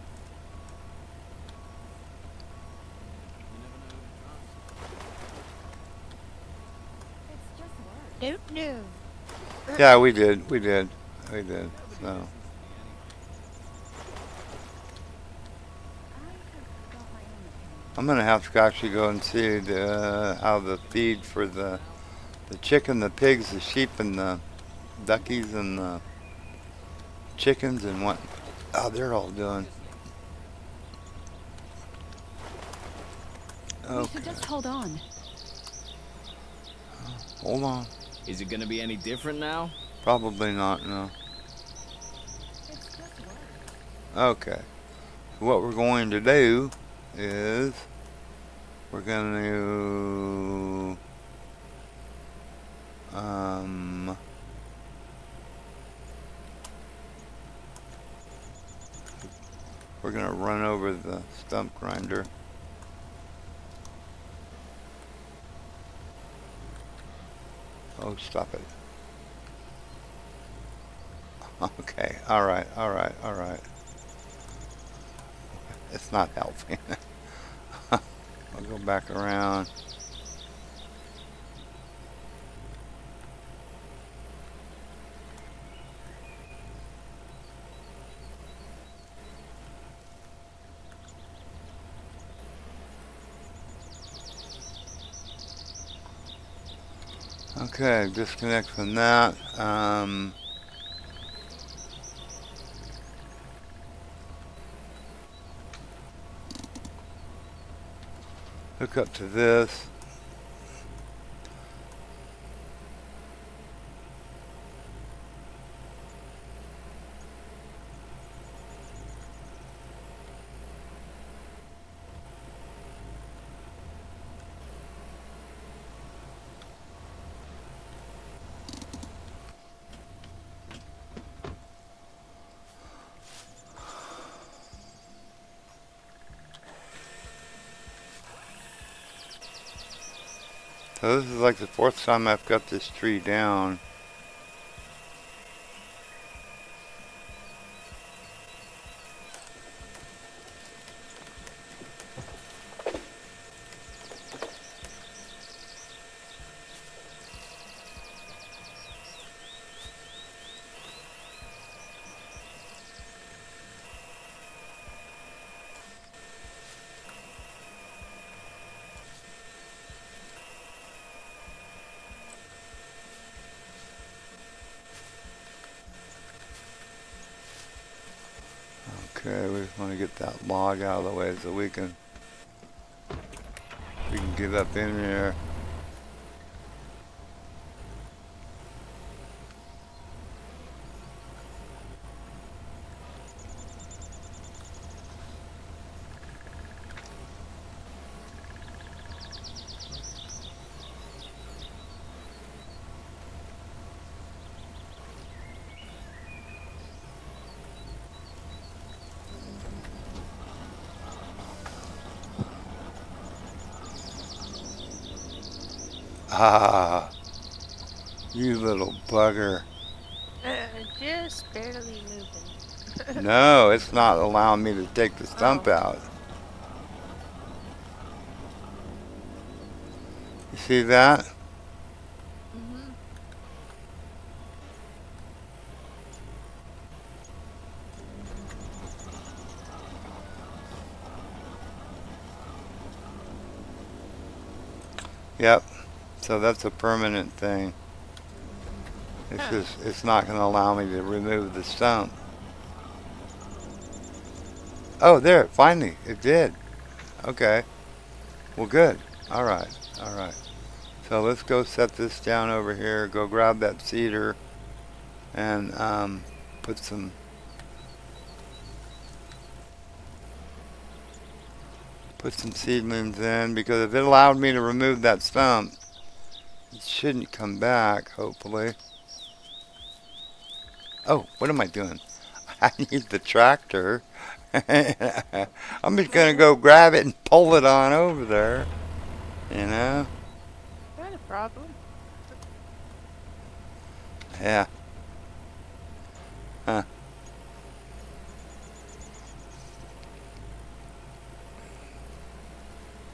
never know who to trust.
It's just words.
No.
Yeah, we did. We did. So,
Nobody listens to me anyway.
I have got my own opinion.
I'm going to have to actually go and see how the feed for the chicken, the pigs, the sheep, and the duckies, and the chickens, and how they're all doing.
We
Okay,
should just hold on.
hold on.
Is it gonna be any different now?
Probably not, no.
It's just words.
Okay. What we're going to do is we're going to we're going to run over the stump grinder. Oh, stop it. Okay. All right. It's not helping. I'll go back around. Okay, disconnect from that. Hook up to this. So this is like the fourth time I've got this tree down. Okay, we just want to get that log out of the way so we can get up in there. Ah, you little bugger.
Just barely moving.
No, it's not allowing me to take the stump
Oh.
out. You see that?
Mhm.
Yep. So that's a permanent thing. It's
Huh.
just, it's not going to allow me to remove the stump. Oh, there, finally, it did. Okay. Well, good. All right. All right. So let's go set this down over here. Go grab that cedar and put some seedlings in, because if it allowed me to remove that stump, it shouldn't come back, hopefully. Oh, what am I doing? I need the tractor. I'm just gonna go grab it and pull it on over there. You know?
Not a problem.
Yeah. Huh.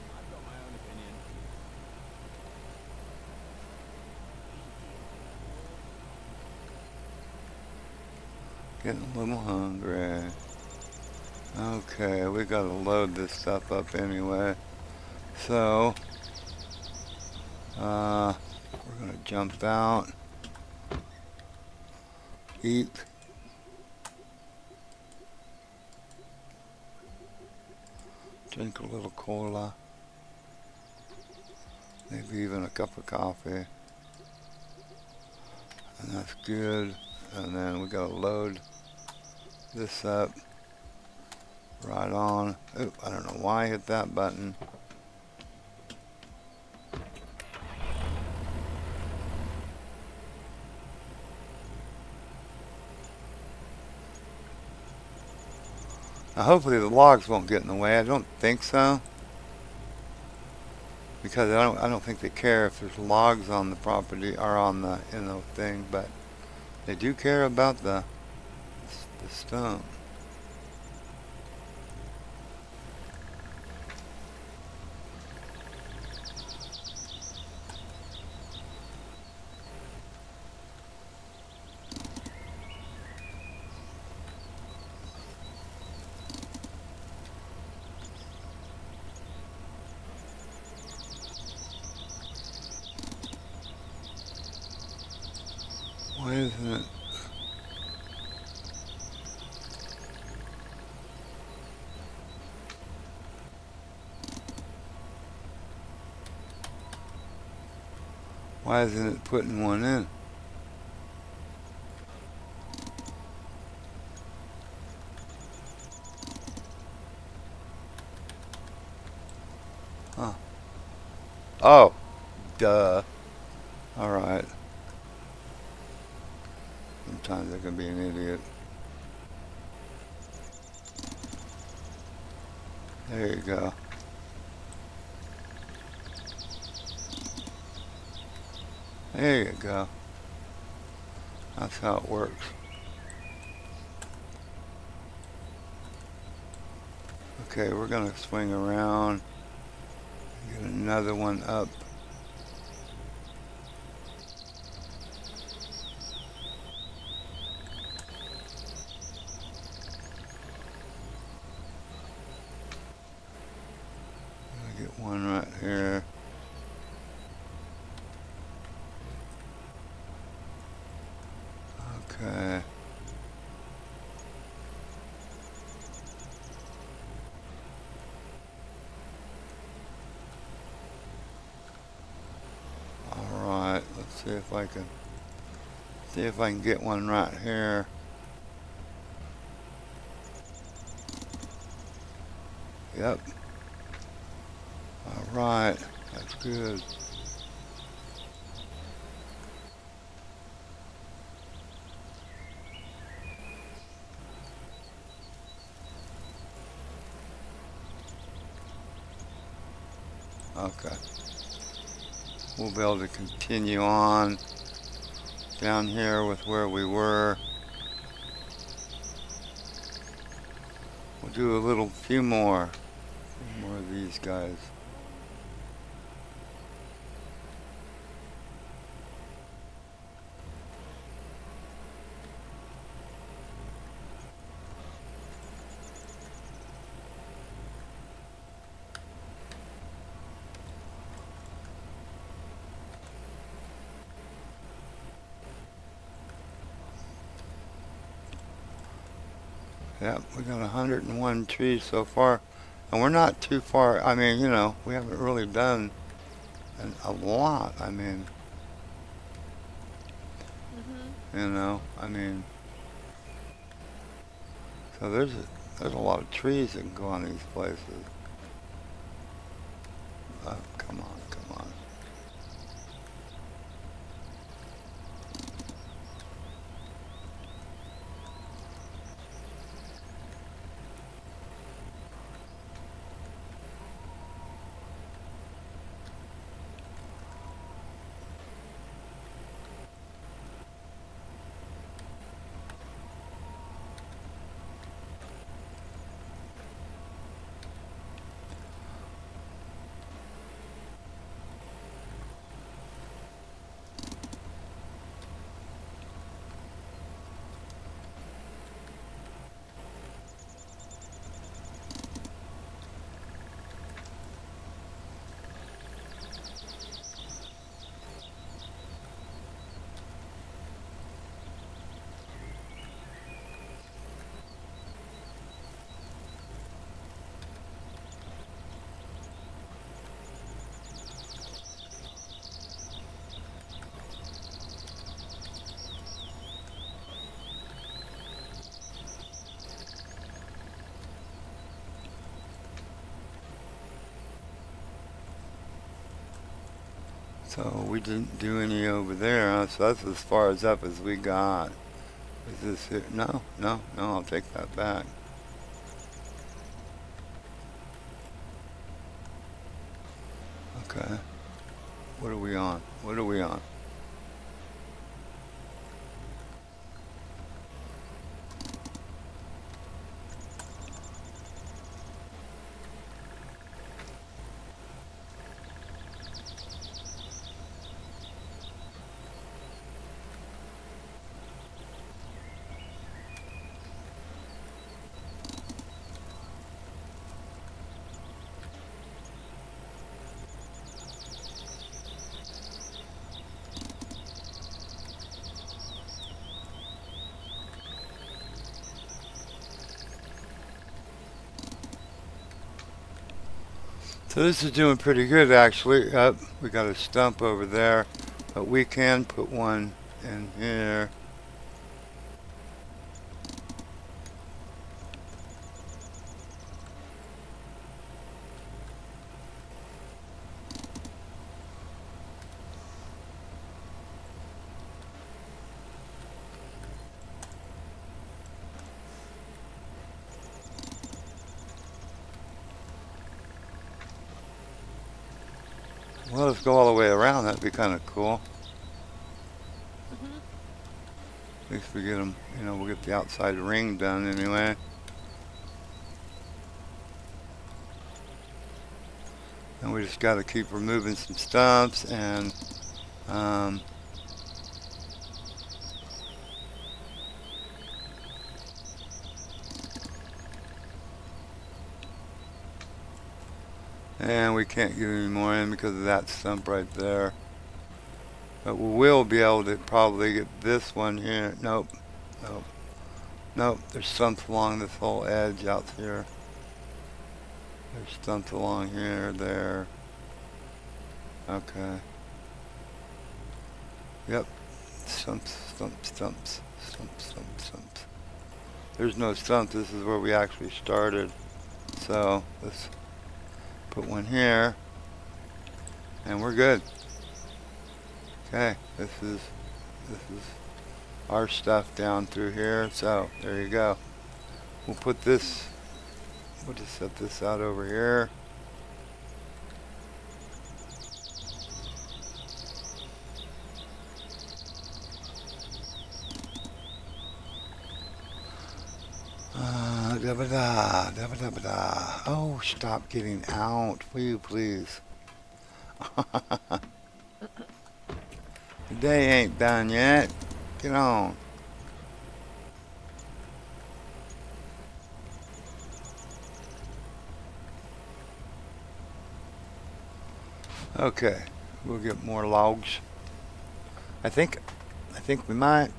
I've got my own opinion.
Getting a little hungry. Okay, we gotta load this stuff up anyway. So, we're gonna jump out, eat, drink a little cola, maybe even a cup of coffee, and that's good. And then we gotta load this up right on. Oh, I don't know why I hit that button. Now hopefully the logs won't get in the way. I don't think so, because I don't think they care if there's logs on the property or on the thing, but they do care about the stump. Why isn't it? Why isn't it putting one in? Huh. Oh, duh. All right. Sometimes I can be an idiot. There you go. There you go. That's how it works. Okay, we're gonna swing around, get another one up. Get one right here. Okay. see if I can get one right here. Yep. All right, that's good. Okay. We'll be able to continue on down here with where we were. We'll do a few more of these guys. Yep, we got 101 trees so far, and we're not too far. I mean, we haven't really done a lot. I mean, I mean, so there's a lot of trees that can go on these places. Oh, come on, come on. So we didn't do any over there, huh? So that's as far as up as we got. Is this here? No, no, no, I'll take that back. Okay. What are we on? What are we on? So this is doing pretty good actually. We got a stump over there, but we can put one in here. Well, let's go all the way around. That'd be kind of cool. At least we get them, we'll get the outside ring done anyway. And we just got to keep removing some stumps and we can't get any more in because of that stump right there. But we will be able to probably get this one here. Nope. Nope. Nope. There's stumps along this whole edge out here. There's stumps along here, there. Okay. Yep. Stumps, stumps, stumps, stumps, stumps, stumps. There's no stumps. This is where we actually started. So let's put one here, and we're good. Okay, this is our stuff down through here. So there you go. We'll put this. We'll just set this out over here. Da-ba-da, da-ba-da-ba-da. Oh, stop getting out, will you please? The day ain't done yet. Get on. Okay, we'll get more logs. I think we might.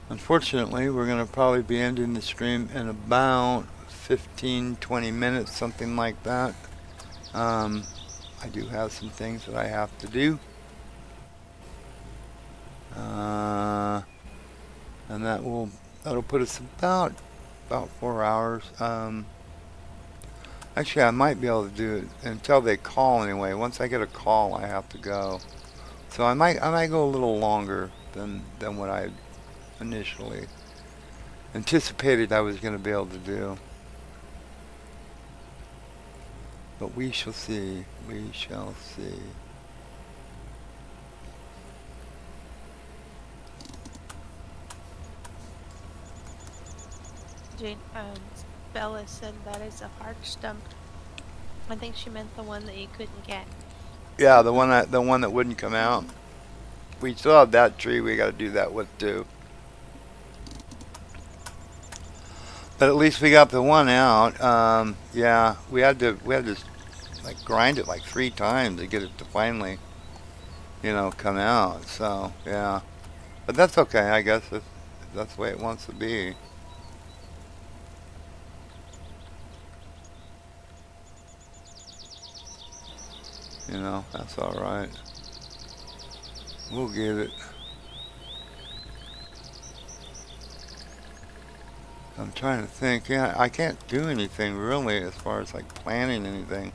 Unfortunately, we're going to probably be ending the stream in about 15-20 minutes, something like that. I do have some things that I have to do. And that'll put us about 4 hours. Actually, I might be able to do it until they call anyway. Once I get a call, I have to go. So I might go a little longer than what I initially anticipated I was going to be able to do. But we shall see. We shall see.
Jane, Bella said that is a hard stump. I think she meant the one that you couldn't get.
Yeah, the one that wouldn't come out. We still have that tree we got to do that with too. But at least we got the one out. Yeah, we had to like grind it like 3 times to get it to finally, come out. So yeah, but that's okay, I guess if that's the way it wants to be. That's all right. We'll get it. I'm trying to think. Yeah, I can't do anything really as far as like planning anything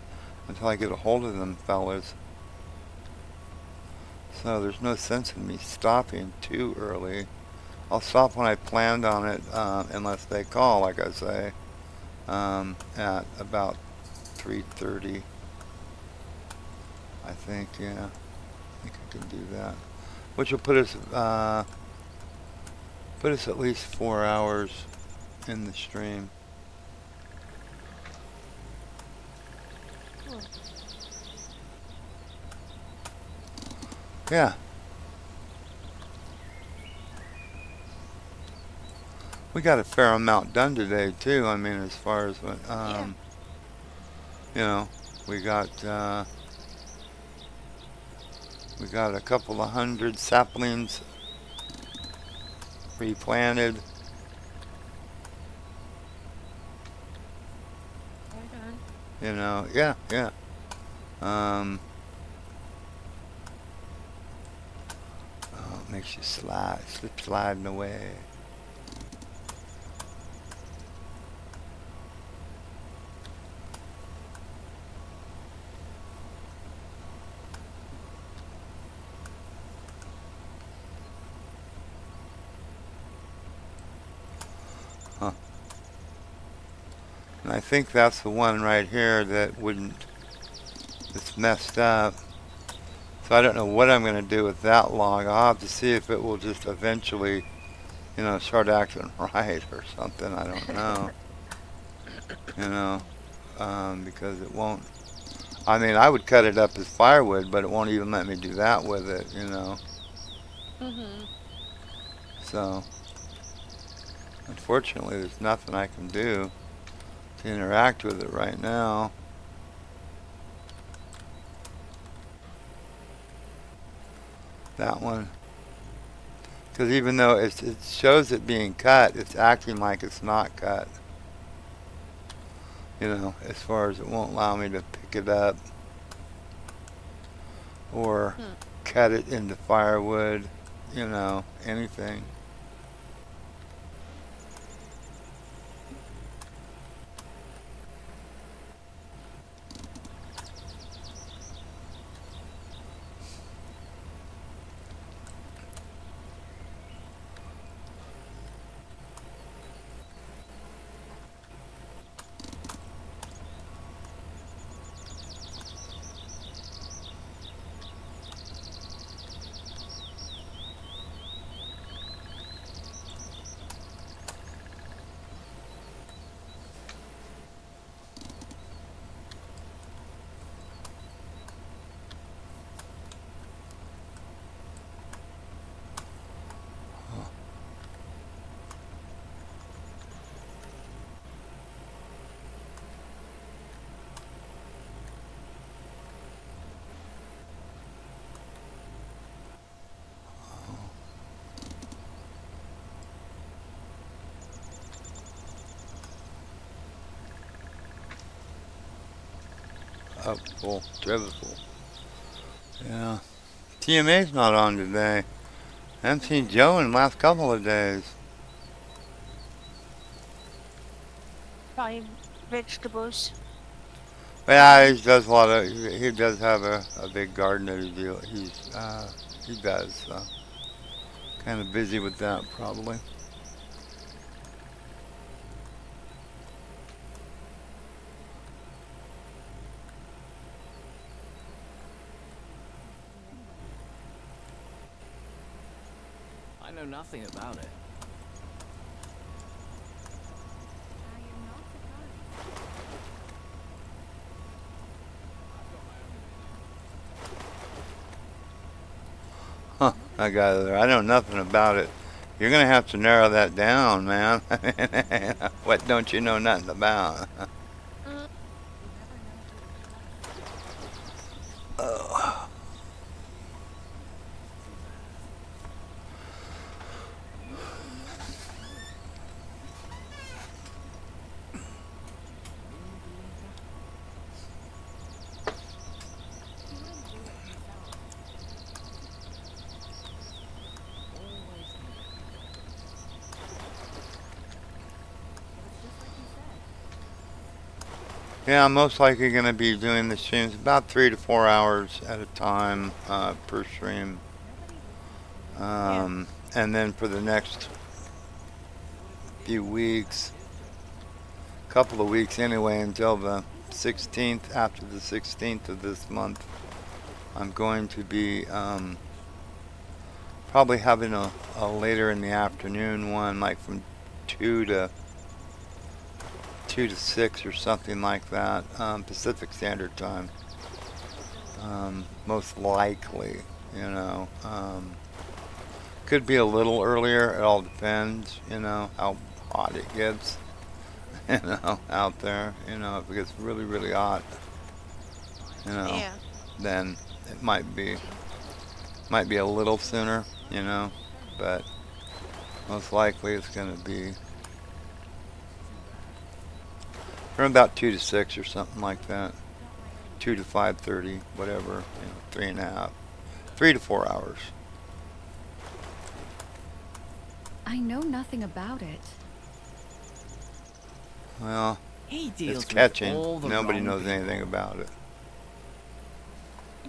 until I get a hold of them fellas. So there's no sense in me stopping too early. I'll stop when I planned on it, unless they call, like I say, at about 3:30. I think, yeah. I think I can do that. Which will put us at least 4 hours in the stream.
Hmm.
Yeah. We got a fair amount done today too. I mean, as far as what, we got a couple of 100 saplings replanted.
Right on.
Yeah. Oh, it makes you slip sliding away. Huh. And I think that's the one right here that it's messed up. So I don't know what I'm going to do with that log. I'll have to see if it will just eventually, start acting right or something. I don't know. Because it won't. I mean, I would cut it up as firewood, but it won't even let me do that with it,
Mhm.
So, unfortunately, there's nothing I can do to interact with it right now. That one. Because even though it shows it being cut, it's acting like it's not cut. As far as it won't allow me to pick it up. or cut it into firewood, you know, anything. Up full, driven full. Yeah. TMA's not on today. I haven't seen Joe in the last couple of days.
Buying vegetables.
Yeah, he does a lot of. He does have a big garden that he does. So kind of busy with that probably.
I know nothing about it.
I am not surprised.
Huh? I got it there. I know nothing about it. You're gonna have to narrow that down, man. What don't you know nothing about?
Mm,
You never know who to trust.
Oh.
You should know this already. He wouldn't do it himself.
Always
It was just like you said.
Yeah, I'm most likely gonna be doing the streams about 3 to 4 hours at a time per stream.
Nobody listens to you.
yeah.
And then for the next few weeks, couple of weeks anyway, until the 16th, after the 16th of this month, I'm going to be probably having a later in the afternoon one, like from 2 to 6 or something like that, Pacific Standard Time. Most likely, you know. Could be a little earlier. It all depends, you know, how hot it gets, you know, out there. You know, if it gets really, really hot, you know,
Yeah.
then it might be a little sooner, you know, but most likely it's going to be from about 2 to 6 or something like that. 2 to 5:30, whatever, you know, 3.5, 3 to 4 hours.
I know nothing about it.
Well,
He
it's
deals with
catching.
all the
Nobody
wrong
knows
people.
anything about it.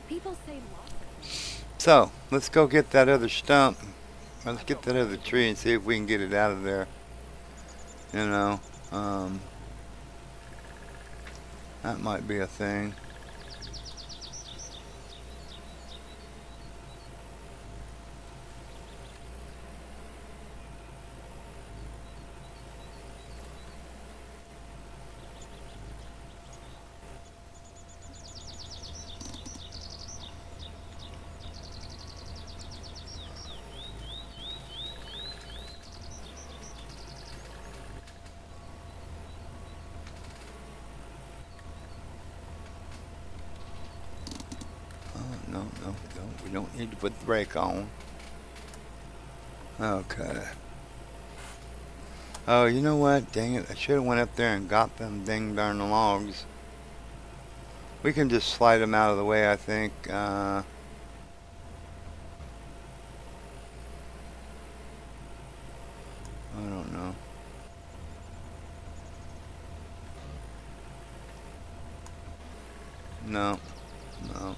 People say lots of things.
So let's go get that other stump. Let's get that other tree and see if we can get it out of there. You know, that might be a thing. No, no, no. We don't need to put the brake on. Okay. Oh, you know what? Dang it. I should have went up there and got them dang darn logs. We can just slide them out of the way, I think. No, no.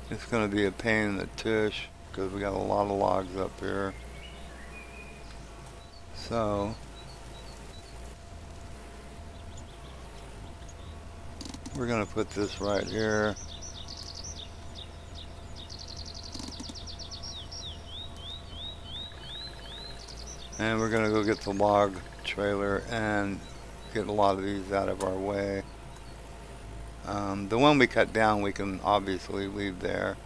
It's gonna be a pain in the tush because we got a lot of logs up here. So we're gonna put this right here. And we're gonna go get the log trailer and get a lot of these out of our way. The one we cut down we can obviously leave there,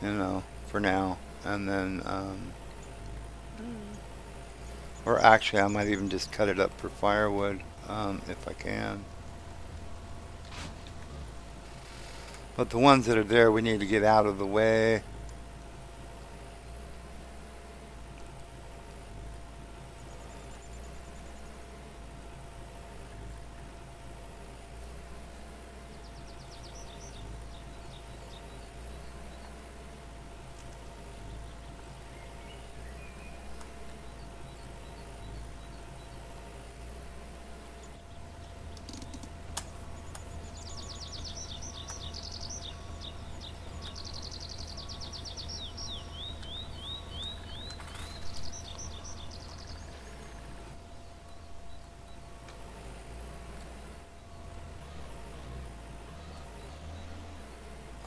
you know, for now. And then, or actually I might even just cut it up for firewood, if I can. But the ones that are there we need to get out of the way.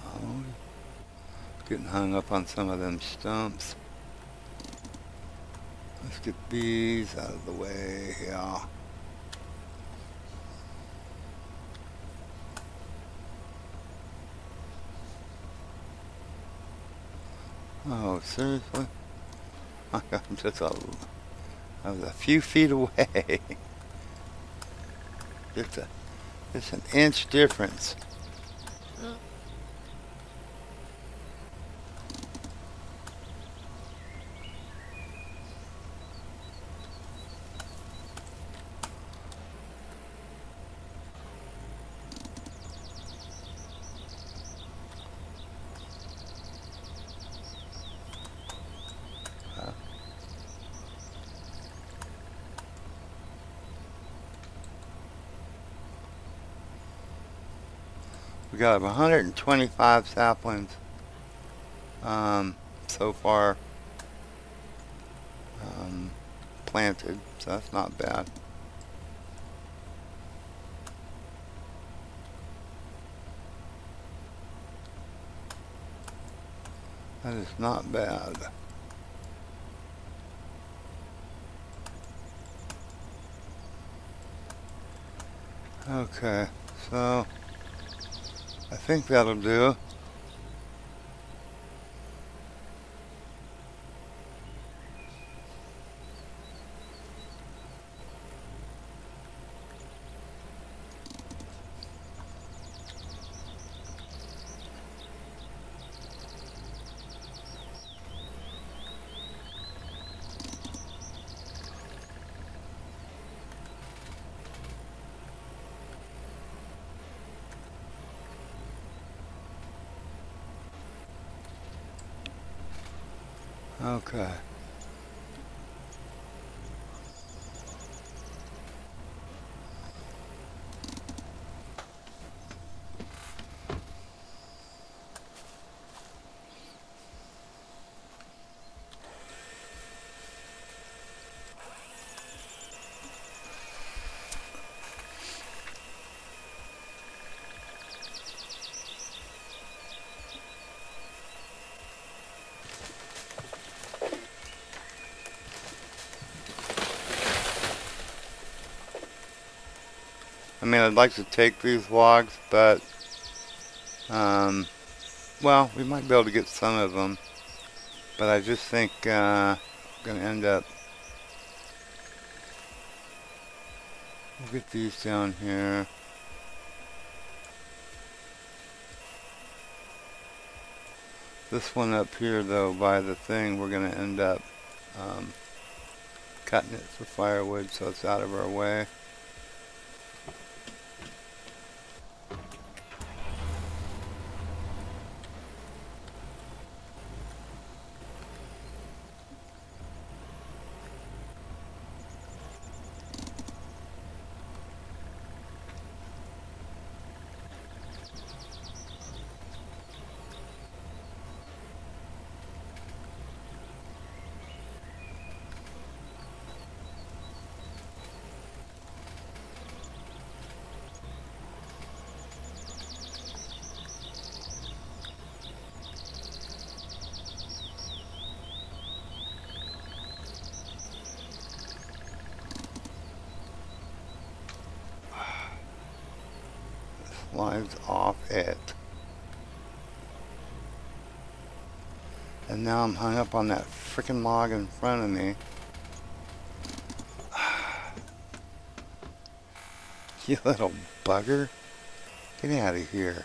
Oh, getting hung up on some of them stumps. Let's get these out of the way, yeah. Oh, seriously? I'm just I was a few feet away. Just an inch difference. We got 125 saplings so far planted, so that's not bad. That is not bad. Okay, so I think that'll do. Okay. I mean, I'd like to take these logs, but, well, we might be able to get some of them. But I just think, I'm going to end up, we'll get these down here. This one up here, though, by the thing, we're going to end up cutting it for firewood so it's out of our way. lines off it. And now I'm hung up on that frickin' log in front of me. You little bugger. Get out of here.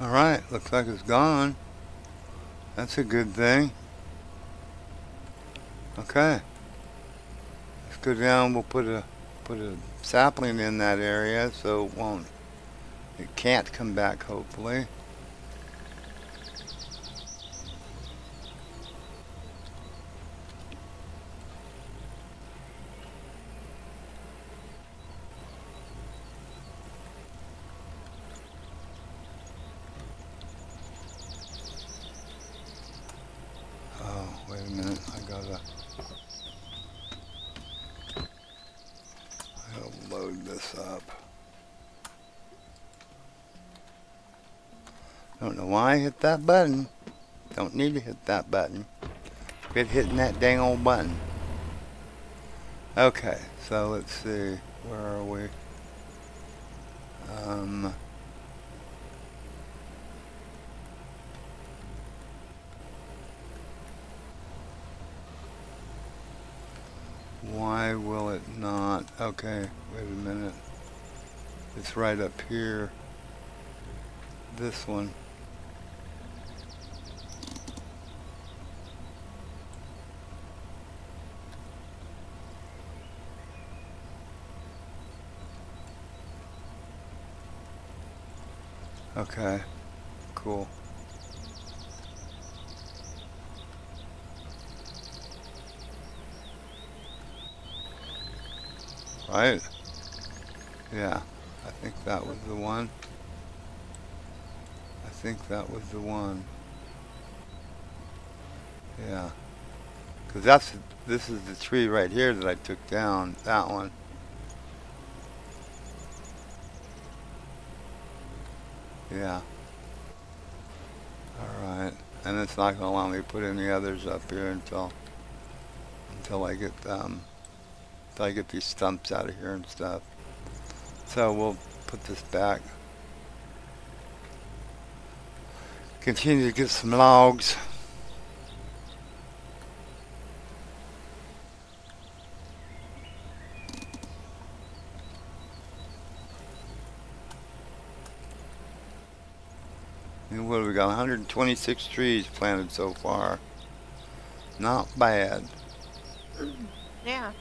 Alright, looks like it's gone. That's a good thing. Okay. Let's go down, we'll put a sapling in that area so it can't come back hopefully. Oh, wait a minute, I gotta load this up. Don't know why I hit that button. Don't need to hit that button. Quit hitting that dang old button. Okay, so let's see. Where are we? Why will it not? Okay, wait a minute. It's right up here. This one. Okay, cool. Right? Yeah, I think that was the one. I think that was the one. Yeah. Because this is the tree right here that I took down. That one. Yeah. Alright. And it's not going to allow me to put any others up here until I get these stumps out of here and stuff. So we'll put this back. Continue to get some logs. And what have we got? 126 trees planted so far. Not bad.
Yeah.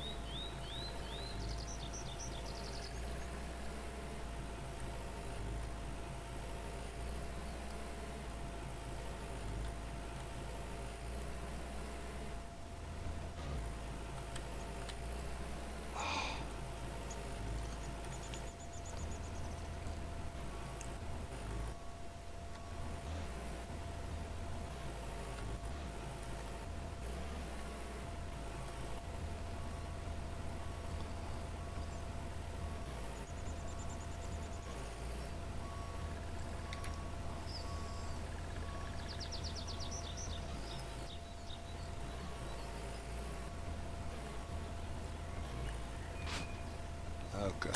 Okay.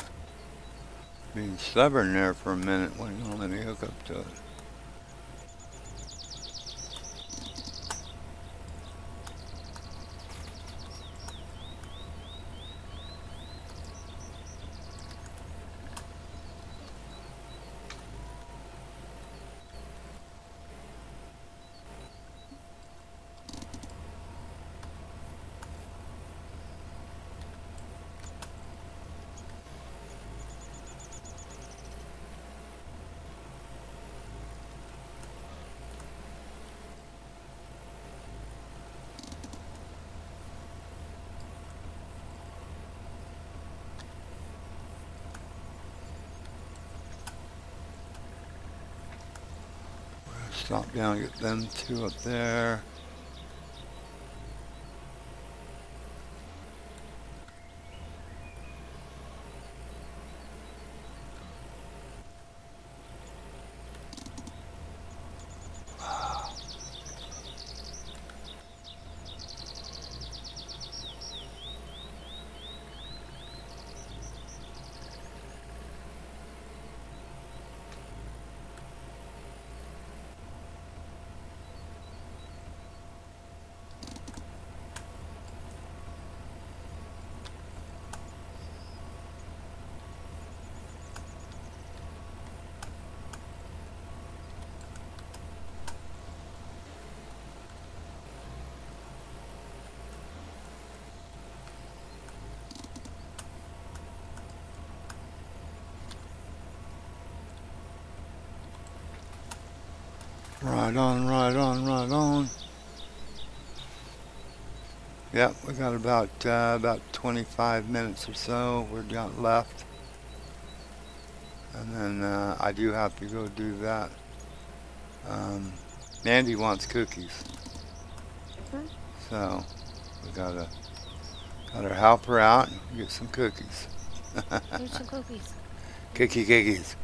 Being stubborn there for a minute when you don't let me hook up to it. Stop down, get them two up there. Right on, right on, right on. Yep, we got about 25 minutes or so we got left, and then I do have to go do that. Mandy wants cookies,
Mhm.
so we gotta help her out and get some cookies.
Here's some cookies.
Cookies.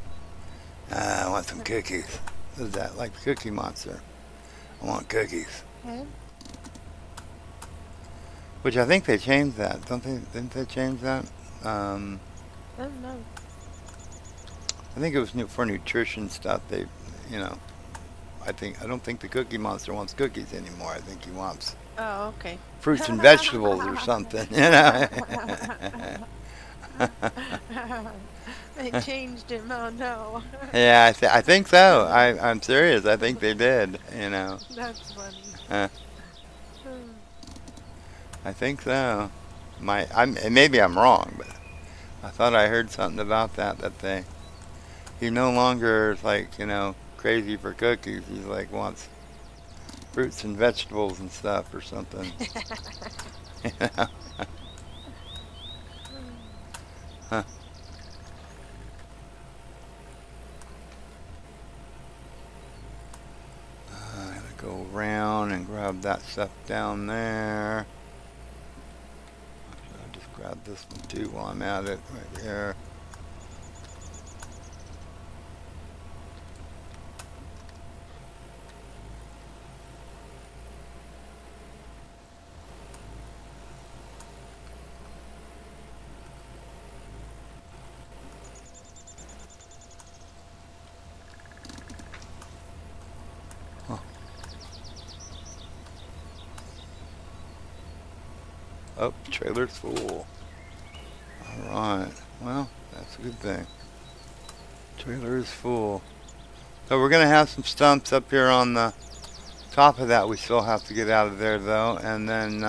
I want some cookies. Is that like the Cookie Monster? I want cookies.
Okay.
Which I think they changed that, don't they? Didn't they change that?
Oh no.
I think it was new for nutrition stuff. They, you know, I don't think the Cookie Monster wants cookies anymore. I think he wants
Oh, okay.
fruits and vegetables or something. You know.
They changed him. Oh no.
Yeah, I think so. I'm serious. I think they did. You know.
That's funny.
Uh,
Hmm.
I think so. Maybe I'm wrong, but I thought I heard something about that he no longer is like crazy for cookies. He's like wants fruits and vegetables and stuff or something. You know? Huh. I'm gonna go around and grab that stuff down there. I'll just grab this one too while I'm at it right here. Huh. Oh, trailer's full. Alright, well, that's a good thing. Trailer is full. So we're going to have some stumps up here on the top of that. We still have to get out of there though, and then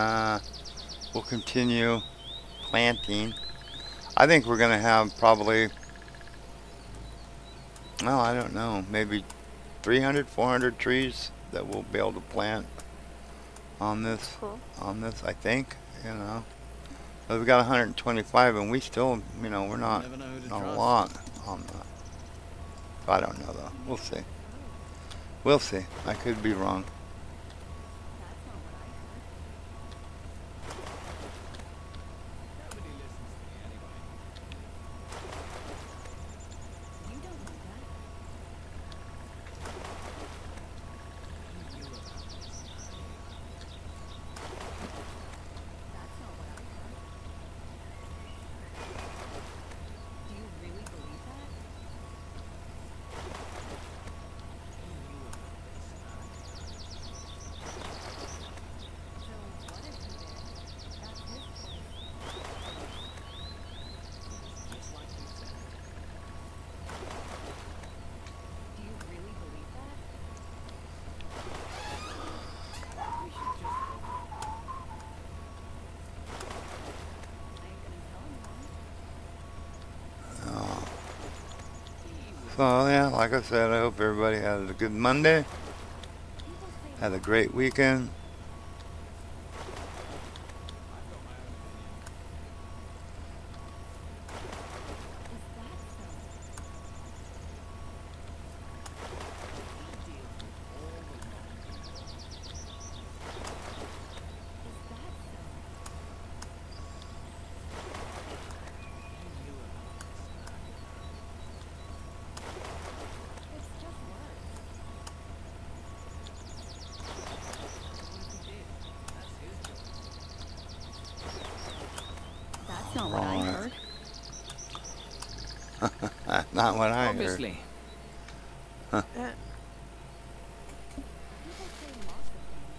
we'll continue planting. I think we're going to have probably, well, I don't know, maybe 300, 400 trees that we'll be able to plant on this,
Cool.
I think, But we got 125 and we still, we're not
Never know who to
a
trust.
lot on that. I don't know though. We'll see. We'll see. I could be wrong.
That's not what I heard.
Nobody listens to me anyway.
You don't know that.
Who knew about this?
That's not what I heard. Do you really believe that?
Who knew about this?
So what if he did? That's his choice.
It's just like you said.
Do you really believe that?
We should just go for it.
I ain't gonna tell anyone.
Oh.
He would
So yeah, like I said, I hope everybody had a good Monday.
People say
Had a great weekend.
I've got my own opinion.
is that so?
He deals with
That's not what I
Right.
heard.
Not what I heard.
Obviously.
Uh,
People say lots of things.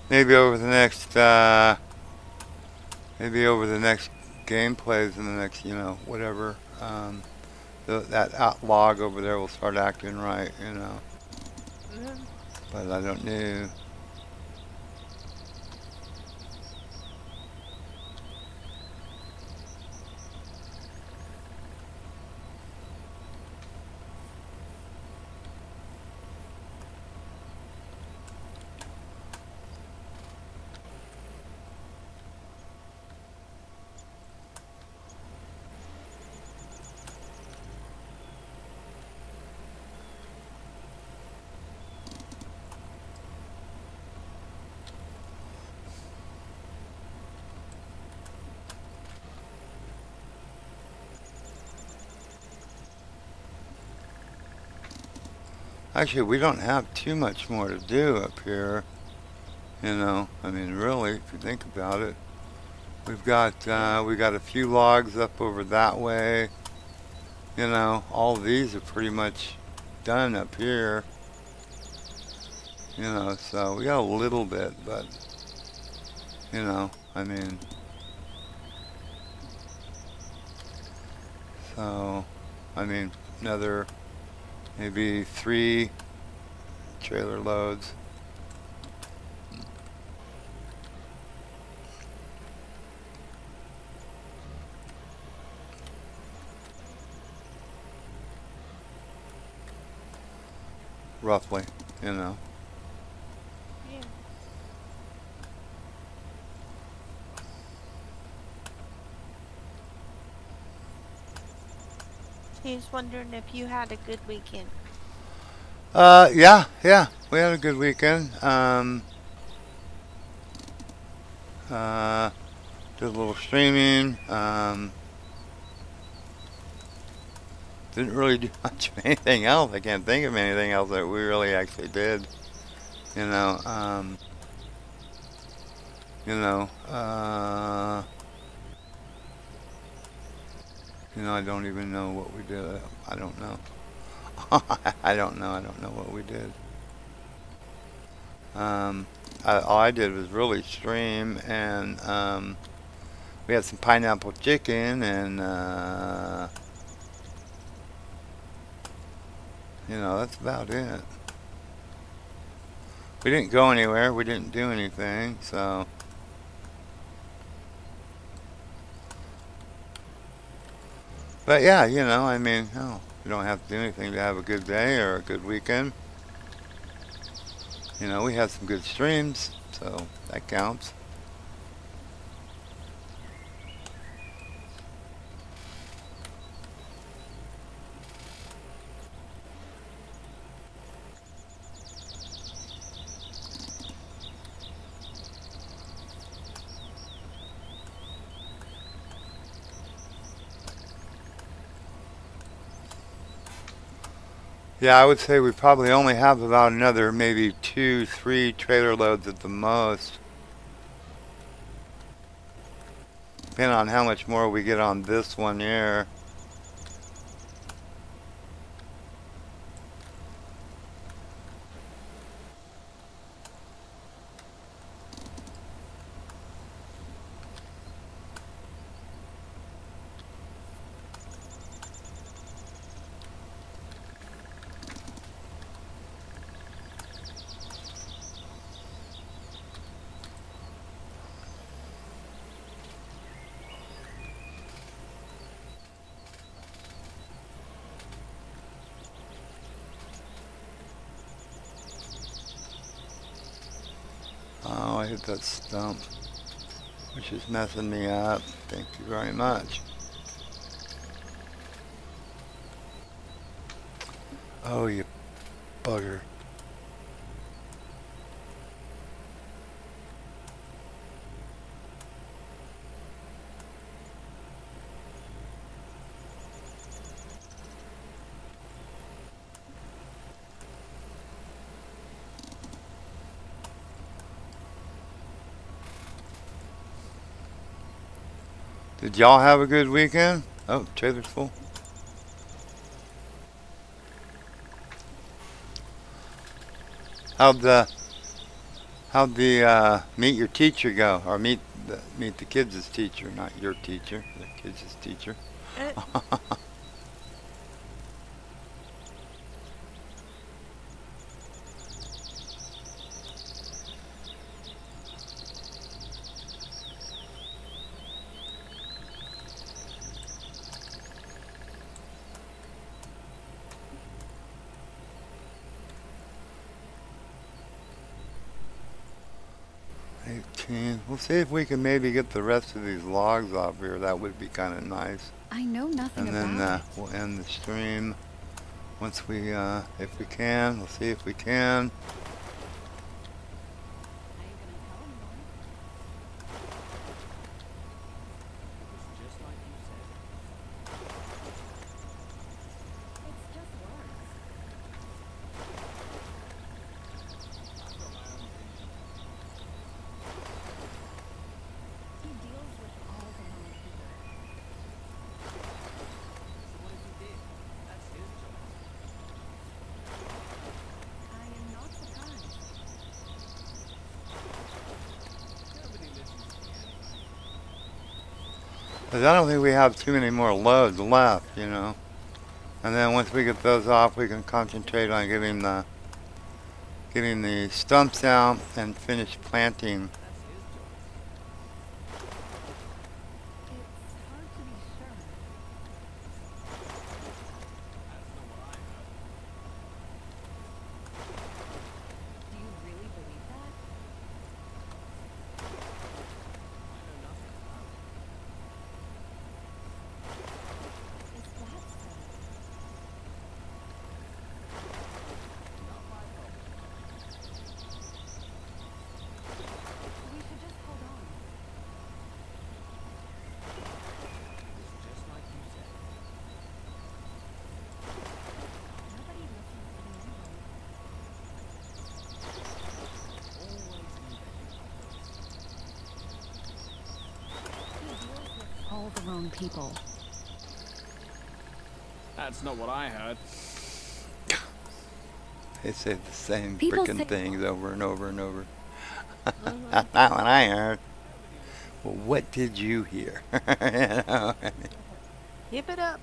Maybe over the next, maybe over the next gameplays in the next, whatever. That log over there will start acting right,
mhm.
But I don't know. Actually, we don't have too much more to do up here. I mean, really, if you think about it, we got a few logs up over that way. All these are pretty much done up here. So we got a little bit, but I mean, so I mean, another maybe 3 trailer loads. Roughly,
Yeah. He's wondering if you had a good weekend.
Yeah, we had a good weekend. Uh, did a little streaming. Didn't really do much of anything else. I can't think of anything else that we really actually did. You know, um, you know, uh, I don't even know what we did. I don't know. I don't know. I don't know what we did. Um, all I did was really stream, and we had some pineapple chicken, and that's about it. We didn't go anywhere. We didn't do anything. So, but yeah, I mean, you don't have to do anything to have a good day or a good weekend. We had some good streams, so that counts. Yeah, I would say we probably only have about another maybe 2, 3 trailer loads at the most, depending on how much more we get on this one here. Oh, I hit that stump. which is messing me up. Thank you very much. Oh, you bugger. Did y'all have a good weekend? Oh, trailer's full. How'd the meet your teacher go, or meet the kids' teacher, not your teacher, the kids' teacher?
It,
We'll see if we can maybe get the rest of these logs off here. That would be kind of nice.
I know nothing
And then
about it.
we'll end the stream once we, if we can. We'll see if we can.
I ain't gonna tell anyone.
It was just like you said.
It's just words.
I've got my own opinion.
He deals with all the wrong people.
So what if he did? That's his choice.
I am not surprised.
Nobody listens to me anyway.
Because I don't think we have too many more loads left, you know. And then once we get those off, we can concentrate on getting the stumps out and finish planting.
That's his choice.
It's hard to be sure.
That's not what I heard.
Do you really believe that?
I know nothing about it.
Is that so?
Not my problem.
We should just hold on.
It's just like you said.
Nobody listens to me anyway.
Always knew they'd be like this.
He deals with all the wrong people.
That's not what I heard.
They say the same
People
frickin'
say-
things over and over and over.
mhm.
That's not what I heard. Well, what did you hear? You know?
Keep it up.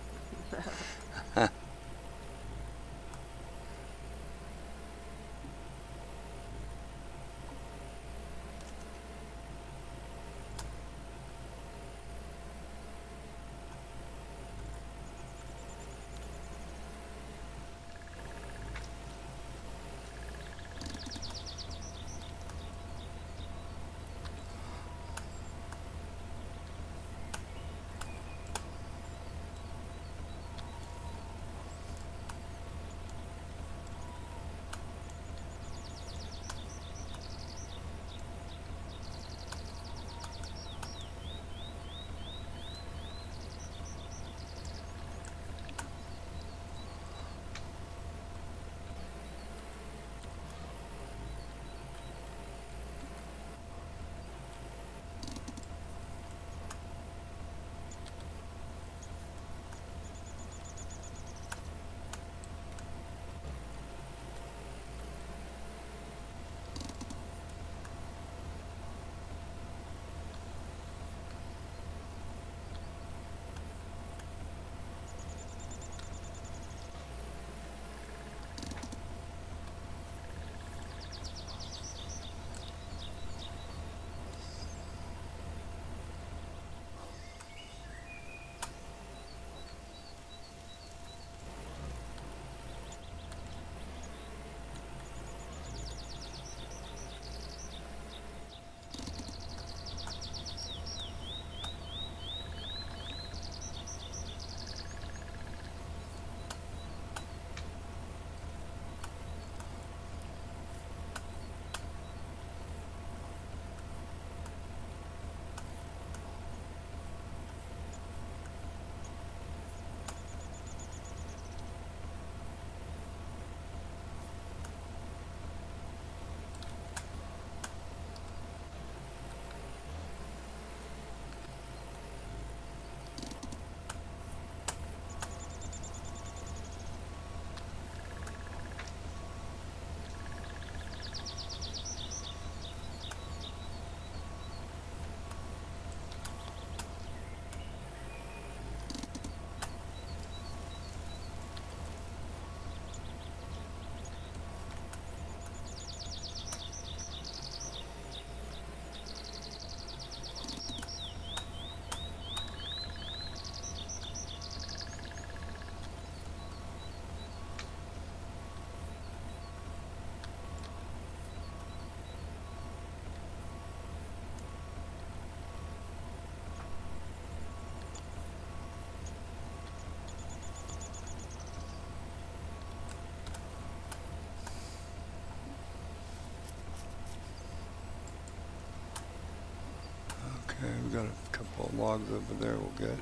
couple of logs over there we'll get on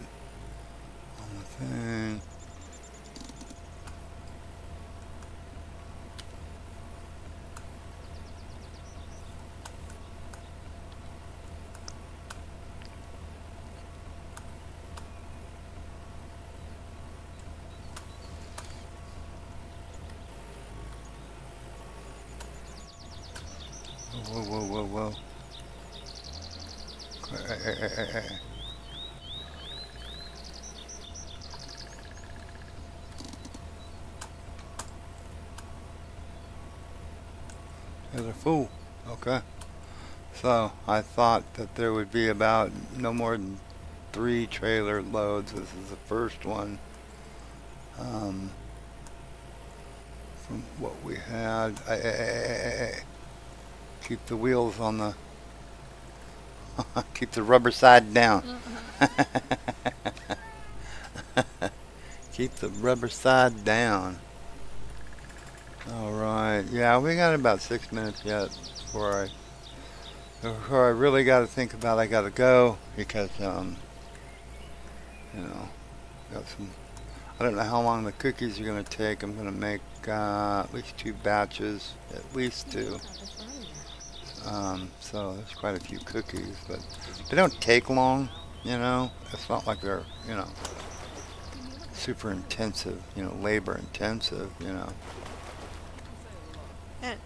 the thing. Whoa, whoa, whoa, whoa. Hey. There's a fool. Okay. So I thought that there would be about no more than 3 trailer loads. This is the first one. From what we had. Keep the wheels on the keep the rubber side down. Keep the rubber side down. All right. Yeah, we got about 6 minutes yet before I really got to think about I got to go because you know, got some. I don't know how long the cookies are gonna take. I'm gonna make at least 2 batches, at least 2. So there's quite a few cookies, but they don't take long, you know. It's not like they're, you know, super intensive, you know, labor intensive, you know.
Eh.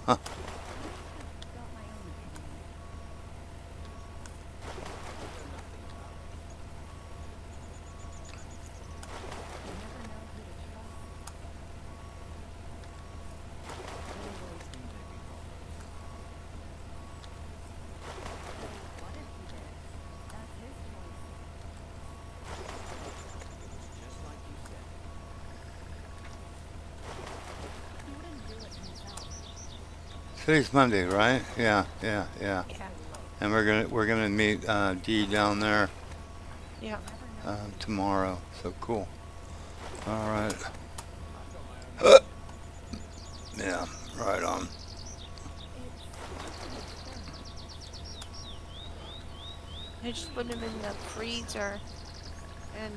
Got my own opinion. You never know who to trust. What if he did? That's his choice.
Just like you said.
He wouldn't do it himself.
Today's Monday, right? Yeah.
Yeah.
And we're gonna meet Dee down there
Yeah.
Never know.
tomorrow. So cool. All right. Yeah. Right on.
I just put them in the freezer, and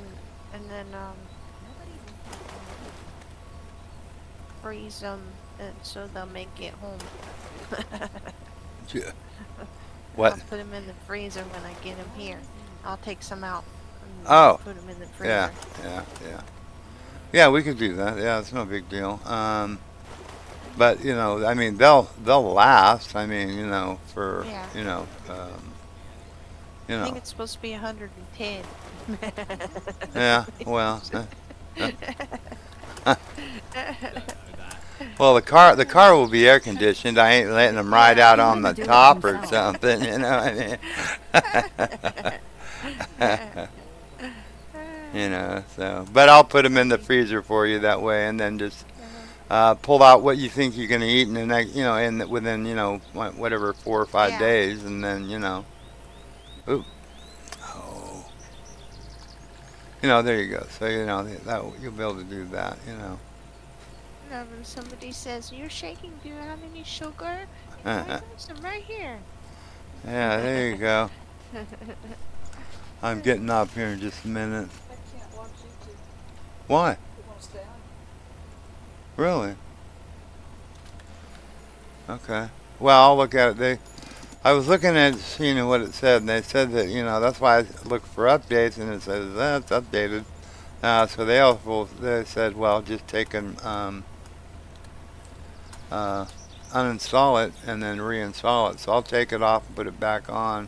then
Nobody listens to me.
freeze them, and so they'll make it home.
Yeah. What?
I'll put them in the freezer when I get them here. I'll take some out and
Oh.
put them in the freezer.
Yeah. Yeah, we could do that. Yeah, it's no big deal. But you know, I mean, they'll last. I mean, you know, for
Yeah.
you
I think
know,
it's supposed to be 110.
yeah. Well, well, the car will be air conditioned. I ain't letting them ride out on the top or something. You know what I mean? You know, so. But I'll put them in the freezer for you that way, and then just pull out what you think you're gonna eat in the next, you know, within, you know, whatever 4 or 5
Yeah.
days, and then, you know. Ooh. Oh. You know, there you go. So, you know, that you'll be able to do that, you know.
Now, when somebody says, "You're shaking, do you have any sugar?" I have some right here.
Yeah, there you go. I'm getting up here in just a minute.
I can't watch YouTube.
Why?
It won't stay on.
Really? Okay. Well, I'll look at it. I was looking at seeing what it said, and they said that, you know, that's why I look for updates, and it says that's updated. So they said, well, just take and uninstall it and then reinstall it. So I'll take it off and put it back on.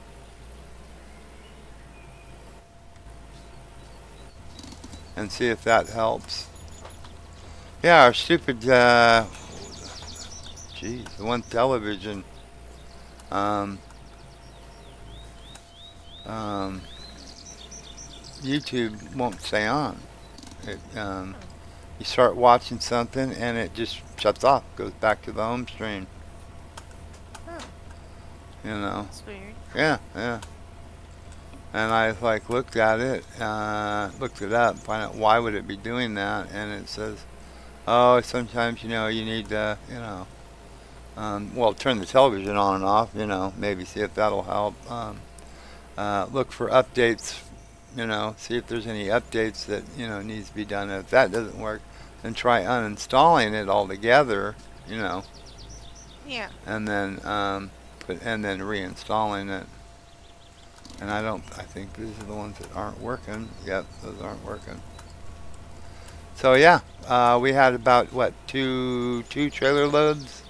And see if that helps. Yeah, our stupid, geez, the one television, YouTube won't stay on. It, you start watching something and it just shuts off, goes back to the home screen.
Huh.
You know.
That's weird.
Yeah. And I like looked at it, looked it up, find out why would it be doing that, and it says, oh, sometimes, you know, you need to, you know, Well, turn the television on and off. Maybe see if that'll help. Look for updates. See if there's any updates that needs to be done. If that doesn't work, then try uninstalling it altogether. You know,
Yeah.
and then reinstalling it. And I think these are the ones that aren't working. Yep, those aren't working. So yeah, we had about what two trailer loads.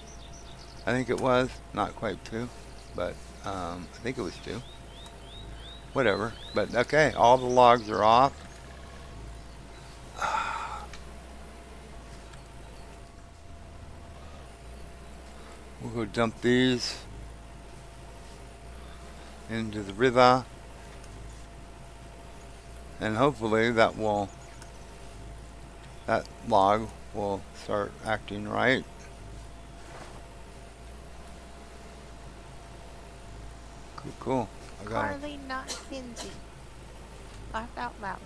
I think it was not quite two, but I think it was two. Whatever. But okay, all the logs are off. We'll go dump these into the river, and hopefully that log will start acting right. Cool. I got it.
Carly, not Kinsey. Laugh out loud.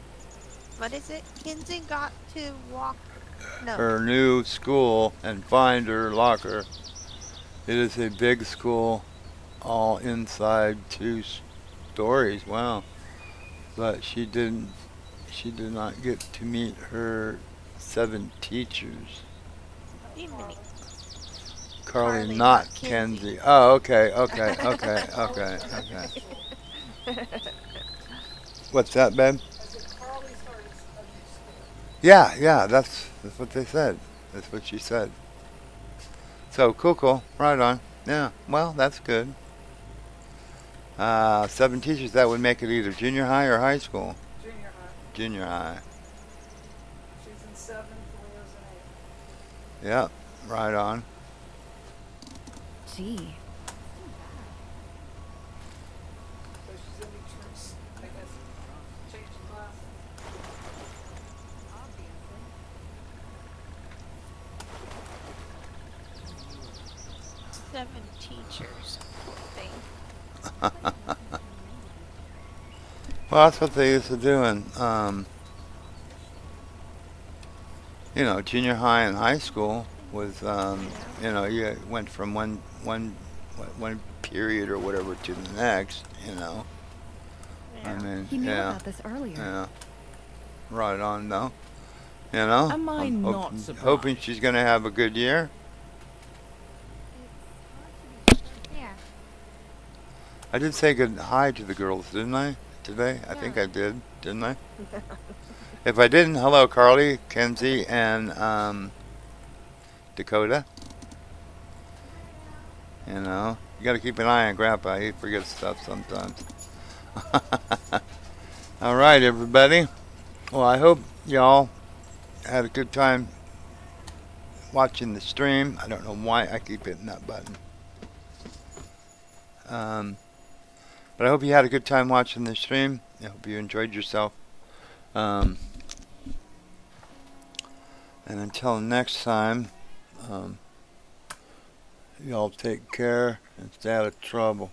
What is it? Kinsey got to walk. No.
Her new school and find her locker. It is a big school, all inside 2 stories. Wow. But she did not get to meet her 7 teachers.
Jiminy.
Carly,
Not
not
Kenzie.
Kenzie. Oh, okay. What's that, babe?
I said Carly started a new school.
Yeah, that's what they said. That's what she said. So cool. Right on. Yeah. Well, that's good. 7 teachers. That would make it either junior high or high school.
Junior high.
Junior high.
She's in 7th, Leo's in 8th.
Yep. Right on.
Gee.
So she's in Detroit, I guess, changing classes.
Obviously.
7 teachers. Thing.
Well, that's what they used to do in, junior high and high school was, you went from one period or whatever to the next. I
Yeah.
mean,
He knew
yeah,
about this earlier.
yeah. Right on, though.
Am I
I'm
not
hoping
surprised?
she's gonna have a good year.
Yeah.
I did say good hi to the girls, didn't I? Today? I think
Yeah.
I did, didn't I? If I didn't, hello, Carly, Kenzie, and Dakota. You got to keep an eye on Grandpa. He forgets stuff sometimes. All right, everybody. Well, I hope y'all had a good time watching the stream. I don't know why I keep hitting that button. But I hope you had a good time watching the stream. I hope you enjoyed yourself. And until next time, y'all take care and stay out of trouble.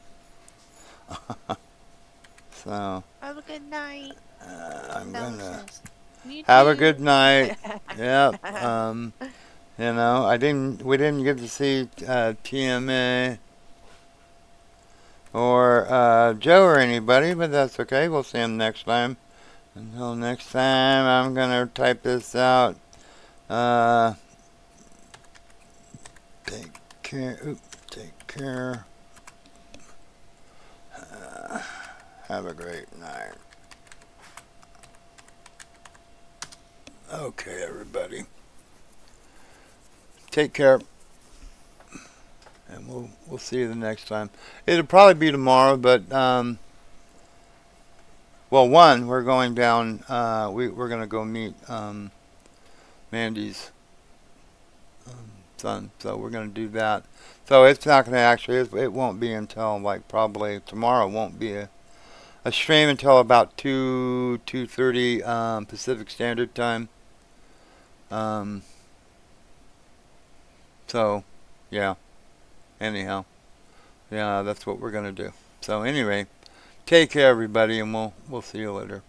So,
Have a good night.
I'm gonna
Nonsense. You
have a
too.
good night. Yep. We didn't get to see TMA or Joe or anybody, but that's okay. We'll see him next time. Until next time, I'm gonna type this out. Take care. Take care. Have a great night. Okay, everybody. Take care. And we'll see you the next time. It'll probably be tomorrow, but we're going down. We're gonna go meet Mandy's son, so we're gonna do that. So it's not gonna it won't be until probably tomorrow. Won't be a stream until about 2:30 Pacific Standard Time. So yeah. Anyhow, yeah, that's what we're gonna do. So anyway, take care, everybody, and we'll see you later.